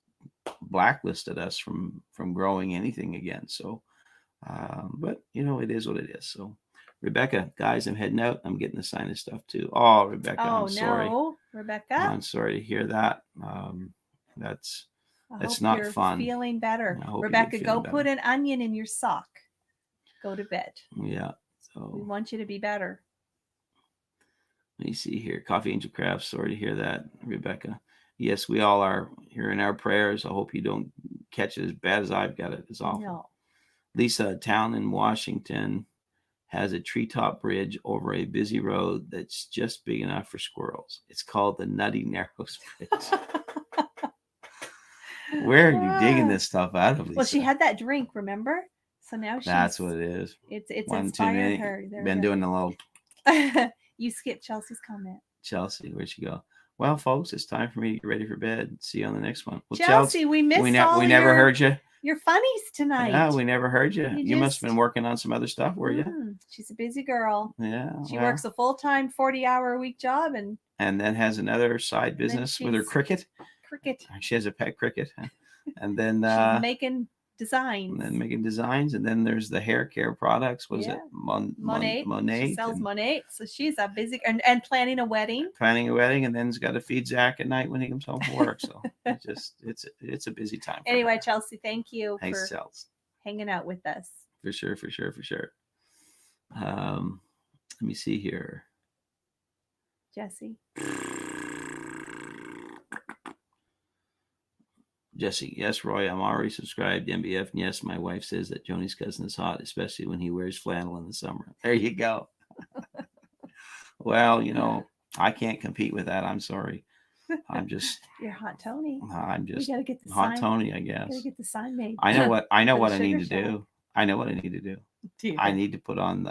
Speaker 1: blacklisted us from growing anything again. So, but it is what it is. So, Rebecca, guys, I'm heading out. I'm getting the sinus stuff too. Oh, Rebecca, I'm sorry.
Speaker 2: No, Rebecca.
Speaker 1: I'm sorry to hear that. That's not fun.
Speaker 2: Feeling better, Rebecca. Go put an onion in your sock. Go to bed.
Speaker 1: Yeah. So
Speaker 2: we want you to be better.
Speaker 1: Let me see here. Coffee Angel Crafts. Sorry to hear that, Rebecca. Yes, we all are here in our prayers. I hope you don't catch it as bad as I've got it. It's awful. No. Lisa, a town in Washington has a treetop bridge over a busy road that's just big enough for squirrels. It's called the Nutty Narrows Bridge. Where are you digging this stuff out of, Lisa?
Speaker 2: Well, she had that drink, remember? So now
Speaker 1: that's what it is.
Speaker 2: It's one inspired her.
Speaker 1: Been doing a little.
Speaker 2: You skipped Chelsea's comment.
Speaker 1: Chelsea, where'd she go? Well, folks, it's time for me to get ready for bed. See you on the next one. Well,
Speaker 2: Chelsea, we missed
Speaker 1: we never heard you.
Speaker 2: Your funnies tonight.
Speaker 1: Yeah, we never heard you. You must have been working on some other stuff, were you?
Speaker 2: She's a busy girl.
Speaker 1: Yeah.
Speaker 2: She works a full-time 40-hour-a-week job and
Speaker 1: then has another side business with her cricket. She has a pet cricket. And then
Speaker 2: she's making designs.
Speaker 1: And then there's the hair care products. What is it?
Speaker 2: Monat. She sells Monat. So she's a busy and planning a wedding.
Speaker 1: And then has got to feed Zach at night when he comes home from work. So it's a busy time.
Speaker 2: Anyway, Chelsea, thank you
Speaker 1: for
Speaker 2: hanging out with us.
Speaker 1: For sure. Let me see here. Jesse, yes, Roy, I'm already subscribed to MBF. And yes, my wife says that Joni's cousin is hot, especially when he wears flannel in the summer. There you go. Well, I can't compete with that. I'm sorry. I'm just,
Speaker 2: You're hot Tony.
Speaker 1: I'm
Speaker 2: We
Speaker 1: just
Speaker 2: got to get the
Speaker 1: hot
Speaker 2: sign.
Speaker 1: Tony, I
Speaker 2: Got to
Speaker 1: guess.
Speaker 2: get the sign made.
Speaker 1: I know what I
Speaker 2: For the
Speaker 1: need
Speaker 2: sugar
Speaker 1: to
Speaker 2: shack.
Speaker 1: do. I know what I need to do.
Speaker 2: Do you
Speaker 1: I
Speaker 2: think?
Speaker 1: need to put on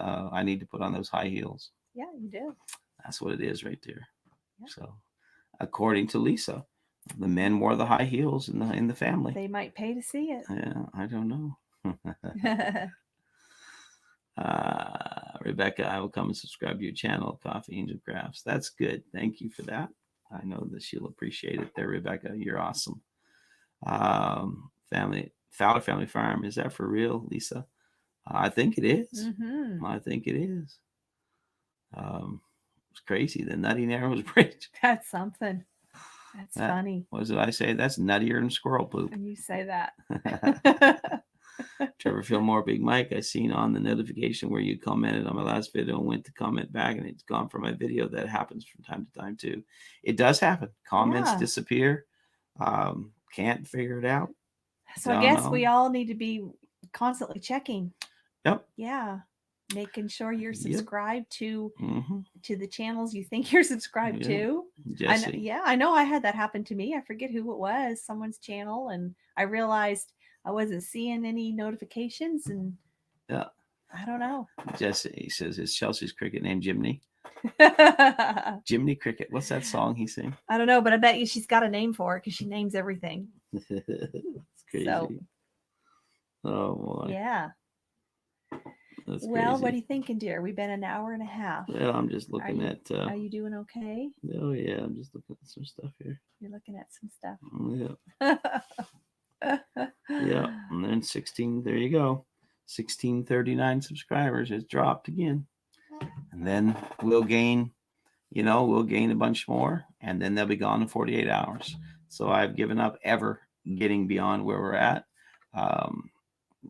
Speaker 1: those high heels.
Speaker 2: Yeah, you do.
Speaker 1: That's what it is right there.
Speaker 2: Yeah.
Speaker 1: So, according to Lisa, the men wore the high heels in the family.
Speaker 2: They might pay to see it.
Speaker 1: Yeah, I don't know. Rebecca, I will come and subscribe to your channel, Coffee Angel Crafts. That's good. Thank you for that. I know that she'll appreciate it there, Rebecca. You're awesome. Fowler Family Farm. Is that for real, Lisa? I think it is.
Speaker 2: Mm-hmm.
Speaker 1: I think it is. It's crazy. The Nutty Narrows Bridge.
Speaker 2: That's something. That's funny.
Speaker 1: What did I say? That's nuttier than squirrel poop.
Speaker 2: And you say that.
Speaker 1: Trevor Fillmore, Big Mike, I seen on the notification where you commented on my last video and went to comment back, and it's gone from my video. That happens from time to time too. It does happen. Comments disappear. Can't figure it out.
Speaker 2: So I guess we all need to be constantly checking.
Speaker 1: Yep.
Speaker 2: Yeah. Making sure you're subscribed to
Speaker 1: Mm-hmm.
Speaker 2: to the channels you think you're subscribed to.
Speaker 1: Jesse.
Speaker 2: I know I had that happen to me. I forget who it was, someone's channel, and I realized I wasn't seeing any notifications, and
Speaker 1: yeah,
Speaker 2: I don't know.
Speaker 1: Jesse says it's Chelsea's cricket named Jiminy. Jiminy Cricket. What's that song he sings?
Speaker 2: I don't know, but I bet you she's got a name for it because she names everything.
Speaker 1: It's crazy.
Speaker 2: So,
Speaker 1: oh boy.
Speaker 2: Yeah.
Speaker 1: That's
Speaker 2: well,
Speaker 1: crazy.
Speaker 2: what are you thinking, dear? We've been an hour and a half.
Speaker 1: Well, I'm just looking at.
Speaker 2: Are you doing okay?
Speaker 1: Oh yeah, I'm just looking at some stuff here.
Speaker 2: You're looking at some stuff.
Speaker 1: Yeah. Yeah, and then 16. There you go. 1639 subscribers has dropped again, and then we'll gain. We'll gain a bunch more, and then they'll be gone in 48 hours. So I've given up ever getting beyond where we're at.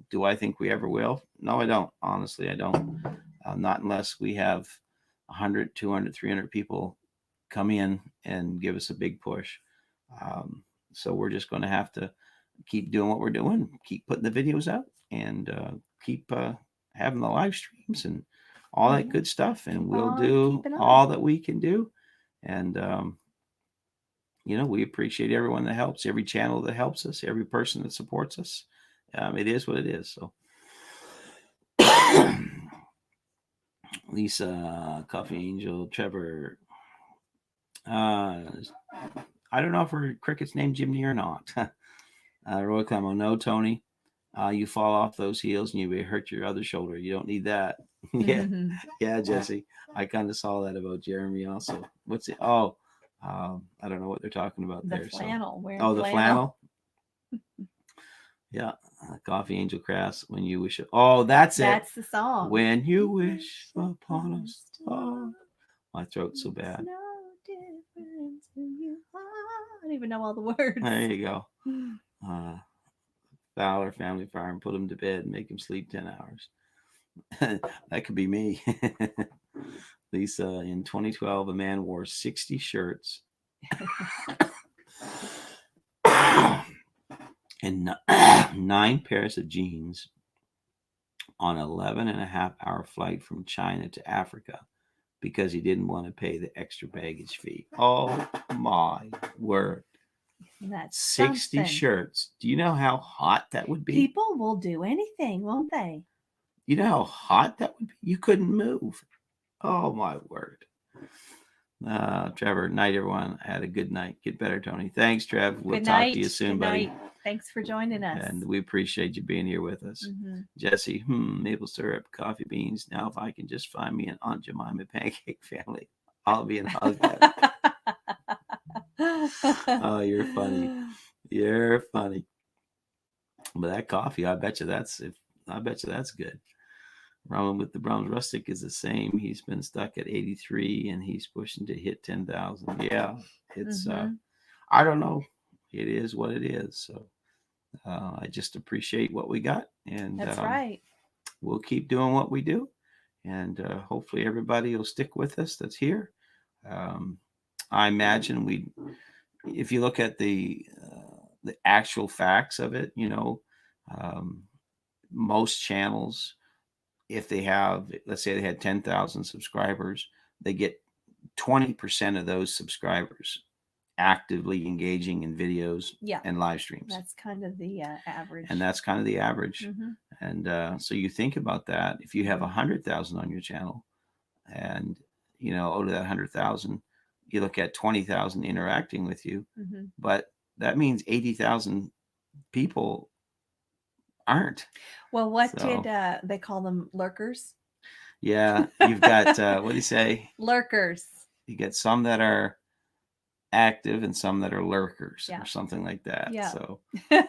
Speaker 1: Do I think we ever will? No, I don't. Honestly, I don't. Not unless we have 100, 200, 300 people come in and give us a big push. So we're just going to have to keep doing what we're doing, keep putting the videos out, and keep having the live streams and all that good stuff. And we'll do all that we can do. And, we appreciate everyone that helps, every channel that helps us, every person that supports us. It is what it is. So, Lisa, Coffee Angel, Trevor. I don't know if her cricket's named Jimmy or not. Roy Clemo, no, Tony. You fall off those heels and you may hurt your other shoulder. You don't need that. Yeah, Jesse. I kind of saw that about Jeremy also. What's it? Oh, I don't know what they're talking about there.
Speaker 2: Flannel.
Speaker 1: So. The flannel. Yeah, Coffee Angel Crafts. When you wish. Oh, that's it.
Speaker 2: That's the song.
Speaker 1: When you wish upon a star. My throat's so bad.
Speaker 2: No difference who you are. I don't even know all the words.
Speaker 1: There you go. Fowler Family Farm. Put him to bed and make him sleep 10 hours. That could be me. Lisa, in 2012, a man wore 60 shirts and 9 pairs of jeans on an 11.5-hour flight from China to Africa because he didn't want to pay the extra baggage fee. Oh my word.
Speaker 2: That's
Speaker 1: 60
Speaker 2: something.
Speaker 1: shirts. Do you know how hot that would be?
Speaker 2: People will do anything, won't they?
Speaker 1: You know how hot that would be? You couldn't move. Oh my word. Trevor, night everyone. Had a good night. Get better, Tony. Thanks, Trev. We'll talk to you soon, buddy.
Speaker 2: Thanks for joining us.
Speaker 1: And we appreciate you being here with us. Jesse, maple syrup, coffee beans. Now if I can just find me an Aunt Jemima pancake family, I'll be in hug. Oh, you're funny. You're funny. But that coffee, I bet you that's good. Ramen with the Brahms Rustic is the same. He's been stuck at 83 and he's pushing to hit 10,000. Yeah, it's I don't know. It is what it is. So I just appreciate what we got, and
Speaker 2: that's right.
Speaker 1: We'll keep doing what we do, and hopefully everybody will stick with us that's here. I imagine if you look at the actual facts of it, most channels, if they have, let's say they had 10,000 subscribers, they get 20% of those subscribers actively engaging in videos
Speaker 2: Yeah,
Speaker 1: and live streams.
Speaker 2: that's kind of the average.
Speaker 1: And that's kind of the average.
Speaker 2: Mm-hmm.
Speaker 1: And so you think about that. If you have
Speaker 2: Mhm.
Speaker 1: 100,000 on your channel, and out of that 100,000, you look at 20,000 interacting with you,
Speaker 2: Mm-hmm.
Speaker 1: but that means 80,000 people aren't.
Speaker 2: Well, what did
Speaker 1: So
Speaker 2: they call them? Lurkers?
Speaker 1: yeah, you've got what do you say?
Speaker 2: Lurkers.
Speaker 1: You get some that are active and some that are lurkers
Speaker 2: Yeah.
Speaker 1: or something like that.
Speaker 2: Yeah.
Speaker 1: So,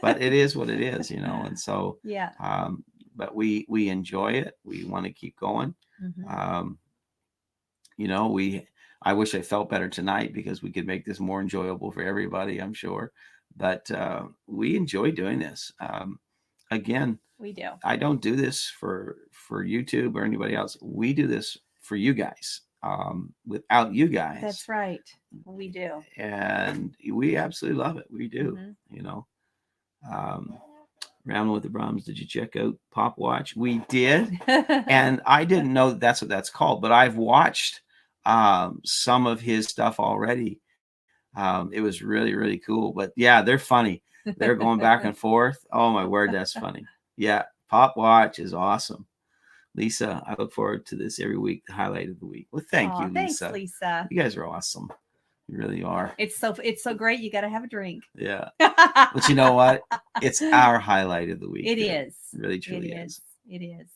Speaker 1: but it is what it is, and so
Speaker 2: Yeah.
Speaker 1: but we enjoy it. We want to keep going.
Speaker 2: Mm-hmm.
Speaker 1: Um, we I wish I felt better tonight because we could make this more enjoyable for everybody, I'm sure. But we enjoy doing this. Again,
Speaker 2: We do.
Speaker 1: I don't do this for YouTube or anybody else. We do this for you guys. Without you guys,
Speaker 2: That's right. We do.
Speaker 1: and we absolutely love it. We do. Um, Rambling with the Brahms. Did you check out Pop Watch? We did, and I didn't know that's what that's called, but I've watched some of his stuff already. It was really, really cool. But yeah, they're funny. They're going back and forth. Oh my word, that's funny. Yeah, Pop Watch is awesome. Lisa, I look forward to this every week, the highlight of the week. Well, thank you, Lisa.
Speaker 2: Thanks, Lisa.
Speaker 1: You guys are awesome. You really are.
Speaker 2: It's so great. You got to have a drink.
Speaker 1: Yeah. But you know what? It's our highlight of the week.
Speaker 2: It is.
Speaker 1: It really, truly
Speaker 2: is. It is.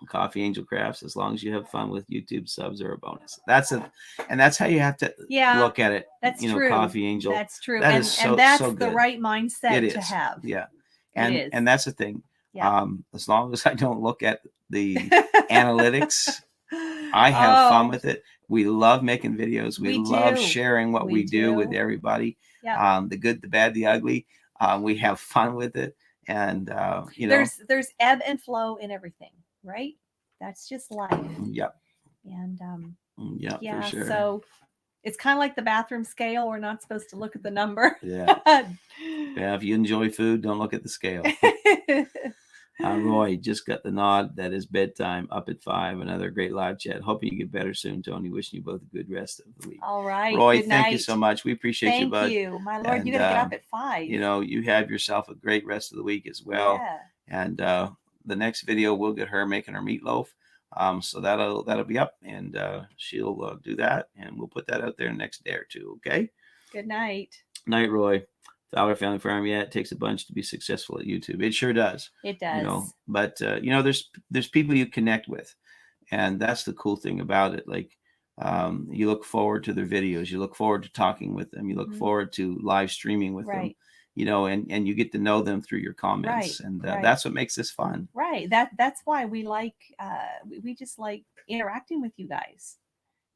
Speaker 1: Coffee Angel Crafts, as long as you have fun with YouTube subs, are a bonus. That's how you have to look at it.
Speaker 2: That's true.
Speaker 1: Coffee Angel.
Speaker 2: That's true.
Speaker 1: That
Speaker 2: and,
Speaker 1: is so,
Speaker 2: and that's
Speaker 1: so
Speaker 2: the right mindset to have.
Speaker 1: Yeah. And that's the thing.
Speaker 2: Yeah.
Speaker 1: As long as I don't look at the analytics, I have fun with it. We love making videos. We love sharing what we do with everybody.
Speaker 2: Yeah.
Speaker 1: The good, the bad, the ugly. We have fun with it. And
Speaker 2: there's ebb and flow in everything, right? That's just life.
Speaker 1: Yep.
Speaker 2: And
Speaker 1: for sure.
Speaker 2: So it's kind of like the bathroom scale. We're not supposed to look at the number.
Speaker 1: Yeah. If you enjoy food, don't look at the scale. Roy just got the nod. That is bedtime. Up at 5. Another great live chat. Hoping you get better soon, Tony. Wishing you both a good rest of the week.
Speaker 2: All right.
Speaker 1: Roy, thank you so much. We appreciate you, bud.
Speaker 2: Thank you. My Lord, you got to get up at 5.
Speaker 1: You have yourself a great rest of the week as well.
Speaker 2: Yeah.
Speaker 1: And the next video, we'll get her making her meatloaf. So that'll be up, and she'll do that, and we'll put that out there the next day or two. Okay.
Speaker 2: Good night.
Speaker 1: Night, Roy. Dollar Family Farm. Yeah, it takes a bunch to be successful at YouTube. It sure does.
Speaker 2: It does.
Speaker 1: But there's people you connect with, and that's the cool thing about it. Like, you look forward to their videos. You look forward to talking with them. You look forward to live streaming with them. And you get to know them through your comments, and that's what makes this fun.
Speaker 2: Right. That's why we like we just like interacting with you guys.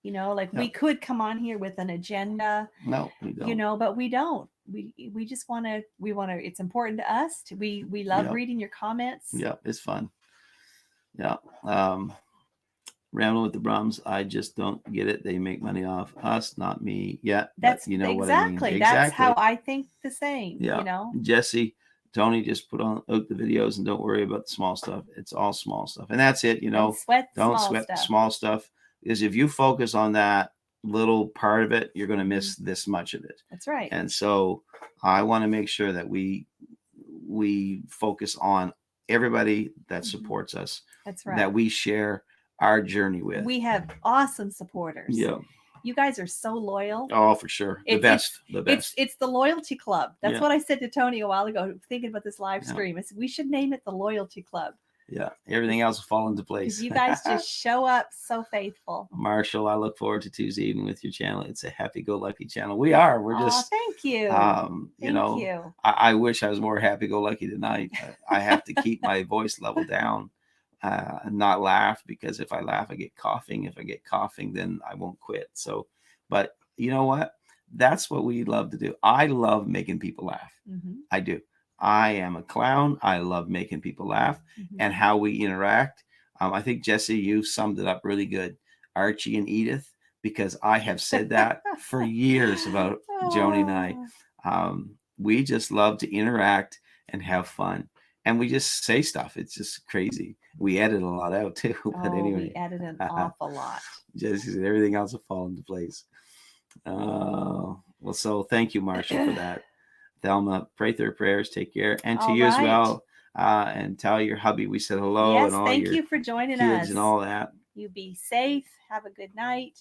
Speaker 2: We could come on here with an agenda.
Speaker 1: No, we don't.
Speaker 2: But we don't. We just want to. It's important to us. We love reading your comments.
Speaker 1: Yeah, it's fun. Yeah. Rambling with the Brahms. I just don't get it. They make money off us, not me. Yeah,
Speaker 2: that's
Speaker 1: what I mean.
Speaker 2: Exactly. That's how I think the same.
Speaker 1: Yeah. Jesse, Tony, just put out the videos and don't worry about the small stuff. It's all small stuff, and that's it. Don't sweat the small stuff. Because if you focus on that little part of it, you're going to miss this much of it.
Speaker 2: That's right.
Speaker 1: And so I want to make sure that we focus on everybody that supports us.
Speaker 2: That's right.
Speaker 1: That we share our journey with.
Speaker 2: We have awesome supporters.
Speaker 1: Yeah.
Speaker 2: You guys are so loyal.
Speaker 1: Oh, for sure. The best.
Speaker 2: It's the loyalty club. That's what I said to Tony a while ago, thinking about this live stream. I said, we should name it the loyalty club.
Speaker 1: Yeah. Everything else will fall into place.
Speaker 2: You guys just show up so faithful.
Speaker 1: Marshall, I look forward to Tuesday evening with your channel. It's a happy-go-lucky channel. We are. We're just.
Speaker 2: Thank you.
Speaker 1: Thank you. I wish I was more happy-go-lucky tonight. I have to keep my voice level down. And not laugh, because if I laugh, I get coughing. If I get coughing, then I won't quit. So, but you know what? That's what we love to do. I love making people laugh. I do. I am a clown. I love making people laugh and how we interact. I think, Jesse, you summed it up really good. Archie and Edith, because I have said that for years about Joni and I. We just love to interact and have fun. And we just say stuff. It's just crazy. We edit a lot out too. But anyway,
Speaker 2: we edit an awful lot.
Speaker 1: Jesse said everything else will fall into place. Well, so thank you, Marshall, for that. Thelma, pray through prayers. Take care. And to
Speaker 2: All
Speaker 1: you as
Speaker 2: right.
Speaker 1: well. And tell your hubby we said hello and
Speaker 2: Yes,
Speaker 1: all
Speaker 2: thank
Speaker 1: your
Speaker 2: you for joining
Speaker 1: kids
Speaker 2: us.
Speaker 1: and all that.
Speaker 2: You be safe. Have a good night.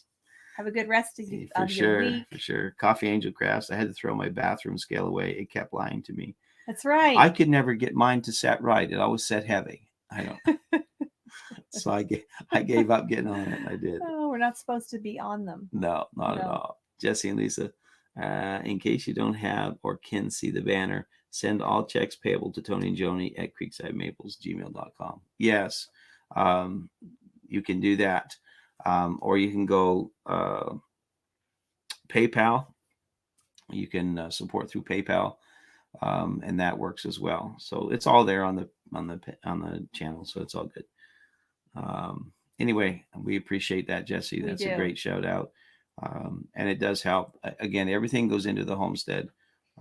Speaker 2: Have a good rest of,
Speaker 1: For
Speaker 2: of your
Speaker 1: sure.
Speaker 2: week.
Speaker 1: For sure. Coffee Angel Crafts. I had to throw my bathroom scale away. It kept lying to me.
Speaker 2: That's right.
Speaker 1: I could never get mine to set right. It always set heavy. I don't. So I gave up getting on it. I did.
Speaker 2: Oh, we're not supposed to be on them.
Speaker 1: No, not at all. Jesse and Lisa, in case you don't have or can see the banner, send all checks payable to Tony and Joni at creeksidemaples@gmail.com. Yes, um, you can do that. Or you can go PayPal. You can support through PayPal, and that works as well. So it's all there on the channel. So it's all good. Anyway, we appreciate that, Jesse. That's a great shout out. And it does help. Again, everything goes into the homestead.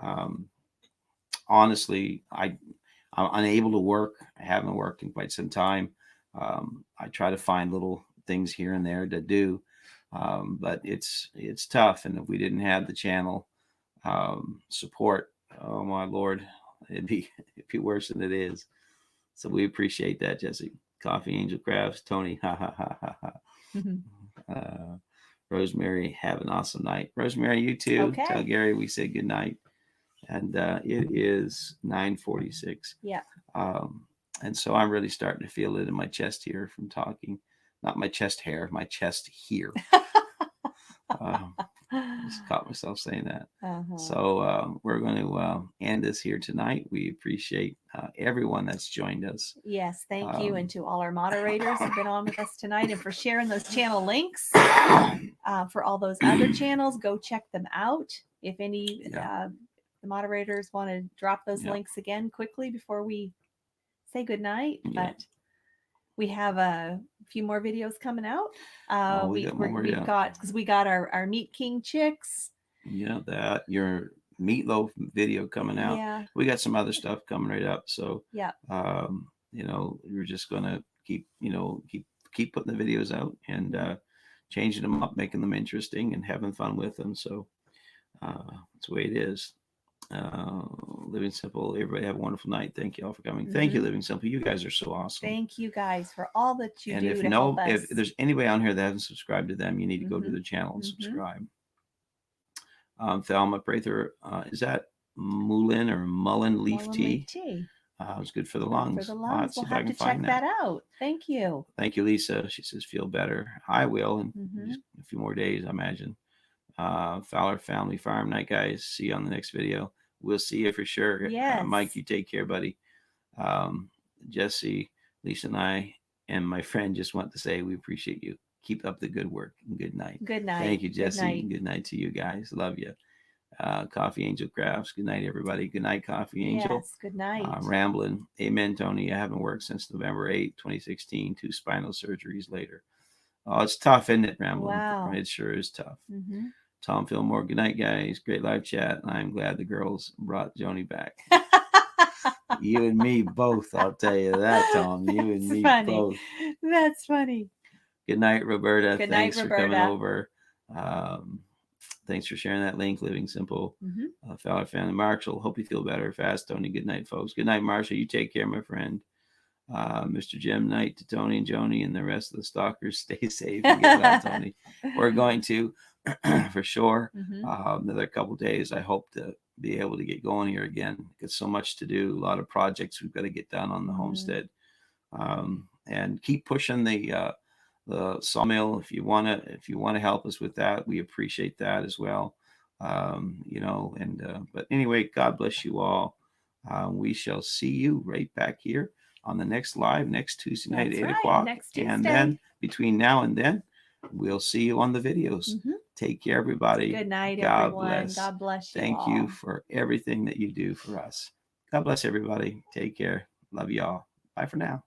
Speaker 1: Um, honestly, I'm unable to work. I haven't worked in quite some time. I try to find little things here and there to do, but it's tough. And if we didn't have the channel support, oh my Lord, it'd be worse than it is. So we appreciate that, Jesse. Coffee Angel Crafts, Tony, ha ha ha ha ha. Rosemary, have an awesome night. Rosemary, you too.
Speaker 2: Okay.
Speaker 1: Tell Gary we say good night. And it is 9:46.
Speaker 2: Yeah.
Speaker 1: And so I'm really starting to feel it in my chest here from talking. Not my chest hair, my chest here. Just caught myself saying that. So we're going to end this here tonight. We appreciate everyone that's joined us.
Speaker 2: Yes, thank you. And to all our moderators who've been on with us tonight and for sharing those channel links. For all those other channels, go check them out. If any the moderators want to drop those links again quickly before we say goodnight. But we have a few more videos coming out. We've got, because we got our Meat King chicks.
Speaker 1: Yeah, that your meatloaf video coming out.
Speaker 2: Yeah.
Speaker 1: We got some other stuff coming right up. So
Speaker 2: yeah,
Speaker 1: we're just gonna keep putting the videos out and changing them up, making them interesting and having fun with them. So that's the way it is. Living Simple, everybody have a wonderful night. Thank you all for coming. Thank you, Living Simple. You guys are so awesome.
Speaker 2: Thank you guys for all that you do.
Speaker 1: And if there's anybody on here that hasn't subscribed to them, you need to go to their channel and subscribe. Thelma Prather, is that Mullen or Mullen leaf tea? It's good for the lungs.
Speaker 2: For the lungs. We'll have to check that out. Thank you.
Speaker 1: Thank you, Lisa. She says, feel better. I will in just a few more days, I imagine. Fowler Family Farm Night, guys. See you on the next video. We'll see you for sure.
Speaker 2: Yes.
Speaker 1: Mike, you take care, buddy. Jesse, Lisa, and I, and my friend just want to say we appreciate you. Keep up the good work and good night.
Speaker 2: Good night.
Speaker 1: Thank you, Jesse.
Speaker 2: Good night,
Speaker 1: good night to you guys. Love you. Coffee Angel Crafts. Good night, everybody. Good night, Coffee Angel.
Speaker 2: Yes, good night.
Speaker 1: Rambling. Amen, Tony. I haven't worked since November 8, 2016. 2 spinal surgeries later. Oh, it's tough, isn't it, Rambling?
Speaker 2: Wow.
Speaker 1: It sure is tough. Tom Fillmore. Good night, guys. Great live chat. I'm glad the girls brought Joni back. You and me both. I'll tell you that, Tom. You and me both.
Speaker 2: That's funny.
Speaker 1: Good night, Roberta.
Speaker 2: Good
Speaker 1: Thanks
Speaker 2: night,
Speaker 1: for
Speaker 2: Roberta.
Speaker 1: coming over. Thanks for sharing that link. Living Simple. Fowler Family. Marshall. Hope you feel better fast, Tony. Good night, folks. Good night, Marshall. You take care, my friend. Mr. Jim, night to Tony and Joni and the rest of the stalkers. Stay safe and get well, Tony. We're going to, for sure, another couple of days. I hope to be able to get going here again. Got so much to do. A lot of projects we've got to get done on the homestead, and keep pushing the sawmill. If you want to help us with that, we appreciate that as well. But anyway, God bless you all. We shall see you right back here on the next live next Tuesday night,
Speaker 2: That's
Speaker 1: 8
Speaker 2: right,
Speaker 1: o'clock.
Speaker 2: next Tuesday.
Speaker 1: And then between now and then, we'll see you on the videos. Take care, everybody.
Speaker 2: Good night,
Speaker 1: God
Speaker 2: everyone.
Speaker 1: bless.
Speaker 2: God bless you.
Speaker 1: Thank you for everything that you do for us. God bless everybody. Take care. Love y'all. Bye for now.